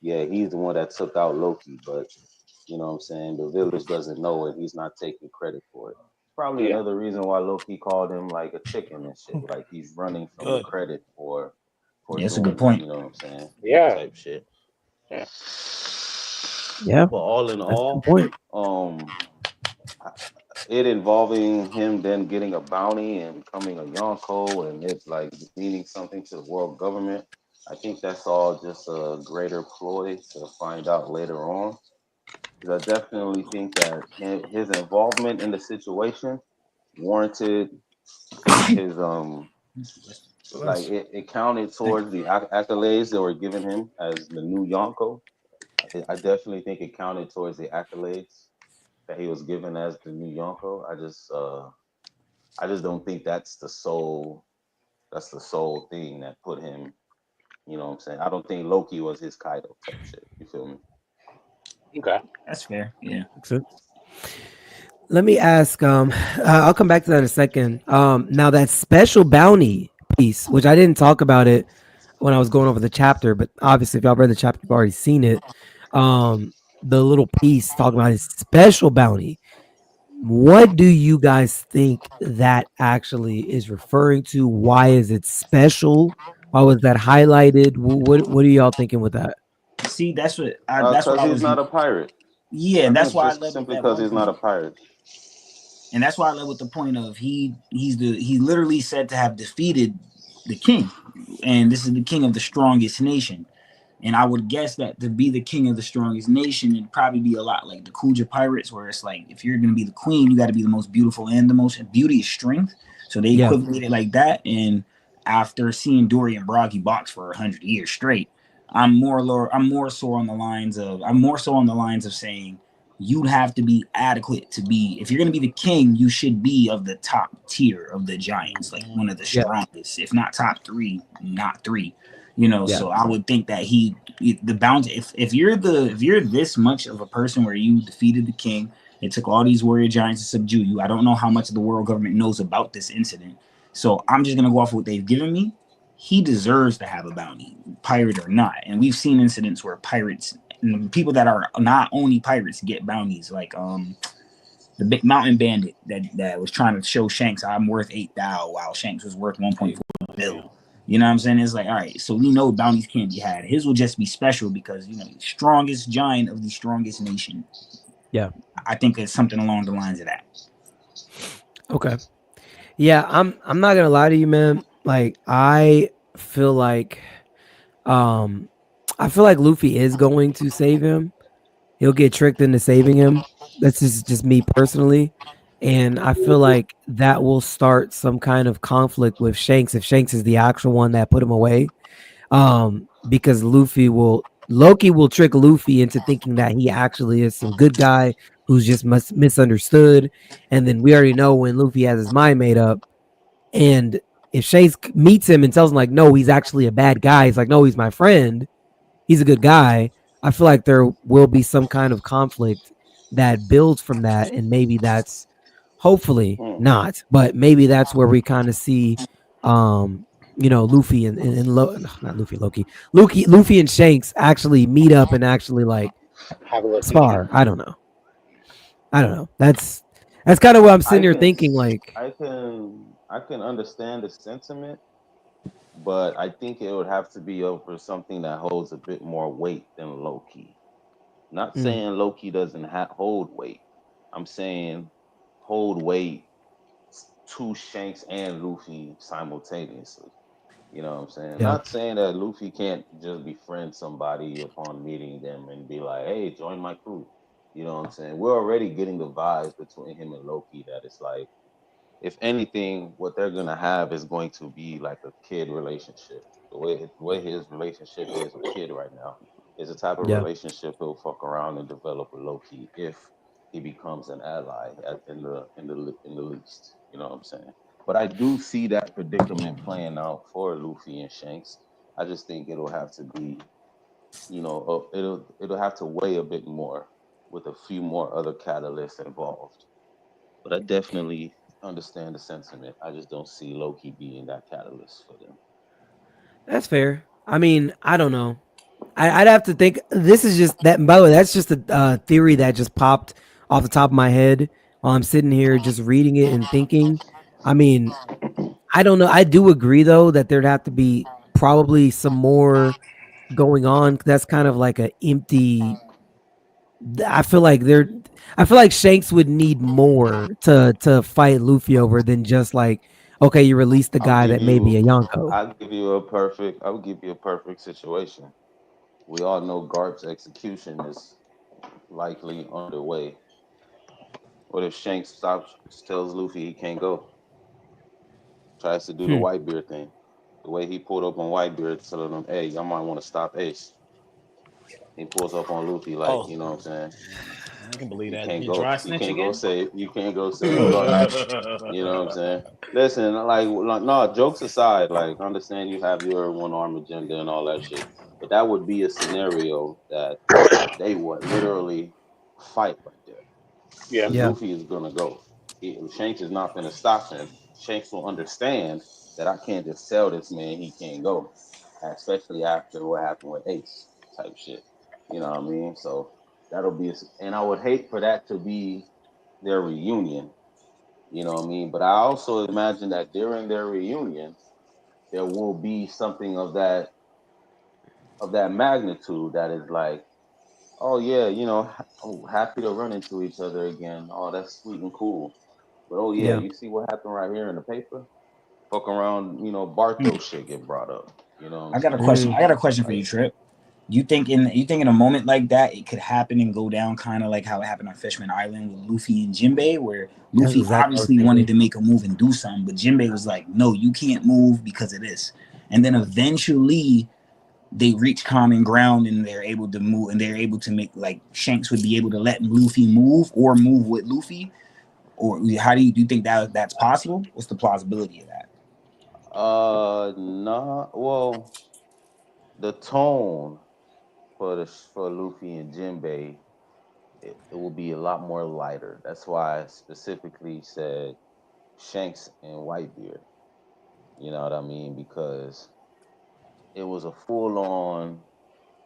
yeah, he's the one that took out Loki, but you know what I'm saying, the village doesn't know it. He's not taking credit for it. Probably Yeah. another reason why Loki called him like a chicken and shit. Like he's running from the Good. credit for Yeah, that's a good doing it. point. You know what I'm saying? Yeah. Type shit. Yeah. Yeah, But all in that's a good all, point. it involving him then getting a bounty and becoming a Yonko and it like meaning something to the world government. I think that's all just a greater ploy to find out later on. Because I definitely think that his involvement in the situation warranted his like it counted Thank towards the accolades that were given him as the new Yonko. I definitely think it counted towards the accolades that he was given as the new Yonko. I just don't think that's the sole thing that put him, you know what I'm saying? I don't think Loki was his Kaido type shit. You feel me? Okay. That's fair. Yeah. Makes sense. Let me ask. I'll come back to that in a second. Now that special bounty piece, which I didn't talk about it when I was going over the chapter, but obviously, if y'all read the chapter, you've already seen it. The little piece talking about his special bounty. What do you guys think that actually is referring to? Why is it special? Why was that highlighted? What are y'all thinking with that? See, that's what Because I he's was. not a pirate. Yeah, I and think that's it's why I just led with simply that because one he's not point. a pirate. And that's why I led with the point of he's literally said to have defeated the king, and this is the king of the strongest nation. And I would guess that to be the king of the strongest nation, it'd probably be a lot like the Kuja pirates, where it's like if you're gonna be the queen, you got to be the most beautiful, and the most beauty is strength. So they Yeah, equivalent it like that. And after seeing Dory and Broggy box for 100 years straight, I'm more so on the lines of saying you'd have to be adequate to be, if you're going to be the king, you should be of the top tier of the giants, like one of the yeah, strongest, if not top three, not three. You know, yeah, so I would think that the bounty, if you're this much of a person where you defeated the king, it took all these warrior giants to subdue you. I don't know how much of the world government knows about this incident, so I'm just gonna go off what they've given me. He deserves to have a bounty, pirate or not. And we've seen incidents where pirates and people that are not only pirates get bounties, like the big mountain bandit that was trying to show Shanks I'm worth 8 thou while Shanks was worth Hey, 1.4 bill. yeah. You know what I'm saying? It's like, all right, so we know bounties can't be had. His will just be special because strongest giant of the strongest nation. yeah. I think it's something along the lines of that. Okay. Yeah, I'm not gonna lie to you, man. Like feel like um I feel like Luffy is going to save him. He'll get tricked into saving him. That's just me personally. And I feel like that will start some kind of conflict with Shanks if Shanks is the actual one that put him away. Because Loki will trick Luffy into thinking that he actually is some good guy who's just misunderstood. And then we already know when Luffy has his mind made up, and if Shanks meets him and tells him like, no, he's actually a bad guy, he's like, no, he's my friend, he's a good guy. I feel like there will be some kind of conflict that builds from that, and maybe that's hopefully Hmm. not, but maybe that's where we kind of see, Luffy and not Luffy, Luffy and Shanks actually meet up and actually like Have a little team. spar. I don't know. I don't know. That's kind of what I'm I sitting here can, thinking. Like, I can understand the sentiment, but I think it would have to be over something that holds a bit more weight than Loki. Not mm, saying Loki doesn't hold weight. I'm saying hold weight to Shanks and Luffy simultaneously. You know what I'm saying? yeah, Not saying that Luffy can't just befriend somebody upon meeting them and be like, hey, join my crew. You know what I'm saying? We're already getting the vibes between him and Loki that it's like, if anything, what they're gonna have is going to be like a kid relationship. The way his relationship is with Kid right now is the type of yeah, relationship he'll fuck around and develop with Loki if he becomes an ally in the least. You know what I'm saying? But I do see that predicament playing out for Luffy and Shanks. I just think it'll have to be, it'll have to weigh a bit more with a few more other catalysts involved. But I definitely understand the sentiment. I just don't see Loki being that catalyst for them. that's fair. I mean, I don't know. I'd have to think. This is just that. By the way, that's just a theory that just popped off the top of my head while I'm sitting here just reading it and thinking. I mean, I don't know. I do agree though that there'd have to be probably some more going on. That's kind of like a empty. I feel like there. I feel like Shanks would need more to fight Luffy over than just like, okay, you release the I'll guy give that may be you a Yonko. I'll give you a perfect situation. We all know Garp's execution is likely underway. What if Shanks stops tells Luffy he can't go? Tries to do the Hmm. Whitebeard thing. The way he pulled up on Whitebeard telling him, hey, y'all might want to stop Ace. He pulls up on Luffy like, Oh, you know what I'm saying? I can believe You that. can't You go. dry You snitch can't go again? save. You can't go save Garp. You know what I'm saying? Listen, no, jokes aside, like, understand you have your one arm agenda and all that shit, but that would be a scenario that they would literally fight right there Yeah. because Yeah. Luffy is gonna go. Shanks is not gonna stop him. Shanks will understand that I can't just tell this man he can't go, especially after what happened with Ace type shit. You know what I mean? So that'll be, and I would hate for that to be their reunion. You know what I mean? But I also imagine that during their reunion, there will be something of that magnitude that is like, oh yeah, oh, happy to run into each other again. Oh, that's sweet and cool. But oh yeah, Yeah. you see what happened right here in the paper? Fuck around, Bartos shit get brought up. You know what I'm I got a saying? question. I Mm, got a question for Like, you, Trip. You think in a moment like that it could happen and go down kind of like how it happened on Fishman Island with Luffy and Jinbei, where that's Luffy exactly what I was obviously wanted thinking. to make a move and do something, but Jinbei was like, "No, you can't move because of this." And then eventually they reach common ground and they're able to move and they're able to make like Shanks would be able to let Luffy move or move with Luffy. Or how do you think that's possible? What's the plausibility of that? nah. Well, the tone for Luffy and Jinbei, it will be a lot more lighter. That's why I specifically said Shanks and Whitebeard. You know what I mean? Because it was a full on,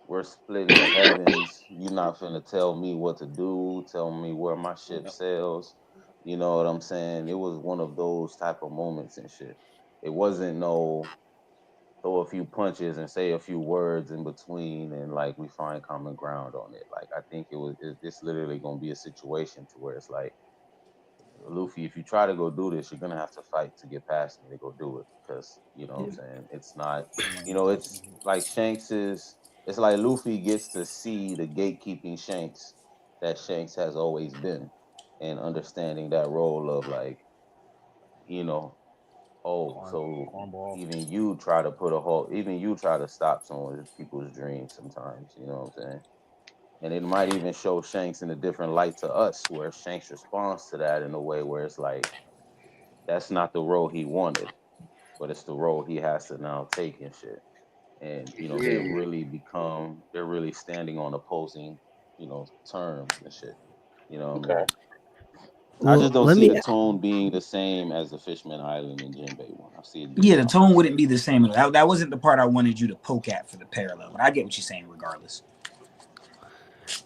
we're splitting the heavens. You're not finna tell me what to do, tell me where my ship Yep. sails. You know what I'm saying? It was one of those type of moments and shit. It wasn't no throw a few punches and say a few words in between and like we find common ground on it. Like I think it's literally gonna be a situation to where it's like, Luffy, if you try to go do this, you're gonna have to fight to get past me to go do it because you know what I'm Yeah. saying. It's not, Mhm. it's like Shanks is. It's like Luffy gets to see the gatekeeping Shanks that Shanks has always been, and understanding that role of like, you know, oh, so Cornball. even you try to stop some people's dreams sometimes. You know what I'm saying? And it might even show Shanks in a different light to us, where Shanks responds to that in a way where it's like that's not the role he wanted, but it's the role he has to now take and shit. And they're really standing on opposing, terms and shit. You know what I Okay. mean? I Well, just don't let see me. the tone being the same as the Fishman Island and Jinbei one. I see it being Yeah, a the lot more tone wouldn't lighter. be the same. That wasn't the part I wanted you to poke at for the parallel, but I get what you're saying regardless.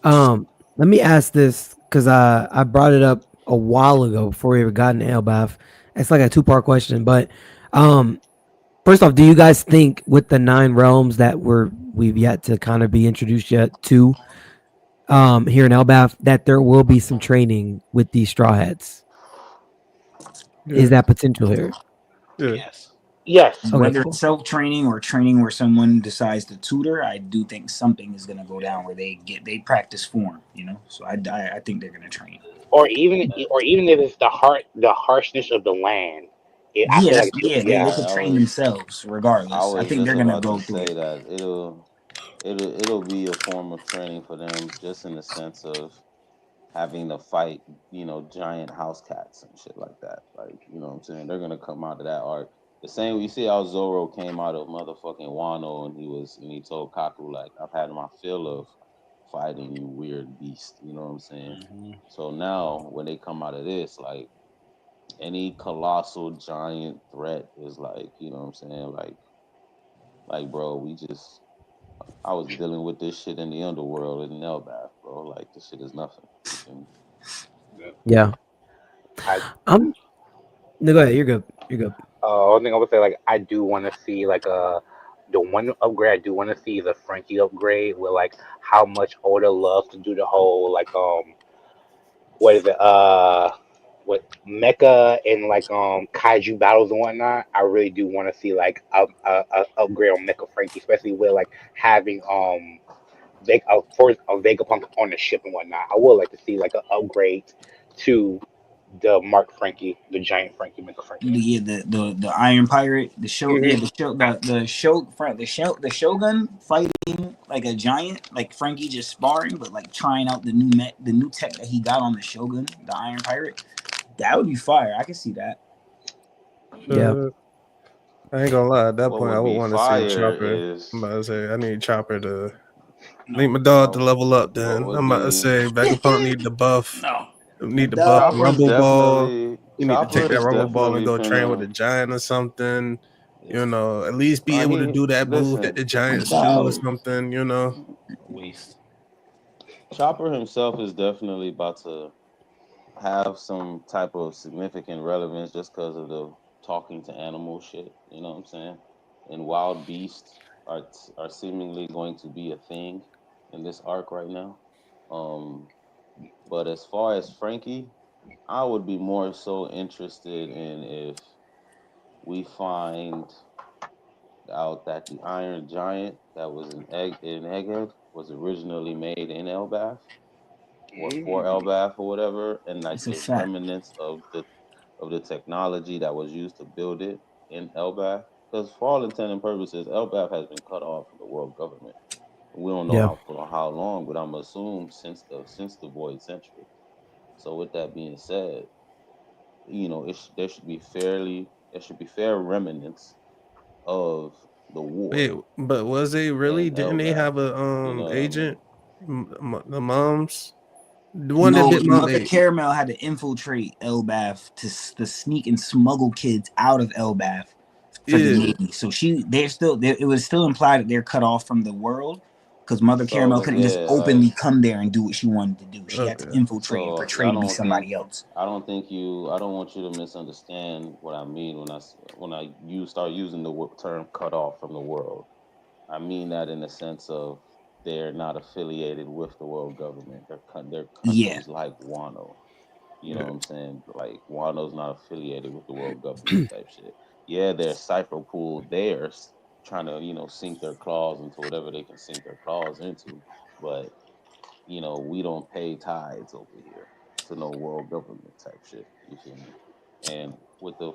Um, Let me ask this because I brought it up a while ago before we ever got an Elbath. It's like a two-part question, but um, first off, do you guys think with the 9 realms that we've yet to kind of be introduced yet to here in Elbath that there will be some training with these straw hats? Is Yeah, that potential here? yeah. Yes. Yes. Okay, Whether it's cool. self training or training where someone decides to tutor, I do think something is going to go down where they practice form. So I think they're going to train. Or even if it's the harshness of the land. I Yeah, feel like they yeah. could I train was themselves I regardless. I was think just they're going to about to go through it. say that it'll be a form of training for them, just in the sense of having to fight, giant house cats and shit like that. Like, you know what I'm saying? They're gonna come out of that arc. The same you see how Zoro came out of motherfucking Wano and he told Kaku like, I've had my fill of fighting you weird beast, you know what I'm saying? Hmm. So now when they come out of this, like any colossal giant threat is like, you know what I'm saying? Like bro, I was dealing with this shit in the underworld in Nelbath, bro. Like this shit is nothing. You feel me? Yeah. I I'm no go ahead, you're good. You're good. one thing I would say, like, I do want to see like the one upgrade I do want to see is a Frankie upgrade with like how much Oda loves to do the whole like what is it what mecha and like kaiju battles and whatnot. I really do want to see like a upgrade on Mecha Frankie, especially with like having first a Vegapunk on the ship and whatnot. I would like to see like an upgrade to the Mark Frankie, the giant Frankie, Mecha Frankie. Yeah, the Iron Pirate, the show, yeah, Hmm. the Shogun fighting like a giant, like Frankie just sparring, but like trying out the new tech that he got on the Shogun, the Iron Pirate. That would be fire. I can see that. Yeah. Uh, I ain't gonna lie. At that What point, I would would be want to see fire Chopper. I'm is about to say I need Chopper to need No, my dog to no. level up. What Then would I'm about to be say Vegapunk need the buff. no, Need to buff the no. Chopper is Rumble Ball. definitely You need to take that Rumble Ball and go train with the finna. Giant or something. Yeah. You know, at least be able to He do that move that listen. the Giants do or No. something. You know. Waste. Chopper himself is definitely about to have some type of significant relevance just because of the talking to animal shit. You know what I'm saying? and wild beasts are seemingly going to be a thing in this arc right now. Um, but as far as Frankie, I would be more so interested in if we find out that the Iron Giant that was in Egghead was originally made in Elbath or for Elbath or whatever, and like It's a there's fact. remnants of the technology that was used to build it in Elbath. Because for all intent and purposes, Elbath has been cut off from the world government. We don't know Yeah. how for how long, but I'm assuming since the Void Century. So with that being said, there should be fair remnants of the Wait, war but was they really? in Didn't they Elbath. have a You know what I agent? mean? The moms, the one that No, bit mom. Mother Caramel had to infiltrate Elbath to sneak and smuggle kids out of Elbath for the Yeah. Navy. So it was still implied that they're cut off from the world because Mother Caramel So couldn't just yeah, openly like come there and do what she wanted to do. She had to Okay. infiltrate and so portray to be somebody else. I don't want you to misunderstand what I mean when I start using the term cut off from the world. I mean that in the sense of they're not affiliated with the world government. They're Yeah, countries like Wano. You know Yeah. what I'm saying? Like Wano's not affiliated with the world government type shit. Yeah, there's cipher pool theirs trying to, sink their claws into whatever they can sink their claws into. But, we don't pay tithes over here to no world government type shit. You feel me? And with the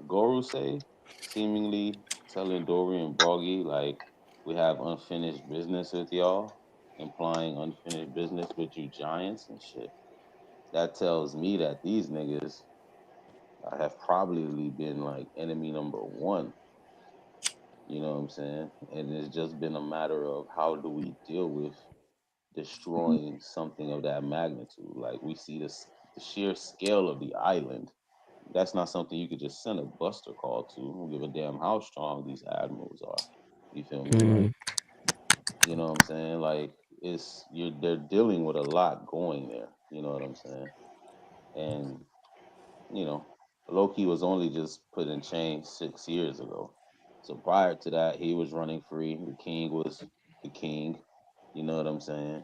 Gorusei seemingly telling Dory and Broggy like we have unfinished business with y'all, implying unfinished business with you giants and shit, that tells me that these niggas have probably been like enemy number one. You know what I'm saying? And it's just been a matter of how do we deal with destroying something of that magnitude. Like we see the sheer scale of the island. That's not something you could just send a buster call to. Don't give a damn how strong these admirals are. You feel me? Mm. Like, you know what I'm saying? Like they're dealing with a lot going there. You know what I'm saying? And you know, Loki was only just put in chains 6 years ago. So prior to that, he was running free. The king was the king. You know what I'm saying?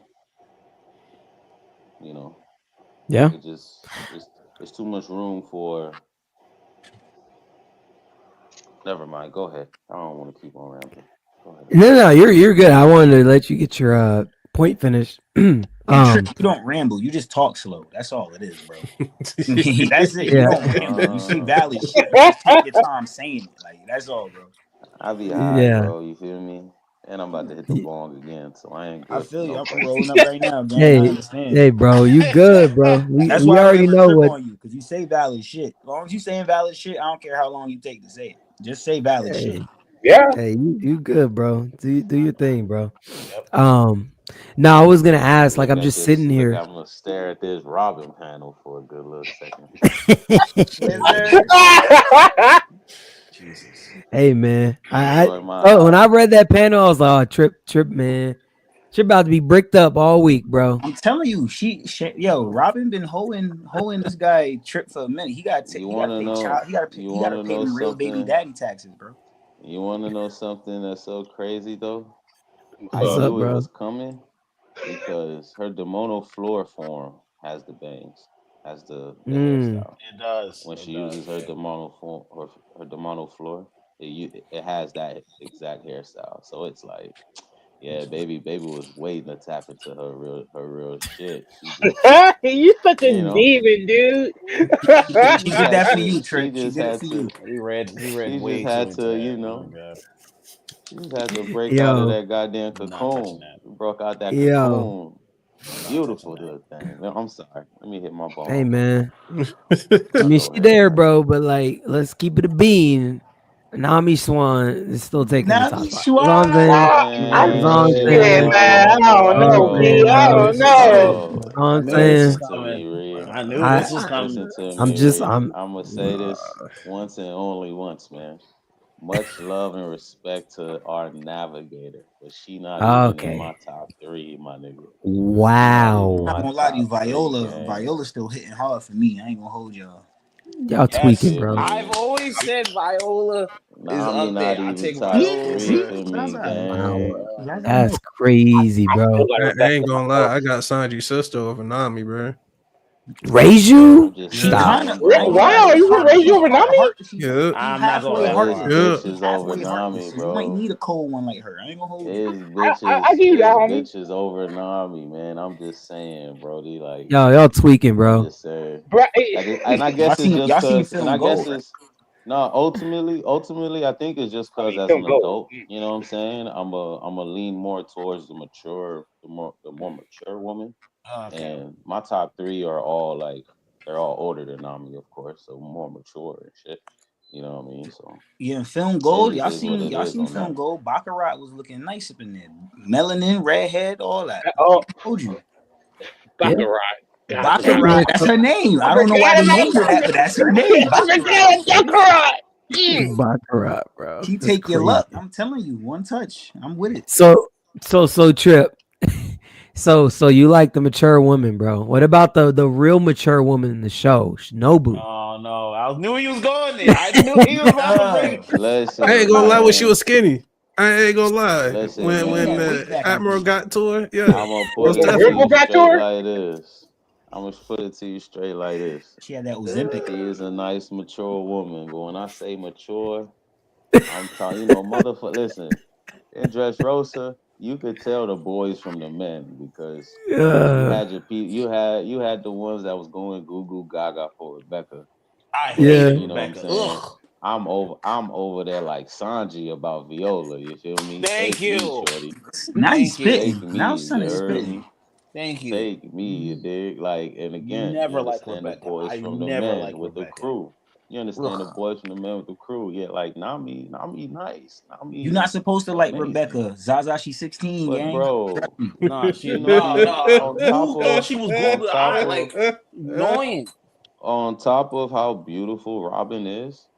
You know, Yeah. it just it's too much room for. Never mind. Go ahead. I don't want to keep on rambling. Go ahead. No, no, you're good. I wanted to let you get your point finished. and Trick, you don't ramble. You just talk slow. That's all it is, bro. That's it. You Yeah. don't ramble. You say Uh, valid shit. You just take your time saying it. Like that's all, bro. I be high, Yeah. bro. You feel me? And I'm about to hit the bong again, so I ain't I good for feel you. I'm nobody. rolling up right now, gang. I Hey, understand. hey, bro, you good, bro? That's We why I don't already ever know trip what. on you because you say valid shit. As long as you saying valid shit, I don't care how long you take to say it. Just say valid shit. Hey, Yeah. hey, you good, bro? Do your thing, bro. Yep. Um, no, I was gonna ask. Like, Look I'm at just this. sitting Look, here. I'm gonna stare at this Robin panel for a good little second. Yes, Jesus, sir. Jesus. Hey, man, I Enjoy my oh, when I high. read that panel, I was like, oh, trip, man, trip about to be bricked up all week, bro. I'm telling you, yo, Robin been hoeing this guy Trip for a minute. You He got to wanna pay know? child. He got to You he got to wanna pay know them real baby something? daddy taxes, bro. You wanna know something that's so crazy though? I What's So, up, knew it bro? was coming because her Demono floor form has the bangs, has the Mm, hairstyle. It does. When It she does. uses her Yeah. Demono form or her Demono floor, it has that exact hairstyle. So it's like, yeah, baby was waiting to tap into her real shit. She just, you such a you know, demon, dude. she She just did had that for to. you, She Trip. She just did it had for to. you. He read She just way too had into to, that. Oh my god. she just had to break out of yo, that goddamn I'm not touching cocoon. that. Broke out that yo, cocoon. I'm not touching Beautiful that. little thing. No, I'm sorry. Let me hit my hey, bong. man. I Y'all mean, go she ahead, there, man. bro, but like, let's keep it a bean. Nami Swan is still taking the top Nami spot. That's all I'm Schwa. saying. I'm That's all Man, I'm shit. saying. tweaking, man. I Bro, don't That's all I'm know, saying, B. bro. I bro. don't Listen, know. bro. That's all I I'm knew this was saying. Listen to me, coming. Ree. I knew I, this was coming. Listen to I'm me, just, Ree. I'm. I'm gonna say this once and only once, man. Much love and respect to our navigator, but she not even in my Okay. top three, my nigga. She not even I'm Wow. my not gonna lie to you, top three, Viola. gang. Viola's still hitting hard for me. I ain't gonna hold y'all. Y'all You tweaking, Yes, feel bro. I've me? always said Viola is Nami up there. not I even take top Ryo See, three see, over. to me, Zaza, Wow, gang. bro. Zaza That's know. crazy, I still bro. gotta I invest ain't in gonna lie. myself. I got Sanji's sister over Nami, bro. Raise I'm you? just She Yeah, Stop. kind of, saying, I ain't bro. gonna lie Wow, though. Like, you can raise you She's over part Nami? heart. yeah, I'm not gonna Halfway that there's far. heartless. yeah. She bitches over halfway Nami, heartless. So you might bro. need a cold one like her. I ain't gonna hold you. Is I bitches, give you that, is homie. bitches over Nami, man. I'm just saying, bro. Like, Y'all tweaking, I'm bro. just saying. Bro, And I Y'all guess it's seen just y'all seen cause, and film I guess Gold, right? it's no. Ultimately, I think it's just oh, cause you as film an gold. adult, you know what I'm saying. I'm a lean more towards the more mature woman. Okay. And my top three are all like they're all older than Nami, of course, so more mature and shit. You know what I mean? So Yeah, in film it Gold. just is what it Y'all is seen on film that. Gold. Baccarat was looking nice up in there. Melanin, redhead, all that. Oh, Told you. Yeah. Baccarat. God damn. Baccarat, that's her name. I I don't know why forgot they about named her that, but that's her name. I Baccarat. forgot about Baccarat. Mm. Baccarat, bro. She That's take your crazy. luck. I'm telling you, one touch. I'm with it. So Trip. So you like the mature woman, bro. What about the real mature woman in the show? Shinobu. Oh no, I knew he was going there. I knew he was about to bring Yeah. it. I ain't Listen, gonna lie when she man. was skinny. I ain't gonna lie. Listen, When She gained when that man. weight back, I Admiral think. got to her, yeah, I'm gonna put most it When to River you definitely. got to straight her? like this. I'm gonna put it to you straight like this. She had that Ozempic. She is a nice, mature woman, but when I say mature, I'm talking, motherfucker. Listen, in Dressrosa, you could tell the boys from the men because you Uh, had your you had the ones that was going goo goo gaga for Rebecca, I but yeah. hated you know what I'm Rebecca. saying. Ugh. I'm over there like Sanji about Viola. You feel me? Thank Take me, you. shorty. Now he's Thank you. Take spitting. Now me. You son is heard spitting. me? Thank you. Take me, you dig? Like, and again, you Never like understand the Rebecca. boys I from the never men like with the Rebecca. crew. You understand the Ugh. boys from the men with the crew. Yeah, like Nami nice. You're not Nami supposed to like amazing. Rebecca. Zaza, she's 16, But gang. bro, Nah, she you know what I nah mean? nah. Who thought she was glued On to the top eye? of Like annoying. on top of how beautiful Robin is,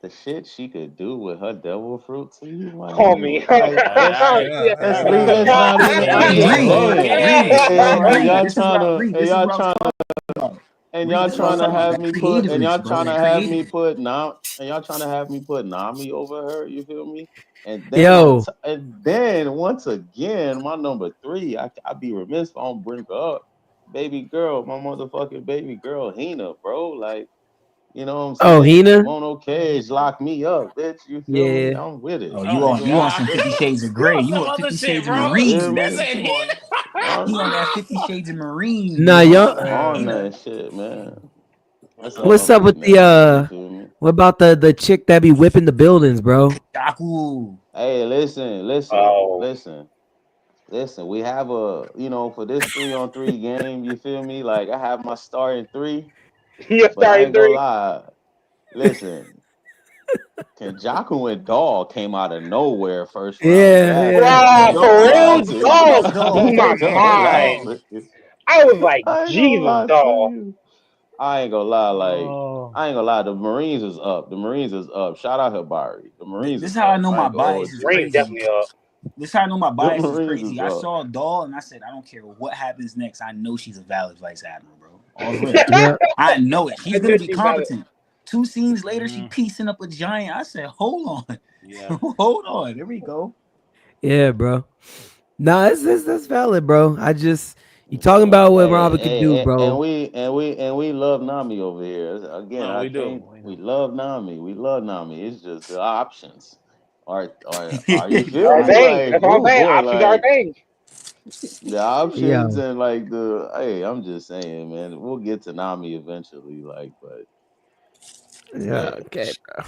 the shit she could do with her devil fruit to you, my Homie. nigga. Like Alright, that's alright. it's not even. Hey, I'm hey, just Reed, saying. Reed, Okay. listen, And Reed. y'all This is what trying I to Reed. and This is y'all what I was trying talking about. and Reed, y'all this is what I was trying to talking about. have That me put and y'all creativity, bro. trying to That have me creativity. put Nam and y'all trying to have me put Nami over her. You feel me? Yo. And then once again, my number three, I be remiss if I don't bring her up, baby girl, my motherfucking baby girl, Hina, bro. Like, you know what I'm Oh, saying? Hina. Mono Cage, lock me up, bitch. You feel me? Yeah. I'm with it. Oh, Oh you on god. some 50 Shades of You Grey. want You some want other 50 shit, Shades of bro. You feel Marine. They That's me? said he on. he He I'm on that 50 Shades of Marine, Nah, boy. y'all. I'm on Hina. that shit, man. That's all What's I'm up with getting the at. You feel me? What about the chick that be whipping the buildings, bro? Jaku. Hey, Oh, listen. We have for this 3-on-3 game. You feel me? Like I have my starting three, you're but I starting ain't gonna three. lie. Listen, Kenjaku and Doll came out of nowhere first round. Yeah, yeah. I Bro, ain't for gonna lie real, Dog. to Talk you. dog about blew dog. I my ain't Talk gonna about lie mind. dog. to you. I was like, I ain't gonna Jesus, lie to dog. you. I ain't gonna lie. Like Oh. I ain't gonna lie. The Marines is up. The Marines is up. Shout out Habari. The Marines This is is how I up. know I my ain't gonna bias hold is you. Marines crazy. definitely up. This is how I know my The bias is Marines crazy. is I up. saw Doll and I said, I don't care what happens next. I know she's a valid vice admiral, bro. All's real. Yeah. I know it. I She's gonna knew be she valid. competent. 2 scenes later, she Mm, piecing up a giant. I said, hold on. yeah. Hold on. There we go. Yeah, bro. Nah, that's valid, bro. I just you talking Yeah. about what Hey, Robert could do, hey, and bro. we love Nami over here. Again, No, I we do. can't. We We do. love Nami. We love Nami. It's just the options. Are you feel Our I, me? thing. Like, That's what I'm oh saying. boy, Options are like things. the options Yo. and like the hey, I'm just saying, man. We'll get to Nami eventually, like, but Yeah, hey. okay, bro.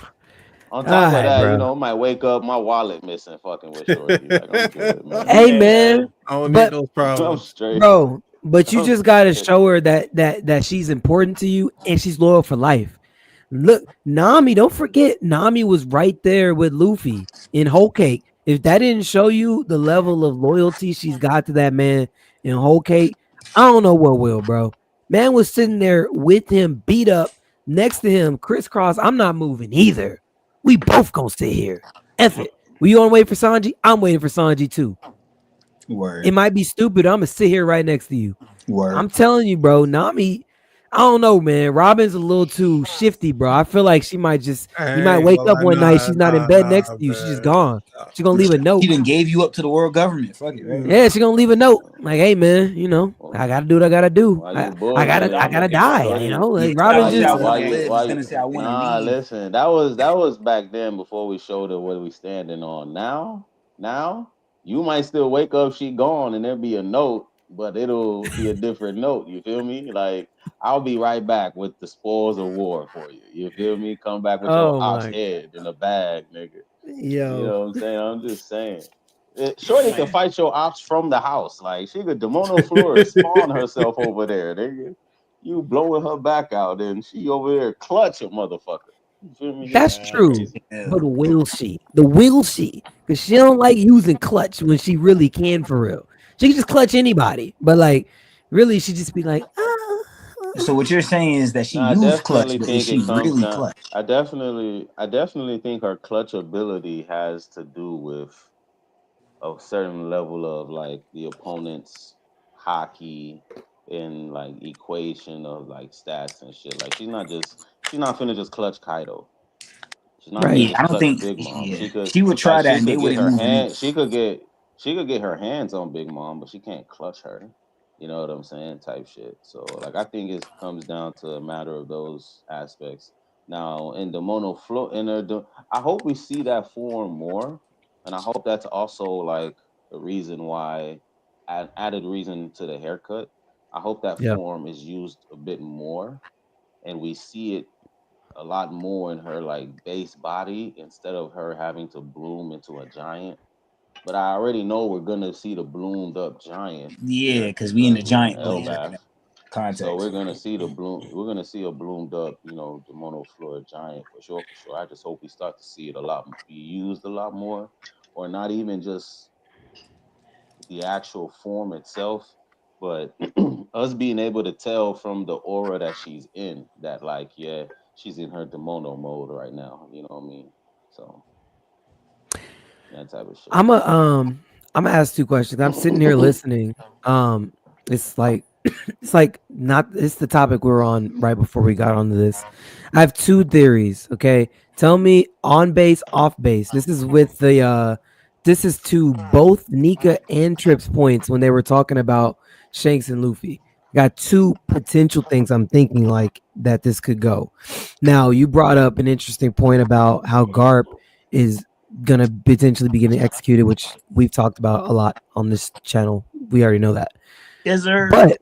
On All top of right, that, bro. I might wake up my wallet missing, fucking with Shorty. Like, I'm good, man. Hey, Yeah. man. I don't need But those I'm problems. straight. but you I'm just gotta straight. show her that she's important to you and she's loyal for life. Look, Nami, don't forget, Nami was right there with Luffy in Whole Cake. If that didn't show you the level of loyalty she's got to that man in Whole Cake, I don't know what will, bro. Man was sitting there with him, beat up, next to him, crisscross. I'm not moving either. We both gonna sit here. F it. We on wait for Sanji? I'm waiting for Sanji too. It word. might be stupid. I'm gonna sit here right next to you. Word. I'm telling you, bro. Nami, I don't know, man. Robin's a little too shifty, bro. I feel like she might just you I might ain't wake gonna up lie. one night, Nah, she's not in nah, bed next nah, to you. She's just man. gone. Nah. She's gonna leave a note. He done gave you up to the world government. Fuck it, right? Yeah, she's gonna leave a note. Like, hey man, you know, I Well, gotta do what I gotta do. why I, you I gotta I bullshitting? gotta die. You Shorty, know, Yeah, like tell Robin her say I just want why to you, live why instead you? of say I want to Nah, leave. listen, that was back then before we showed her what we standing on. Now, you might still wake up, she gone, and there'll be a note, but it'll be a different note. You feel me? Like I'll be right back with the spoils of war for you. You feel me? Come back with your oh ox my head in a bag, nigga. You yo. know what I'm saying? I'm just saying. Shorty can Man, fight your ops from the house. Like she could Demono Flora spawn herself over there, nigga. You blowing her back out, and she over there clutch a motherfucker. You feel me? That's Shit true. crazy. But hell. will she? The will she? Because she don't like using clutch when she really can for real. She can just clutch anybody. But like really she just be like, So what you're saying is that she No, I used clutch, definitely but is think she it comes really down. clutch? I definitely think her clutch ability has to do with a certain level of like the opponent's hockey and like equation of like stats and shit. Like she's not finna just clutch Kaido. She's not finna right. Yeah, just I don't clutch think. Big Mom. Yeah, she would try that, She and they could get wouldn't her move an hand inch. she could get her hands on Big Mom, but she can't clutch her. You know what I'm saying? Type shit. So like I think it comes down to a matter of those aspects. Now in the mono flow I hope we see that form more. And I hope that's also like a reason why added reason to the haircut. I hope that Yeah. form is used a bit more and we see it a lot more in her like base body instead of her having to bloom into a giant. But I already know we're gonna see the bloomed up giant Yeah, here because we in the because we're in giant blade right Elbaf. now. So Context. we're gonna see the bloom. We're gonna see a bloomed up, the monoflora giant for sure, for sure. I just hope we start to see it a lot, be used a lot more, or not even just the actual form itself, but us being able to tell from the aura that she's in that, like, yeah, she's in her demono mode right now. You know what I mean? So that type of shit. I'm a I'm gonna ask two questions. I'm sitting here listening. It's like it's like not it's the topic we were on right before we got onto this. I have two theories. Okay, tell me on base, off base. This is with the this is to both Nika and Trips points when they were talking about Shanks and Luffy. Got two potential things I'm thinking like that this could go. Now you brought up an interesting point about how Garp is gonna potentially be getting executed, which we've talked about a lot on this channel. We already know that. Yes, sir. But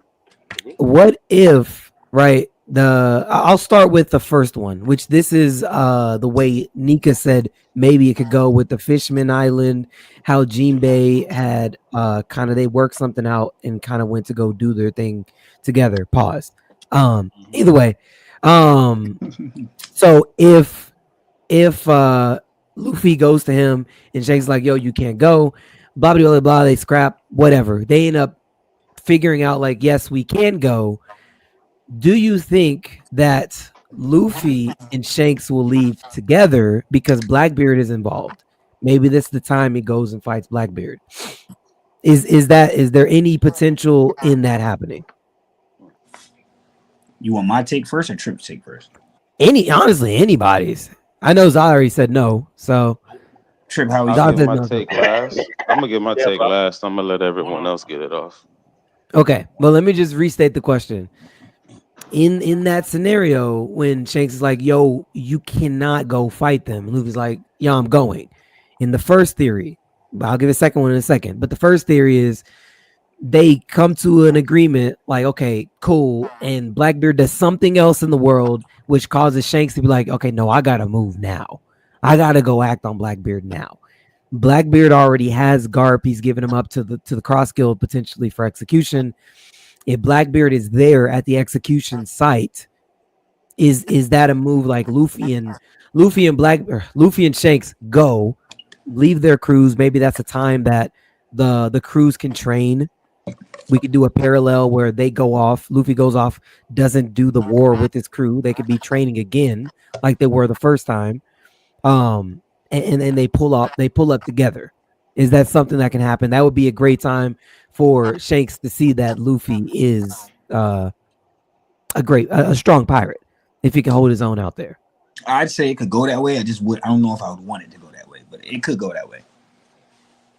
what if, right? I'll start with the first one, which this is the way Nika said maybe it could go with the Fishman Island, how Jinbei had kind of they worked something out and kind of went to go do their thing together. Pause. Either way. Um so if Luffy goes to him and Shank's like, yo, you can't go, blah blah blah blah, they scrap, whatever. They end up figuring out like, yes, we can go. Do you think that Luffy and Shanks will leave together because Blackbeard is involved? Maybe this is the time he goes and fights Blackbeard. Is there any potential in that happening? You want my take first or Trip's take first? Any honestly, anybody's. I know Zod already said no, so Trip, how we I'll Zod give feeling? said my no. So. take last. I'm gonna give my take last. I'm gonna let everyone else get it off. Okay, well, let me just restate the question. In that scenario, when Shanks is like, "Yo, you cannot go fight them," Luffy's like, "Yeah, I'm going." In the first theory, but I'll give a second one in a second. But the first theory is they come to an agreement, like, okay, cool, and Blackbeard does something else in the world, which causes Shanks to be like, okay, no, I gotta move now. I gotta go act on Blackbeard now. Blackbeard already has Garp. He's given him up to the Cross Guild potentially for execution. If Blackbeard is there at the execution site, is that a move like Luffy and Shanks go, leave their crews? Maybe that's a time that the crews can train. We could do a parallel where they go off, Luffy goes off, doesn't do the war with his crew. They could be training again like they were the first time. And they pull up together. Is that something that can happen? That would be a great time for Shanks to see that Luffy is a strong pirate if he can hold his own out there. I'd say it could go that way. I just would. I don't know if I would want it to go that way, but it could go that way.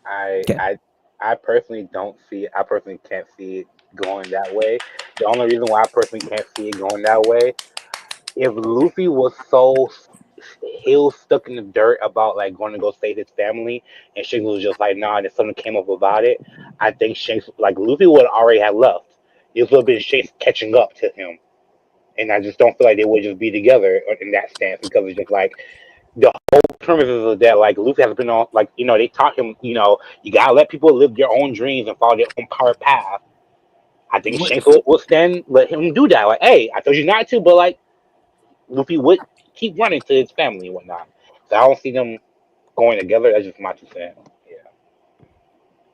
I Okay. I I personally don't see. I personally can't see it going that way. The only reason why I personally can't see it going that way, if Luffy was so he was stuck in the dirt about like going to go save his family, and Shanks was just like, nah, and then something came up about it. I think Shanks, like Luffy, would already have left. It would have been Shanks catching up to him, and I just don't feel like they would just be together in that stance because it's just like the whole premise is that like Luffy has been on like they taught him you gotta let people live their own dreams and follow their own power path. I think What Shanks will stand let him do that. Like, hey, I told you not to, but like Luffy would keep running to his family and whatnot. So I don't see them going together. That's just my 2 cents. Yeah.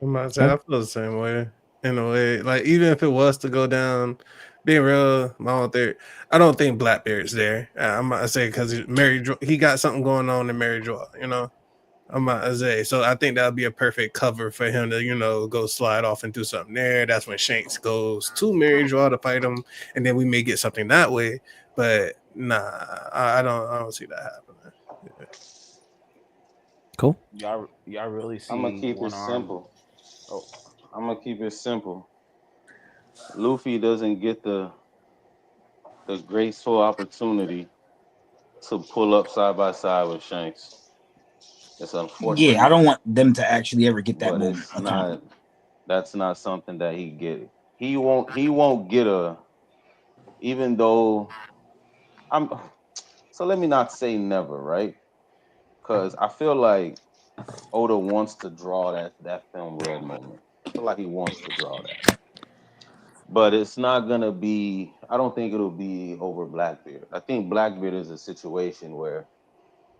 I'm about to say Okay. I feel the same way in a way. Like even if it was to go down, being real, my own theory, I don't think Blackbeard's there. I'm about to say because he got something going on in Mary Joy. I'm about to say, so I think that would be a perfect cover for him to go slide off and do something there. That's when Shanks goes to Mary Joy to fight him, and then we may get something that way. But nah, I don't see that happening. Yeah. Cool. Y'all really I'm gonna see keep it one arm? simple. Oh, I'm gonna keep it simple. Luffy doesn't get the graceful opportunity to pull up side by side with Shanks. It's Yeah, I unfortunate, don't want them to actually ever get that but moment it's accomplished. not. That's not something that he get. He won't. He won't get a. Even though I'm. So let me not say never, right? Because I feel like Oda wants to draw that film red moment. I feel like he wants to draw that, but it's not gonna be. I don't think it'll be over Blackbeard. I think Blackbeard is a situation where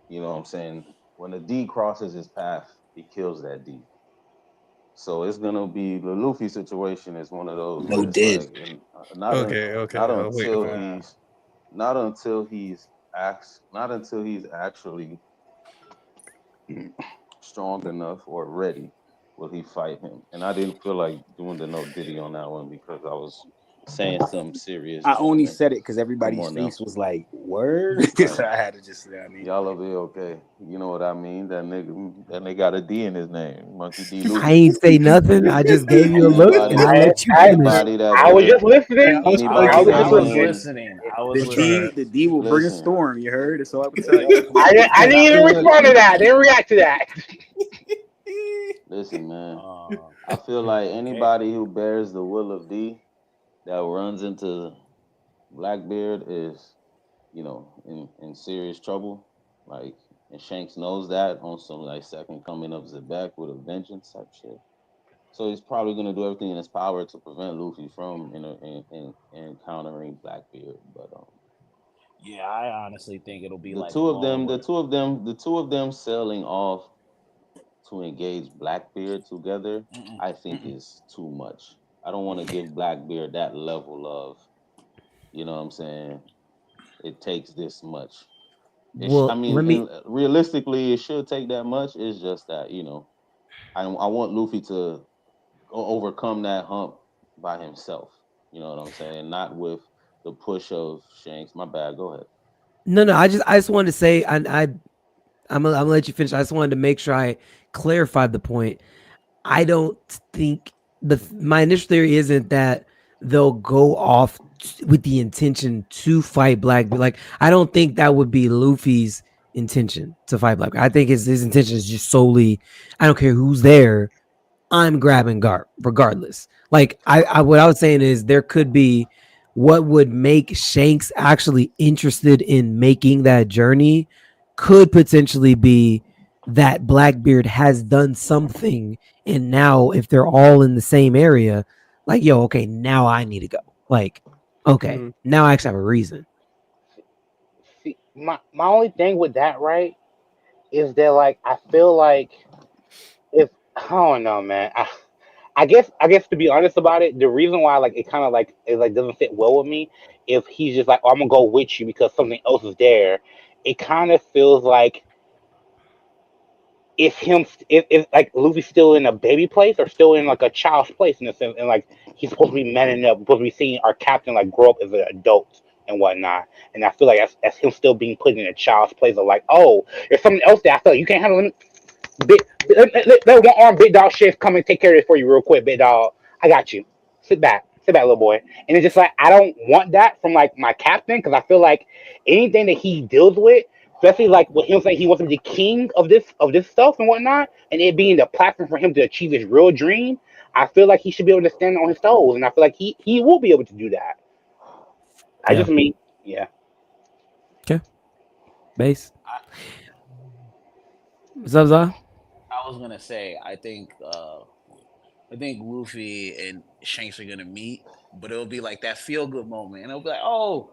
what I'm saying. When a D crosses his path, he kills that D. So it's gonna be the Luffy situation is one of those No where it's did. like Okay, not okay. I'll wait until for it. uh, not until he's actually strong enough or ready will he fight him. And I didn't feel like doing the no diddy on that one because I was saying something serious I though, only man. said it because Come everybody's on now. face was like, "Word." Right. So I had to just say, I mean, Y'all will be okay. You know what I mean? That nigga got a D in his name. Monkey D. I Luffy. ain't say nothing. I just gave you a look and I Anybody I let you I finish. anybody that I was been just listening. I I anybody was was that I just was been listening. listening. I was the listening. D will bring a listen. storm. You heard? That's all I would tell you. I didn't even Look, respond to that. I didn't react to that. Listen, man. uh, I feel like okay. anybody who bears the will of D that runs into Blackbeard is, in serious trouble. Like, and Shanks knows that on some like second coming of Zebek with a vengeance type shit. So he's probably gonna do everything in his power to prevent Luffy from encountering Blackbeard. But Yeah, I honestly think it'll be the like two of them, the Lord. two of them, the two of them sailing off to engage Blackbeard together, Mm-mm, I think mm-mm. is too much. I don't want to give Blackbeard that level of, what I'm saying. It takes this much. I Well, mean, let me and realistically, it should take that much. It's just that I want Luffy to overcome that hump by himself. You know what I'm saying? Not with the push of Shanks. My bad. Go ahead. no. I just wanted to say I'm gonna let you finish. I just wanted to make sure I clarified the point. I don't think my initial theory isn't that they'll go off with the intention to fight Blackbeard. Like I don't think that would be Luffy's intention to fight Blackbeard. I think his intention is just solely I don't care who's there. I'm grabbing Garp regardless. Like what I was saying is there could be what would make Shanks actually interested in making that journey could potentially be that Blackbeard has done something and now if they're all in the same area, like yo, okay, now I need to go. Like, okay, Mm, now I actually have a reason. See, my only thing with that, right, is that like I feel like if I don't know, man. I guess to be honest about it, the reason why like it kind of like it like doesn't fit well with me, if he's just like, oh, I'm gonna go with you because something else is there, it kind of feels like is him if like Luffy's still in a baby place or still in like a child's place in a sense, and like he's supposed to be manning up, supposed to be seeing our captain like grow up as an adult and whatnot. And I feel like that's him still being put in a child's place of like, oh, there's something else that I feel like you can't handle. Big, let one arm big dog shift come and take care of this for you real quick, big dog. I got you. Sit back, little boy. And it's just like I don't want that from like my captain because I feel like anything that he deals with, especially like with him saying he wants to be the king of this stuff and whatnot, and it being the platform for him to achieve his real dream. I feel like he should be able to stand on his toes, and I feel like he will be able to do that. I Yeah. just mean, yeah. Okay. Base. What's up, Zah? I was gonna say, I think Luffy and Shanks are gonna meet, but it'll be like that feel good moment, and it'll be like, oh,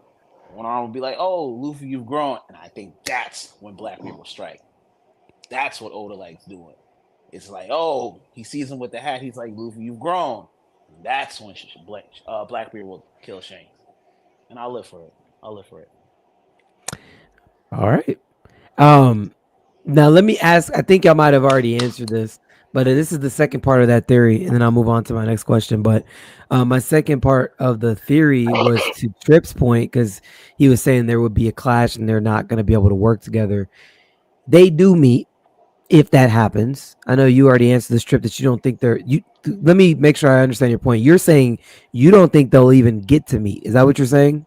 one arm will be like, oh, Luffy, you've grown, and I think that's when Blackbeard will strike. That's what Oda likes doing. It's like, oh, he sees him with the hat. He's like, Luffy, you've grown. And that's when Blackbeard will kill Shanks, and I'll live for it. I'll live for it. All right. Um, Now let me ask. I think y'all might have already answered this, but this is the second part of that theory, and then I'll move on to my next question. But my second part of the theory was to Trip's point because he was saying there would be a clash and they're not going to be able to work together. They do meet if that happens. I know you already answered this, Trip, that you don't think they're you. Let me make sure I understand your point. You're saying you don't think they'll even get to meet. Is that what you're saying?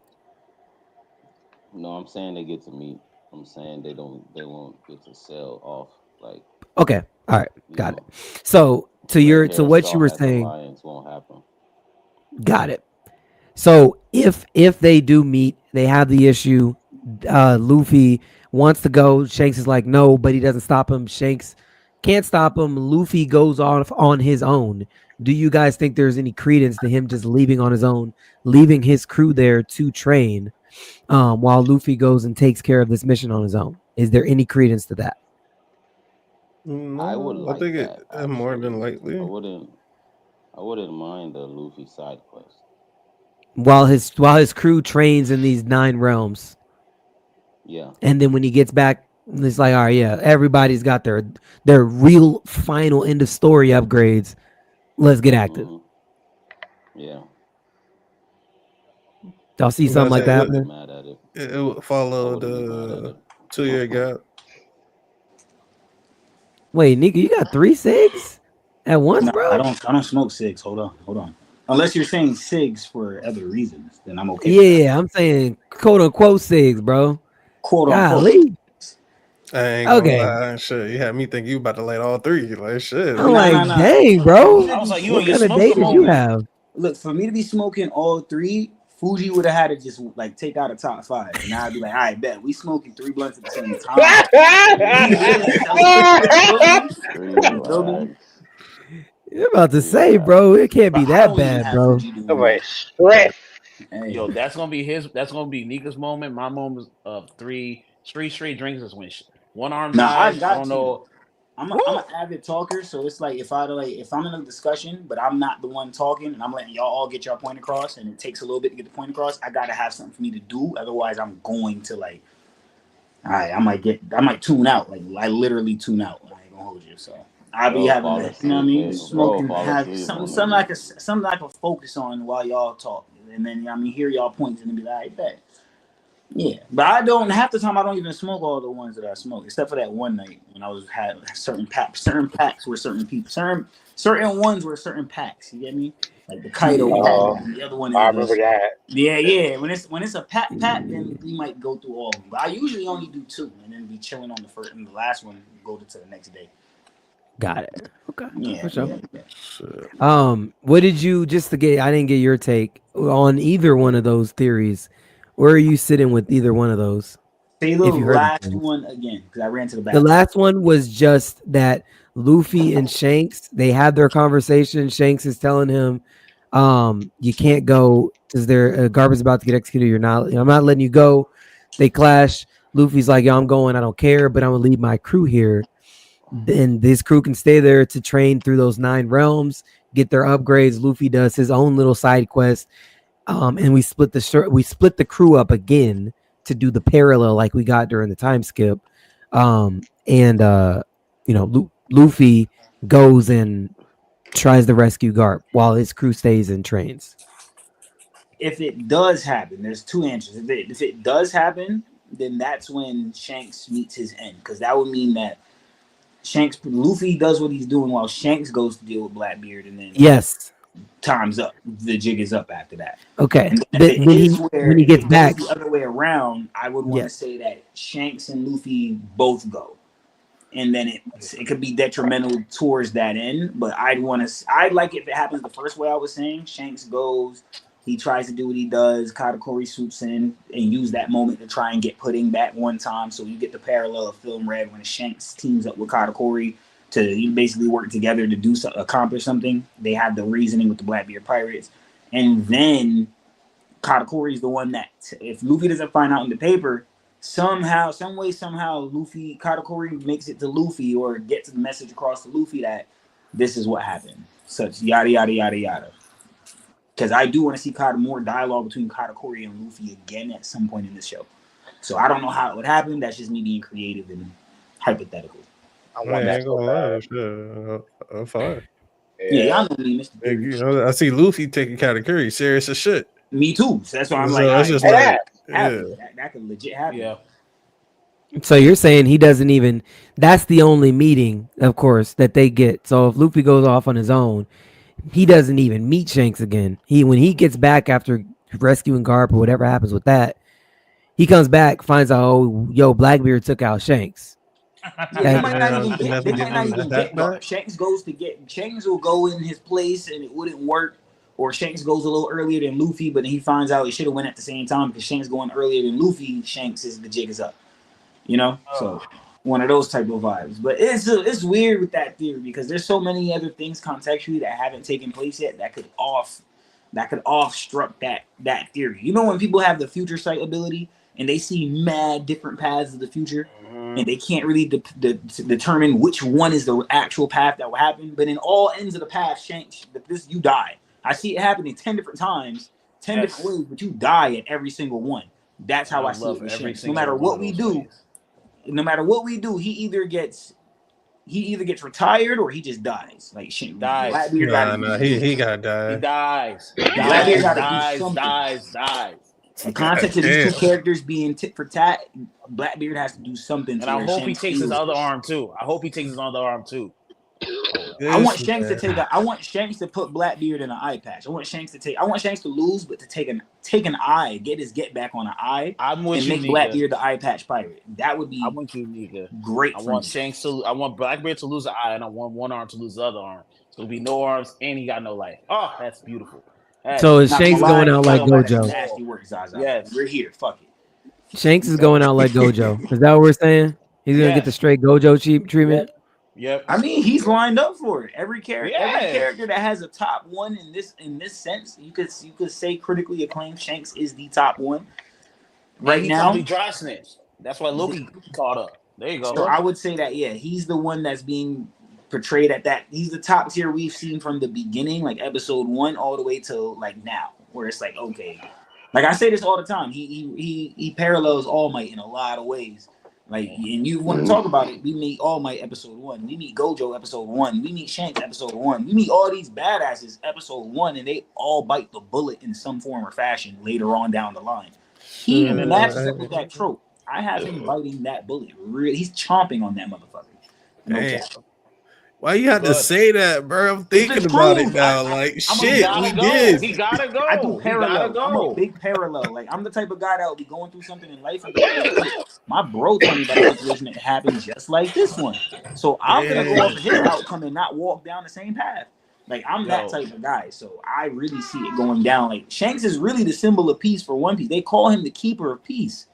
No, I'm saying they get to meet. I'm saying they won't get to sell off like, Okay. All right. you Got it. know, So red to hair what you Star were Hats saying, alliance won't happen. got it. So if they do meet, they have the issue. Luffy wants to go. Shanks is like no, but he doesn't stop him. Shanks can't stop him. Luffy goes off on his own. Do you guys think there's any credence to him just leaving on his own, leaving his crew there to train, while Luffy goes and takes care of this mission on his own? Is there any credence to that? I would No, I like think that it more than actually. I likely. wouldn't. I wouldn't mind the Luffy side quest. While his crew trains in these 9 realms. Yeah. And then when he gets back, it's like, all right, yeah, everybody's got their real final end of story upgrades. Let's get active. Hmm. Yeah. Y'all see I'm about something to like say I that wouldn't be happening? mad at it. it would I follow wouldn't be mad at the it. 2 year gap. Wait, Nika, you got 3 cigs at once, No, bro? I don't smoke cigs. Hold on. Unless you're saying cigs for other reasons, then I'm okay with that. Yeah, I'm saying quote unquote cigs, bro. Quote unquote. Golly. I ain't gonna Okay. lie, shit. You had me think you about to light all three. Like shit. I'm Nah, nah, like, nah. dang, For me bro. to I was be like, you in What your kind of smoking, day smoker did you moment. have? look, for me to be smoking all three, Fuji would have had to just like take out a top five, and I'd be like, all right, bet we smoking 3 blunts at the same time. Three We really blacks. celebrating. You feel me? Three You feel me? blacks. You're about to Three say, bro, blacks. it can't But be I that don't even bad, have bro. Fuji doing Like that. stress. Hey, Yo, that's gonna be Nika's moment. My moment of three straight drinks is when one arm now I dies. I got don't to. know. I'm Woo! an avid talker, so it's like if I'm in a discussion, but I'm not the one talking, and I'm letting y'all all get your point across, and it takes a little bit to get the point across. I gotta have something for me to do, otherwise I'm going to like, all right, I might tune out, like I literally tune out. I ain't gonna hold you, so I'll be Bro, having fall to, you know what I asleep. mean, Bro, smoking, fall have asleep, my something nigga. something I can focus on while y'all talk, and then I mean hear y'all points and then be like, I bet. Yeah, but I don't half the time I don't even smoke all the ones that I smoke, except for that one night when I was had certain packs were certain people, certain ones were certain packs. You get me? Like the Kaido Yeah. pack, Oh, and the other one I is remember the that. yeah. When it's a pack, then Yeah. we might go through all of them. But I usually only do two, and then be chilling on the first and the last one, go to the next day. Got it. Okay. Yeah, For sure. yeah, yeah. Shit. What did you just to get? I didn't get your take on either one of those theories. Where are you sitting with either one of those? Say the If you heard the last theories, one again because I ran to the the bathroom. last one was just that Luffy and Shanks they had their conversation. Shanks is telling him, you can't go because their Garp is about to get executed. I'm not letting you go. They clash. Luffy's like, yo, I'm going. I don't care, but I'm gonna leave my crew here. Then this crew can stay there to train through those 9 realms, get their upgrades. Luffy does his own little side quest, and we split the crew up again to do the parallel like we got during the time skip, and Luffy goes and tries to rescue Garp while his crew stays and trains? If it does happen, there's two answers. If it does happen, then that's when Shanks meets his end, because that would mean that Luffy does what he's doing while Shanks goes to deal with Blackbeard, and then Yes. time's up. The jig is up after that. Okay. And if But it is when where he if gets it goes back, the other way around, I would want yeah. to say that Shanks and Luffy both go, and then it could be detrimental towards that end. But I'd like if it happens the first way I was saying. Shanks goes, he tries to do what he does. Katakuri swoops in and use that moment to try and get Pudding back one time. So you get the parallel of Film Red when Shanks teams up with Katakuri to basically work together to accomplish something. They have the reasoning with the Blackbeard Pirates, and then Katakuri is the one that if Luffy doesn't find out in the paper, somehow, some way, somehow, Katakuri makes it to Luffy or gets the message across to Luffy that this is what happened. Such yada yada yada yada. Because I do want to see more dialogue between Katakuri and Luffy again at some point in this show. So I don't know how it would happen. That's just me being creative and hypothetical. I ain't gonna lie, shit. I'm fine. Yeah, y'all know me, Mr. Theory. I see Luffy taking Katakuri serious as shit. Me too. So that's why I'm like, that's just like, happen. That could legit happen. Yeah. So you're saying he doesn't even, that's the only meeting, of course, that they get. So if Luffy goes off on his own, he doesn't even meet Shanks again. When he gets back after rescuing Garp or whatever happens with that, he comes back, finds out, oh, yo, Blackbeard took out Shanks. Yeah, they might not even get Garp. Shanks will go in his place and it wouldn't work. Or Shanks goes a little earlier than Luffy, but then he finds out he should have went at the same time because Shanks going earlier than Luffy. The jig is up. So one of those type of vibes. But it's weird with that theory because there's so many other things contextually that haven't taken place yet that could offstruck that theory. You know when people have the future sight ability and they see mad different paths of the future and they can't really determine which one is the actual path that will happen. But in all ends of the path, Shanks, you die. I see it happening 10 different times, 10 different ways, but you die at every single one. That's how I see it with Shanks. No matter what we do, he either gets retired or he just dies. Like shit, dies. He gotta die. He dies. Blackbeard gotta do something. Dies. The context of these two characters being tit for tat, Blackbeard has to do something. And I hope he takes his other arm too. I want Shanks to put Blackbeard in an eye patch. I want Shanks to lose, but to take an eye, get his get back on an eye, and make Blackbeard the eye patch pirate. That would be. I'm with you, Nika. Great. I want Blackbeard to lose an eye, and I want one arm to lose the other arm. So it'll be no arms, and he got no life. Oh, that's beautiful. So is Shanks going out like Gojo? Nasty work, Zaza. Yes, we're here. Fuck it. Shanks is going out like Gojo. Is that what we're saying? He's gonna get the straight Gojo treatment. Yep. I mean, he's lined up for it. Every character that has a top one in this sense, you could say critically acclaimed. Shanks is the top one right now. He dry snitch. That's why Loki caught up. There you go. So I would say that he's the one that's being portrayed at that. He's the top tier we've seen from the beginning, like episode 1 all the way till like now, where it's like, okay, like I say this all the time. He parallels All Might in a lot of ways. Like, and you want to talk about it, we meet All Might episode 1, we meet Gojo episode 1, we meet Shanks episode 1, we meet all these badasses episode 1, and they all bite the bullet in some form or fashion later on down the line. He matches up with that trope. I have him biting that bullet. Really, he's chomping on that motherfucker. No cap. Why you have to say that, bro? I'm thinking about it now. Like, shit, we did. He gotta go. I do parallel. I'm a big parallel. Like, I'm the type of guy that will be going through something in life and my bro told me about a situation that happened just like this one. So I'm gonna go off of his outcome and not walk down the same path. Like, I'm that type of guy. So I really see it going down. Like, Shanks is really the symbol of peace for One Piece. They call him the keeper of peace.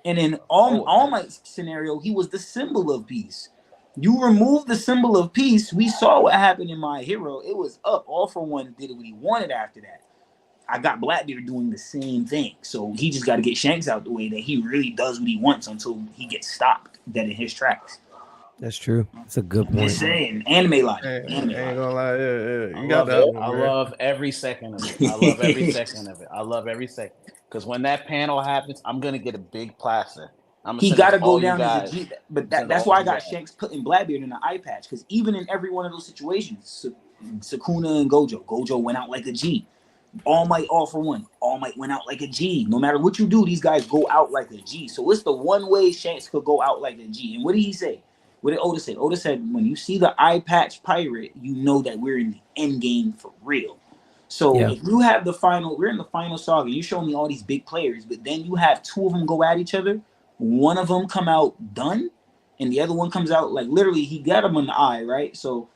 And in All Might's scenario, he was the symbol of peace. You remove the symbol of peace, we saw what happened in My Hero. It was up. All for One did what he wanted after that. I got Blackbeard doing the same thing. So he just got to get Shanks out the way that he really does what he wants until he gets stopped dead in his tracks. That's true. That's a good point. Just saying. Anime logic. I ain't gonna lie. You got that. I love every second of it. I love every second of it. Because when that panel happens, I'm going to get a big plaster. I'm gonna He send it got to to go all you down as a guys. G. But I'm sending to that's all why I you got guys. Shanks putting Blackbeard in the eye patch. Because even in every one of those situations, Sukuna and Gojo went out like a G. All Might All for One. All Might went out like a G. No matter what you do, these guys go out like a G. So what's the one way Shanks could go out like a G? And what did he say? What did Oda say? Oda said, when you see the eye patch pirate, you know that we're in the end game for real. So Yeah. if you have the final, we're in the final saga. You show me all these big players, but then you have two of them go at each other. One of them come out done, and the other one comes out like literally he got him in the eye, right? So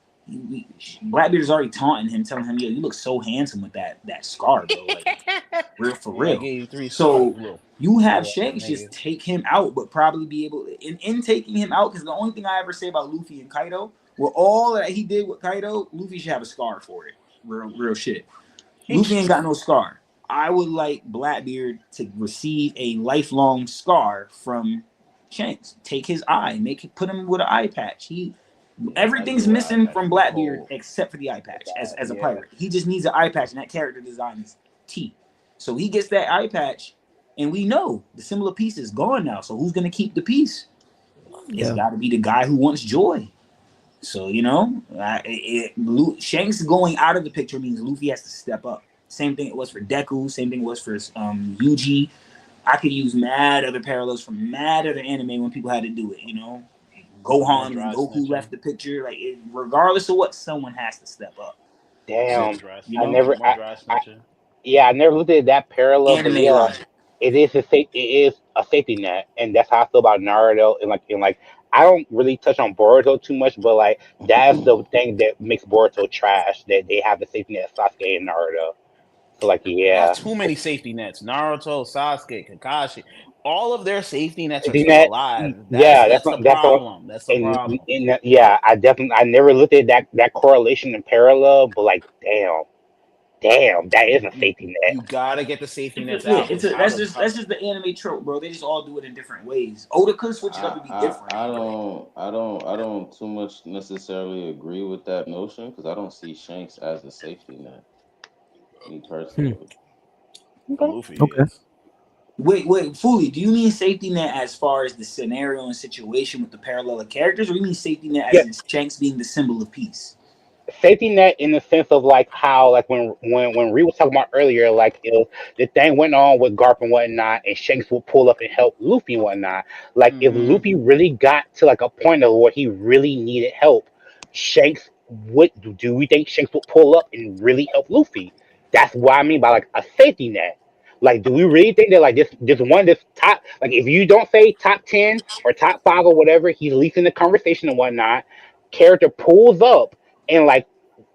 Blackbeard is already taunting him, telling him, "Yo, you look so handsome with that scar, bro. Like real for Yeah, I real." gave you 3 stars, So you have little ass Shanks nigga. just take him out, but probably be able in taking him out. Because the only thing I ever say about Luffy and Kaido, well, all that he did with Kaido, Luffy should have a scar for it. Real shit. Luffy ain't got no scar. I would like Blackbeard to receive a lifelong scar from Shanks. Take his eye, put him with an eye patch. Yeah, I Everything's do an eye missing patch from for the Blackbeard whole. except for the eye patch as a Yeah, pirate. He just needs an eye patch, and that character design is T. So he gets that eye patch, and we know the similar piece is gone now. So who's gonna keep the piece? It's Yeah. got to be the guy who wants joy. So Shanks going out of the picture means Luffy has to step up. Same thing it was for Deku. Same thing it was for Yuji. I could use mad other parallels from mad other anime when people had to do it. more Gohan when dry Goku snitching. left the picture. Regardless of what, someone has to step up. So Damn, you I know, never, More dry I snitching. yeah, I never looked at that parallel, but anime yeah, logic. it is a safety net, and that's how I feel about Naruto. And like I don't really touch on Boruto too much, but like that's the thing that makes Boruto trash, that they have the safety net of Sasuke and Naruto. So like They have yeah, too many safety nets. Naruto, Sasuke, Kakashi, all of their safety nets are safety still net, alive. That's yeah, that's the that's all. problem. That's the problem. And yeah, I never looked at that correlation and parallel, but like damn, that is a You safety net. you gotta get the safety nets Yeah, out because how that's the just the anime trope, bro. They just all do it in different ways. Oda could switch it up to be different, but I don't too much necessarily agree with that notion because I don't see Shanks as a safety net. Me Hmm. personally. Okay. Luffy Okay. is. wait, fully. Do you mean safety net as far as the scenario and situation with the parallel characters, or you mean safety net as Yeah, in Shanks being the symbol of peace? safety net in the sense of like how like when Ree was talking about earlier, like if the thing went on with Garp and whatnot, and Shanks would pull up and help Luffy and whatnot. Like if Mm-hmm. Luffy really got to like a point of where he really needed help, Shanks would do we think Shanks would pull up and really help Luffy? That's what I mean by like a safety net. Like, do we really think that like this top, like if you don't say top 10 or top five or whatever, he's least in the conversation and whatnot, character pulls up and like,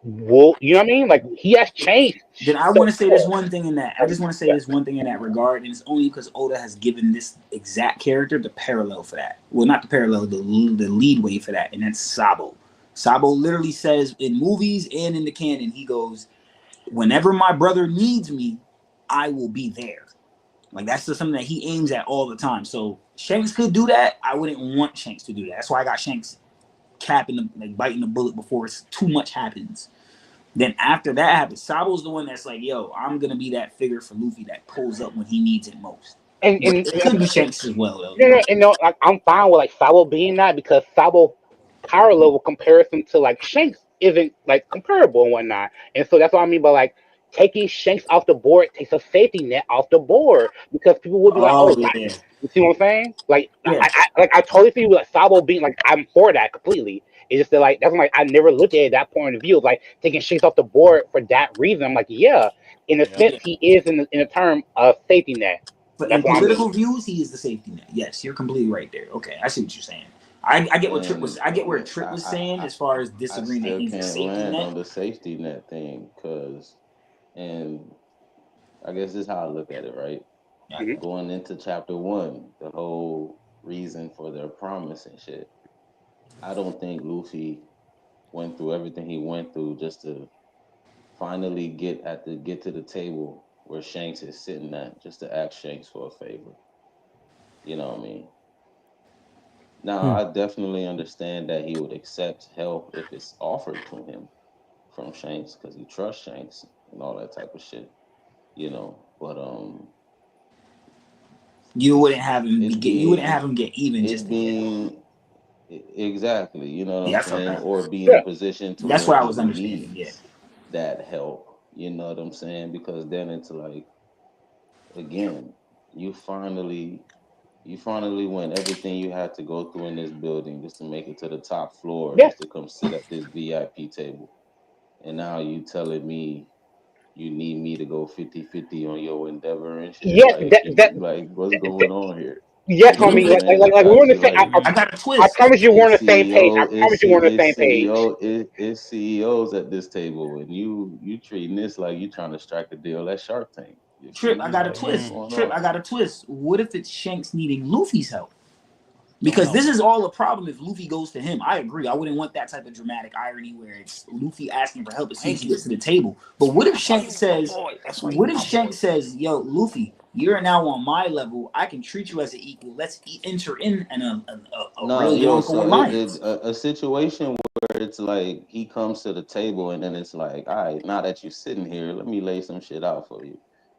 well, you know what I mean? Like he has changed Then I so want to say this much. one thing in that. I Like, just want to say yeah. this one thing in that regard, and it's only because Oda has given this exact character the parallel for that. Well, not the parallel, the lead way for that, and that's Sabo. Sabo literally says in movies and in the canon, he goes, "Whenever my brother needs me, I will be there." Like that's just something that he aims at all the time. So Shanks could do that. I wouldn't want Shanks to do that. That's why I got Shanks capping the like biting the bullet before it's too much happens. Then after that happens, Sabo's the one that's like, "Yo, I'm gonna be that figure for Luffy that pulls up when he needs it most." And But and, it and, could be and Shanks as well, though. no, no, and no, like I'm fine with like Sabo being that because Sabo power level comparison to like Shanks isn't like comparable and whatnot. And so that's what I mean by like taking Shanks off the board takes a safety net off the board because people will be like, Oh oh, yeah, you see what I'm saying? Like yeah. I totally feel like Sabo being like I'm for that completely. It's just that like that's like I never looked at it that point of view of like taking Shanks off the board for that reason. I'm like, yeah, in a Yep. sense he is in the term of safety net. But That's in what I mean. political views, he is the safety net. Yes, you're completely right there. Okay, I see what you're saying. I get what Trip was. And I get where Trip was saying as far as I disagreeing that still he's the can't safety land net. on the safety net thing because, and I guess this is how I look at it, right? Yeah, Mhm. Going into chapter one, the whole reason for their promise and shit. I don't think Luffy went through everything he went through just to finally get to the table where Shanks is sitting at, just to ask Shanks for a favor. You know what I mean? Now, Hmm. I definitely understand that he would accept help if it's offered to him from Shanks because he trusts Shanks and all that type of shit, you know. But You wouldn't have him it get. You wouldn't being have him get even just it to get help. being exactly, you know what I'm Yeah, that's saying, okay. or be in a Yeah. position to That's where what I he was understanding. Yeah. needs that help. You know what I'm saying? Because then it's like, again, you finally you finally went everything you had to go through in this building just to make it to the top floor, Yeah. just to come sit at this VIP table. And now you telling me you need me to go 50-50 on your endeavor and shit. Yes. Like, like what's going on here? Yes, You know what I'm homie. saying? Like we were on the same. Like I got a I twist. promise you, we're on it's the same page. I CEO, promise you, we're on the same page. it's CEOs at this table, and you treating this like you trying to strike a deal at Shark Tank. You feel Trip, I me? got a Like what's twist. going Trip, I on? got a twist. What if it's Shanks needing Luffy's help? Don't Because help this him. is all a problem if Luffy goes to him. I agree. I wouldn't want that type of dramatic irony where it's Luffy asking for help as soon as he Thank you. gets to the table. But what if That's why you Shanks my says, boy. That's why you what if my boy. Shanks says, yo, Luffy, you're now on my level. I can treat you as an equal. Let's enter in a No, real yo, long-term so alliance. a situation where it's like he comes to the table and then it's like, all right, now that you're sitting here, let me lay some shit out for you.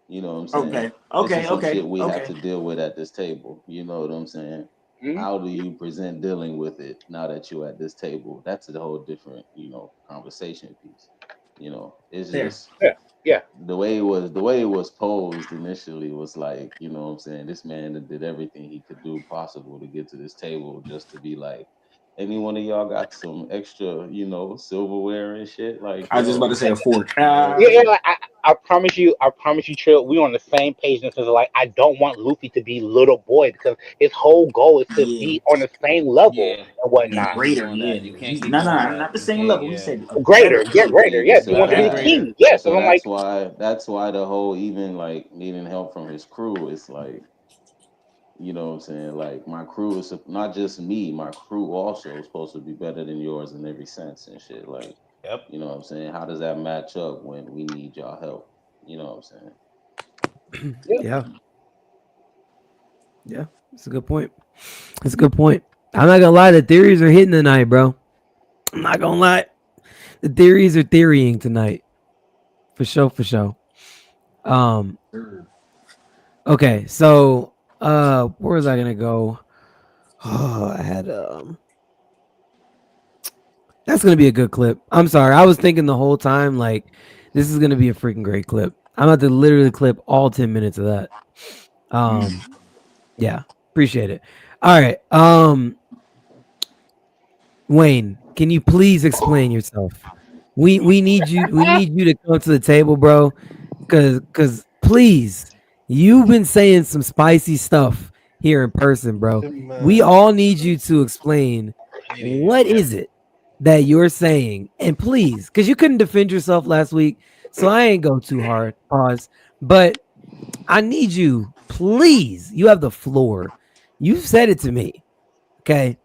You know what I'm saying? Okay, This okay, is some okay, shit we have okay. to deal with at this table. You know what I'm saying? Mhm. How do you present dealing with it now that you're at this table? That's a whole different, conversation piece. It's Fair. just Yeah. Yeah. the way it was posed initially was like, what I'm saying, this man that did everything he could do possible to get to this table just to be like, any one of y'all got some extra, silverware and shit, like, I was just about to yo, say a fork. Yeah, yeah, word. like, I promise you, Trill, we on the same page in the sense of like I don't want Luffy to be little boy because his whole goal is to Yeah, be on the same level Yeah. and You and whatnot. can't keep greater. doing Yeah, that. You can't he's keep no, doing no, that. not the You same can't. level. He Yeah. said a better Greater, get king. greater. Yes, he wants to be Better, the Exactly. greater. king. Yes, So and I'm like, that's why the whole, even like needing help from his crew is like, what I'm saying? Like, my crew is not just me, my crew also is supposed to be better than yours in every sense and shit. Like, Yep. what I'm saying? How does that match up when we need y'all help? You know what I'm saying? yeah, Yeah, yeah. It's a good point. It's a good point. I'm not gonna lie, the theories are hitting tonight, bro. I'm not gonna lie. The theories are theorying tonight. For sure, for sure. Um, okay, so where was I gonna go? Oh, I had that's gonna be a good clip. I'm sorry. I was thinking the whole time like this is gonna be a freaking great clip. I'm about to literally clip all 10 minutes of that. Um, yeah, appreciate it. All right. Wayne, can you please explain yourself? We need you to come to the table, bro. Cause please, you've been saying some spicy stuff here in person, bro. We Man, all need you to explain I need to hear what it. is it that you're saying, and please, because you couldn't defend yourself last week, so I ain't go too hard. Pause. But I need you, please. You have the floor. You said it to me. Okay,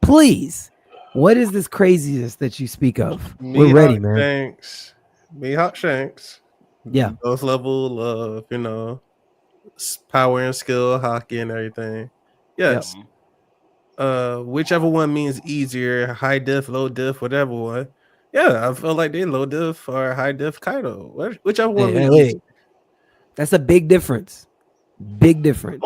please. What is this craziness that you speak of? We're ready, Mihawk man. Shanks, Mihawk Shanks, Yeah. both level of power and skill, hockey and everything. Yep. Yes, whichever one means easier, high diff, low diff, whatever one. Yeah, I feel like they low diff or high diff Kaido. Whichever Hey, one hey, means wait. easier. That's a big difference. Big difference.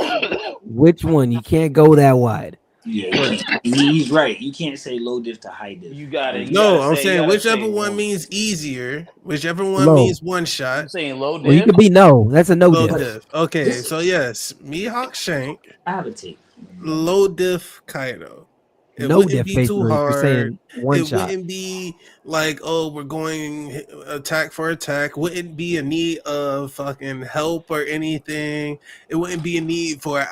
Which one? You can't go that wide. Yeah, Go ahead. he's right. You can't say low diff to high diff. You got it. Um, You got to No, I'm say. You saying got to whichever say one one. means easier, whichever one Low. means one You shot, saying low Well, you diff? could be no. That's a no low diff. diff. Okay, this so yes, Mihawk Shank, I have a take. low diff Kaido. It No wouldn't diff, be too basically, for hard. saying one It shot. wouldn't be like, oh, we're going attack for attack. Wouldn't be a need of fucking help or anything. It wouldn't be a need for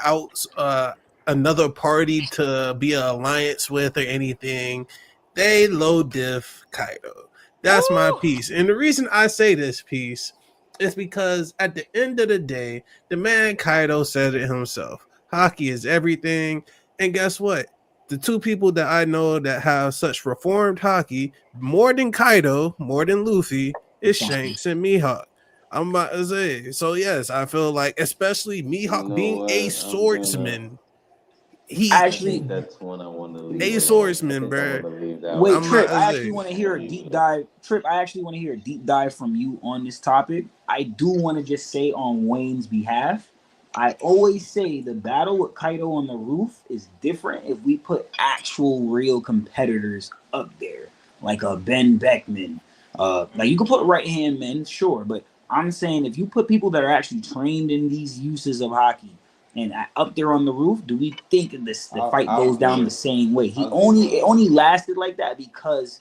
another party to be an alliance with or anything. They low diff Kaido. That's my piece. And the reason I say this piece is because at the end of the day, the man Kaido said it himself. Hockey is everything. And guess what? The two people that I know that have such reformed hockey, more than Kaido, more than Luffy, is Shanks and Mihawk. I'm about to say. So yes, I feel like, especially You Mihawk know being a what? swordsman, I he I actually think that's one I want to leave a alone. I swordsman, think I want bro. to leave that wait, one I'm about Trip. alone. to I actually say. want to I'm gonna hear a leave it deep alone. dive. Trip. I actually want to hear a deep dive from you on this topic. I do want to just say on Wayne's behalf, I always say the battle with Kaido on the roof is different if we put actual real competitors up there, like a Ben Beckman. Like you can put right hand men, sure, but I'm saying if you put people that are actually trained in these uses of hockey and up there on the roof, do we think the fight I'll goes down the give same way? He I'll give only it only lasted like that because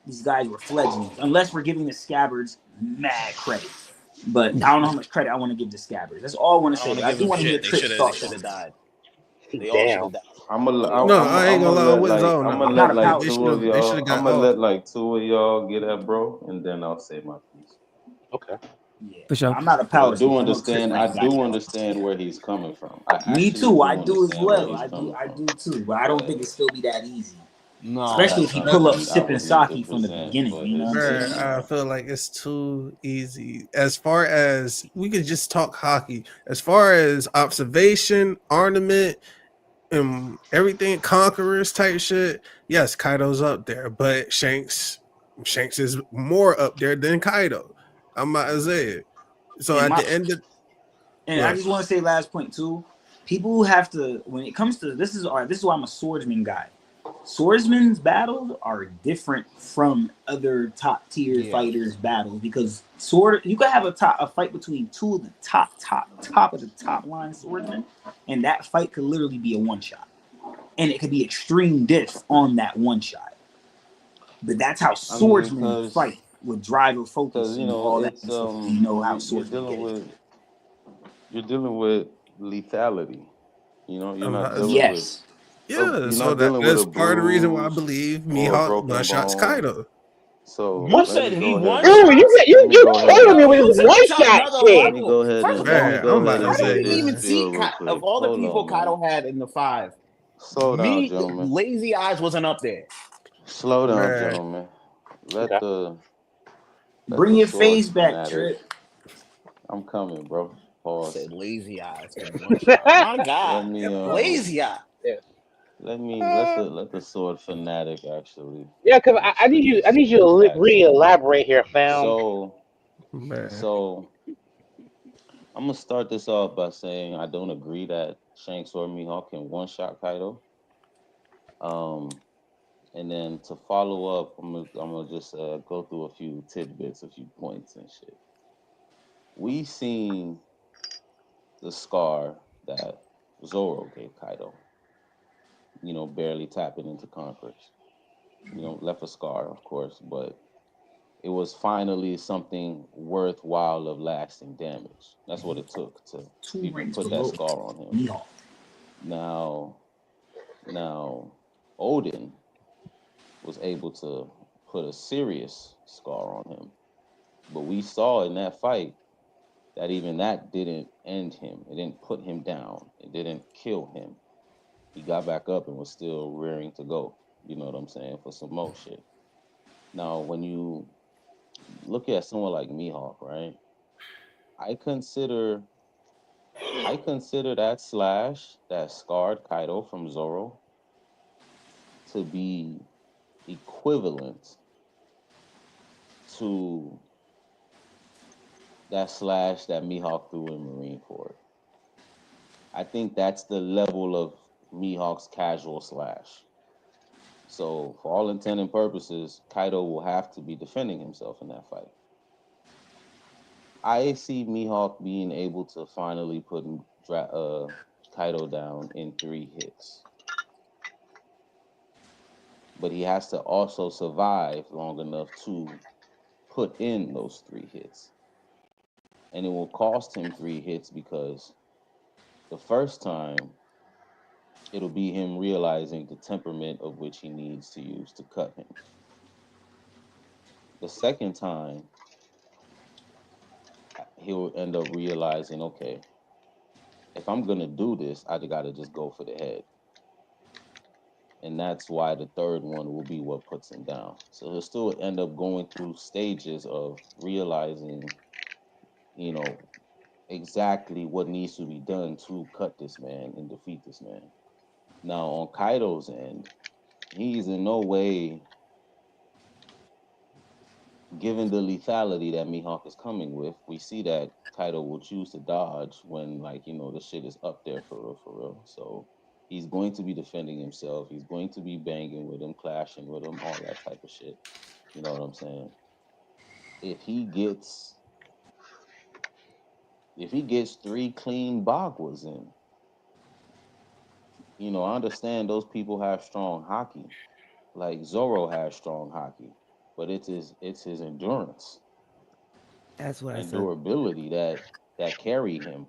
these guys were fledglings. Unless we're giving the Scabbards mad credit. But I don't know how much credit I want to give the Scabbards. That's all I want I to don't say. want to But I give do them want to hear shit. They Trick's should have. They thoughts should on have it. died. They all should have Damn. died. I'm gonna They No, all should have I ain't I'm gonna gonna died. lie. let With like Zone, I'm nah, gonna I'm not let a like they power. two should of have. They should have y'all. I'm got gonna off let like two of y'all get that, bro, and then I'll say my piece. Okay. Yeah, For sure. I'm not a Because power speaker. I know Trick I might got do that. understand where he's coming from. I Me actually too. I do do as understand where well. he's I do. coming I from. do too. But I don't think it But still be that easy. No, Especially that's if you pull up something I sipping would need to sake from the present beginning. for You know what his I'm Bruh, saying? statement. I feel like it's too easy. As far as we could just talk hockey, as far as observation, ornament, and everything, conquerors type shit. Yes, Kaido's up there, but Shanks is more up there than Kaido. I'm not Isaiah. So And at my the end of and I look, just want to say last point too. People who have to when it comes to this is all right. This is why I'm a swordsman guy. Swordsman's battles are different from other top tier yeah. fighters' battles because you could have a fight between two of the top of the top line swordsmen, and that fight could literally be a one shot, and it could be extreme diff on that one shot. But that's how I mean, swordsmen fight with driver focus you and know, all that it's good stuff. You know how you're swordsmen get dealing it. with lethality. You know, you're I'm not not dealing with Yes, yeah, you're so not dealing with that's a part of the reason why I bruise believe or a Mihawk one broken shots bone. Kaido. So You let said me he go ahead one and Ooh, shots. let me you go ahead killing and me Yo, with you this took one it to shot another shit. level. First of let me all, Man, go I'm ahead about to and Kaido say say didn't this even man. see spiel real quick. of all the Hold people on, man. Kaido had in the five. Slow down, Me, gentlemen. Lazy Eyes wasn't up there. Slow down, Man, gentlemen. Let Okay. the let bring the your sword face back, fanatic. Trip. I'm coming, bro. Pause. Said Lazy Eyes for the one shot. My Let God, me Lazy Eye. Yeah. let the sword fanatic actually Yeah, cause I spit need you. I his need you to facts. really elaborate here, fam. So man. so I'm gonna start this off by saying I don't agree that Shanks or Mihawk can one shot Kaido. Um, and then to follow up, I'm gonna just go through a few tidbits, a few points and shit. We seen the scar that Zoro gave Kaido. You know, barely tapping into Conquerors. You know, left a scar, of course, but it was finally something worthwhile of lasting damage. That's what it took to Two even ranks put that below scar on him. Mihawk. Now, now, Odin was able to put a serious scar on him, but we saw in that fight that even that didn't end him. It didn't put him down. It didn't kill him. He got back up and was still rearing to go. You know what I'm saying? For some more shit. Now, when you look at someone like Mihawk, right? I consider I consider that slash that scarred Kaido from Zoro to be equivalent to that slash that Mihawk threw in Marineford. I think that's the level of Mihawk's casual slash. So, for all intent and purposes, Kaido will have to be defending himself in that fight. I see Mihawk being able to finally put Kaido down in 3 hits, but he has to also survive long enough to put in those 3 hits. And it will cost him 3 hits because the first time it'll be him realizing the temperament of which he needs to use to cut him. The second time, he'll end up realizing, okay, if I'm gonna do this, I gotta just go for the head. And that's why the third one will be what puts him down. So he'll still end up going through stages of realizing, you know, exactly what needs to be done to cut this man and defeat this man. Now, on Kaido's end, he's in no way given the lethality that Mihawk is coming with, we see that Kaido will choose to dodge when, like, the shit is up there for real, for real. So he's going to be defending himself. He's going to be banging with him, clashing with him, all that type of shit. You know what I'm saying? If he gets if he gets three clean Bagwas in, I understand those people have strong hockey. Like Zoro has strong hockey, but it's his endurance That's what I and said. durability that carry him.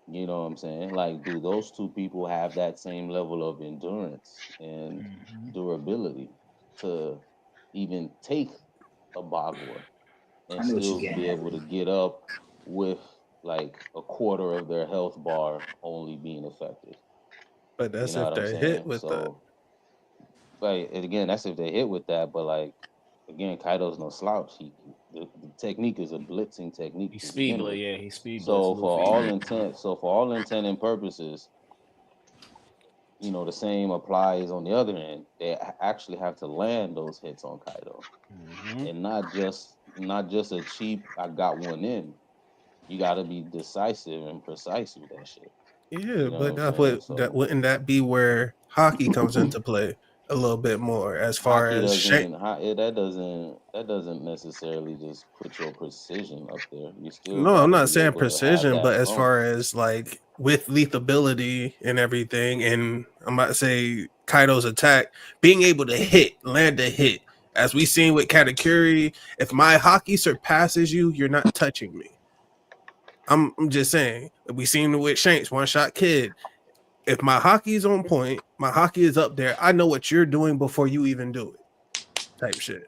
You know what I'm saying? Like, do those two people have that same level of endurance and durability to even take a Bagua I and know what you're still getting be at. able to get up with like a quarter of their health bar only being affected? But You that's know if what I'm they're hit saying? with that. So, like, and again, that's if they hit with that. But like, again, Kaido's no slouch. The technique is a blitzing technique He's to speed begin blitz. with. Yeah, he speed blitz Luffy. So for all intent and purposes, the same applies on the other end. They actually have to land those hits on Kaido, Hmm. and not just a cheap "I got one in." You got to be decisive and precise with that shit. Yeah, You know what but I'm saying? that So wouldn't that be where hockey comes into play a little bit more as far hockey as shape. doesn't ho- it- that doesn't necessarily just put your precision up there. You still No, I'm got to not be saying able to have precision, but that as flow. far as like with lethability and everything, and I'm about to say Kaido's attack, being able to hit, land a hit, as we seen with Katakuri, if my hockey surpasses you, you're not touching me. I'm just saying. We seen it with Shanks, one shot kid. If my hockey is on point, my hockey is up there. I know what you're doing before you even do it. Type shit.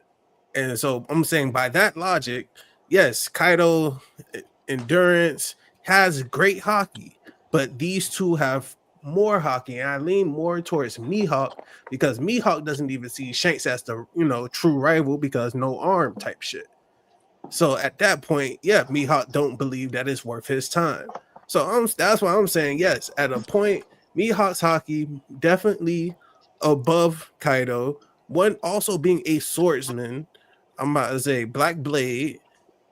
And so I'm saying by that logic, yes, Kaido endurance has great hockey, but these two have more hockey. And I lean more towards Mihawk because Mihawk doesn't even see Shanks as the true rival because no arm type shit. So at that point, yeah, Mihawk don't believe that it's worth his time. So that's why I'm saying yes. At a point, Mihawk's hockey definitely above Kaido. One also being a swordsman. I'm about to say Black Blade.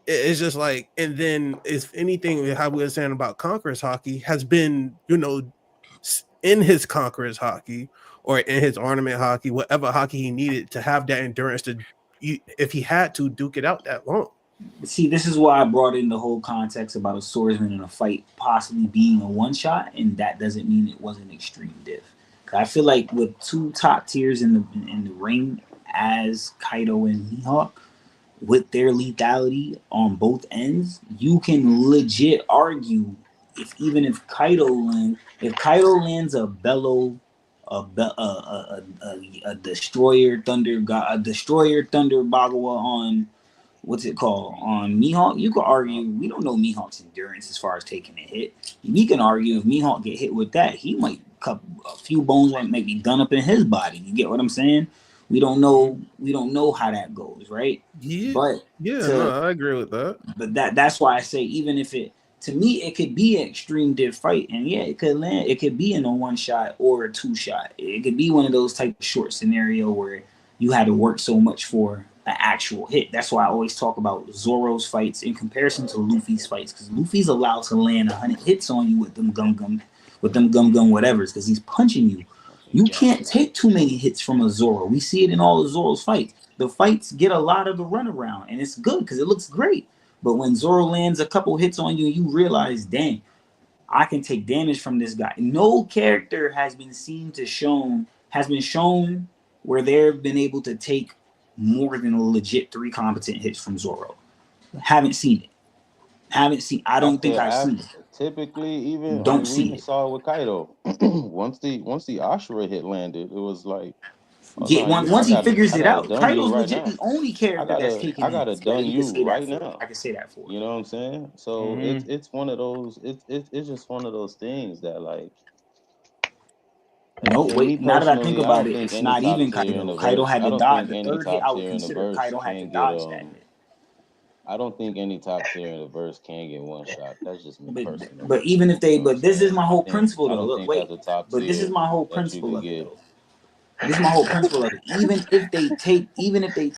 It's just like, and then if anything, how we were saying about Conqueror's hockey has been, in his Conqueror's hockey or in his ornament hockey, whatever hockey he needed to have that endurance to, if he had to duke it out that long. See, this is why I brought in the whole context about a swordsman in a fight possibly being a one shot, and that doesn't mean it wasn't extreme diff. I feel like with two top tiers in the ring as Kaido and Mihawk, with their lethality on both ends, you can legit argue if Kaido lands a bellow, a destroyer thunder a destroyer thunder Bagawa on what's it called on Mihawk, you could argue we don't know Mihawk's endurance as far as taking a hit. We can argue if Mihawk get hit with that, he might cut a few bones might be done up in his body. You get what I'm saying? We don't know. We don't know how that goes, right? Yeah, But yeah, no, to I agree with that. but that's why I say even if it to me it could be an extreme div fight and yeah it could land it could be in a one shot or a two shot. It could be one of those type of short scenario where you had to work so much for an actual hit. That's why I always talk about Zoro's fights in comparison to Luffy's fights because Luffy's allowed to land 100 hits on you with them gum gum whatevers because he's punching you. You can't take too many hits from a Zoro. We see it in all of Zoro's fights. The fights get a lot of the runaround, and it's good because it looks great. But when Zoro lands a couple hits on you, you realize, dang, I can take damage from this guy. No character has been shown where they've been able to take more than a legit three competent hits from Zoro. Haven't seen it. Haven't seen. I don't think I've seen After it. typically, even I Don't mean, we see even it. saw it with Kaido. once the Ashura hit landed, it was like, oh Get no, one I once he gotta figures I it gotta out. done you Kaido's right legit now. the only I character that's gotta taking I gotta hits. Yeah, done you can you say that right for. now. I can say that for. You know what I'm saying? So it's Hmm. it's one of those. It's just one of those things that like, No, and me wait. Now that I think personally, I about don't it, think it's any not top even tier in Kaido. the Kaido verse. had I to don't dodge think the any third hit. I top would tier in the consider verse Kaido had to can get dodge that hit. I don't think any top tier in the verse can get one shot. That's just me But personally. but even if You they know what I'm but this is saying? my I whole think principle I though. don't Look, think as wait. a top But this is tier my whole that you principle could of it get. though. This is my whole principle of it. Even if they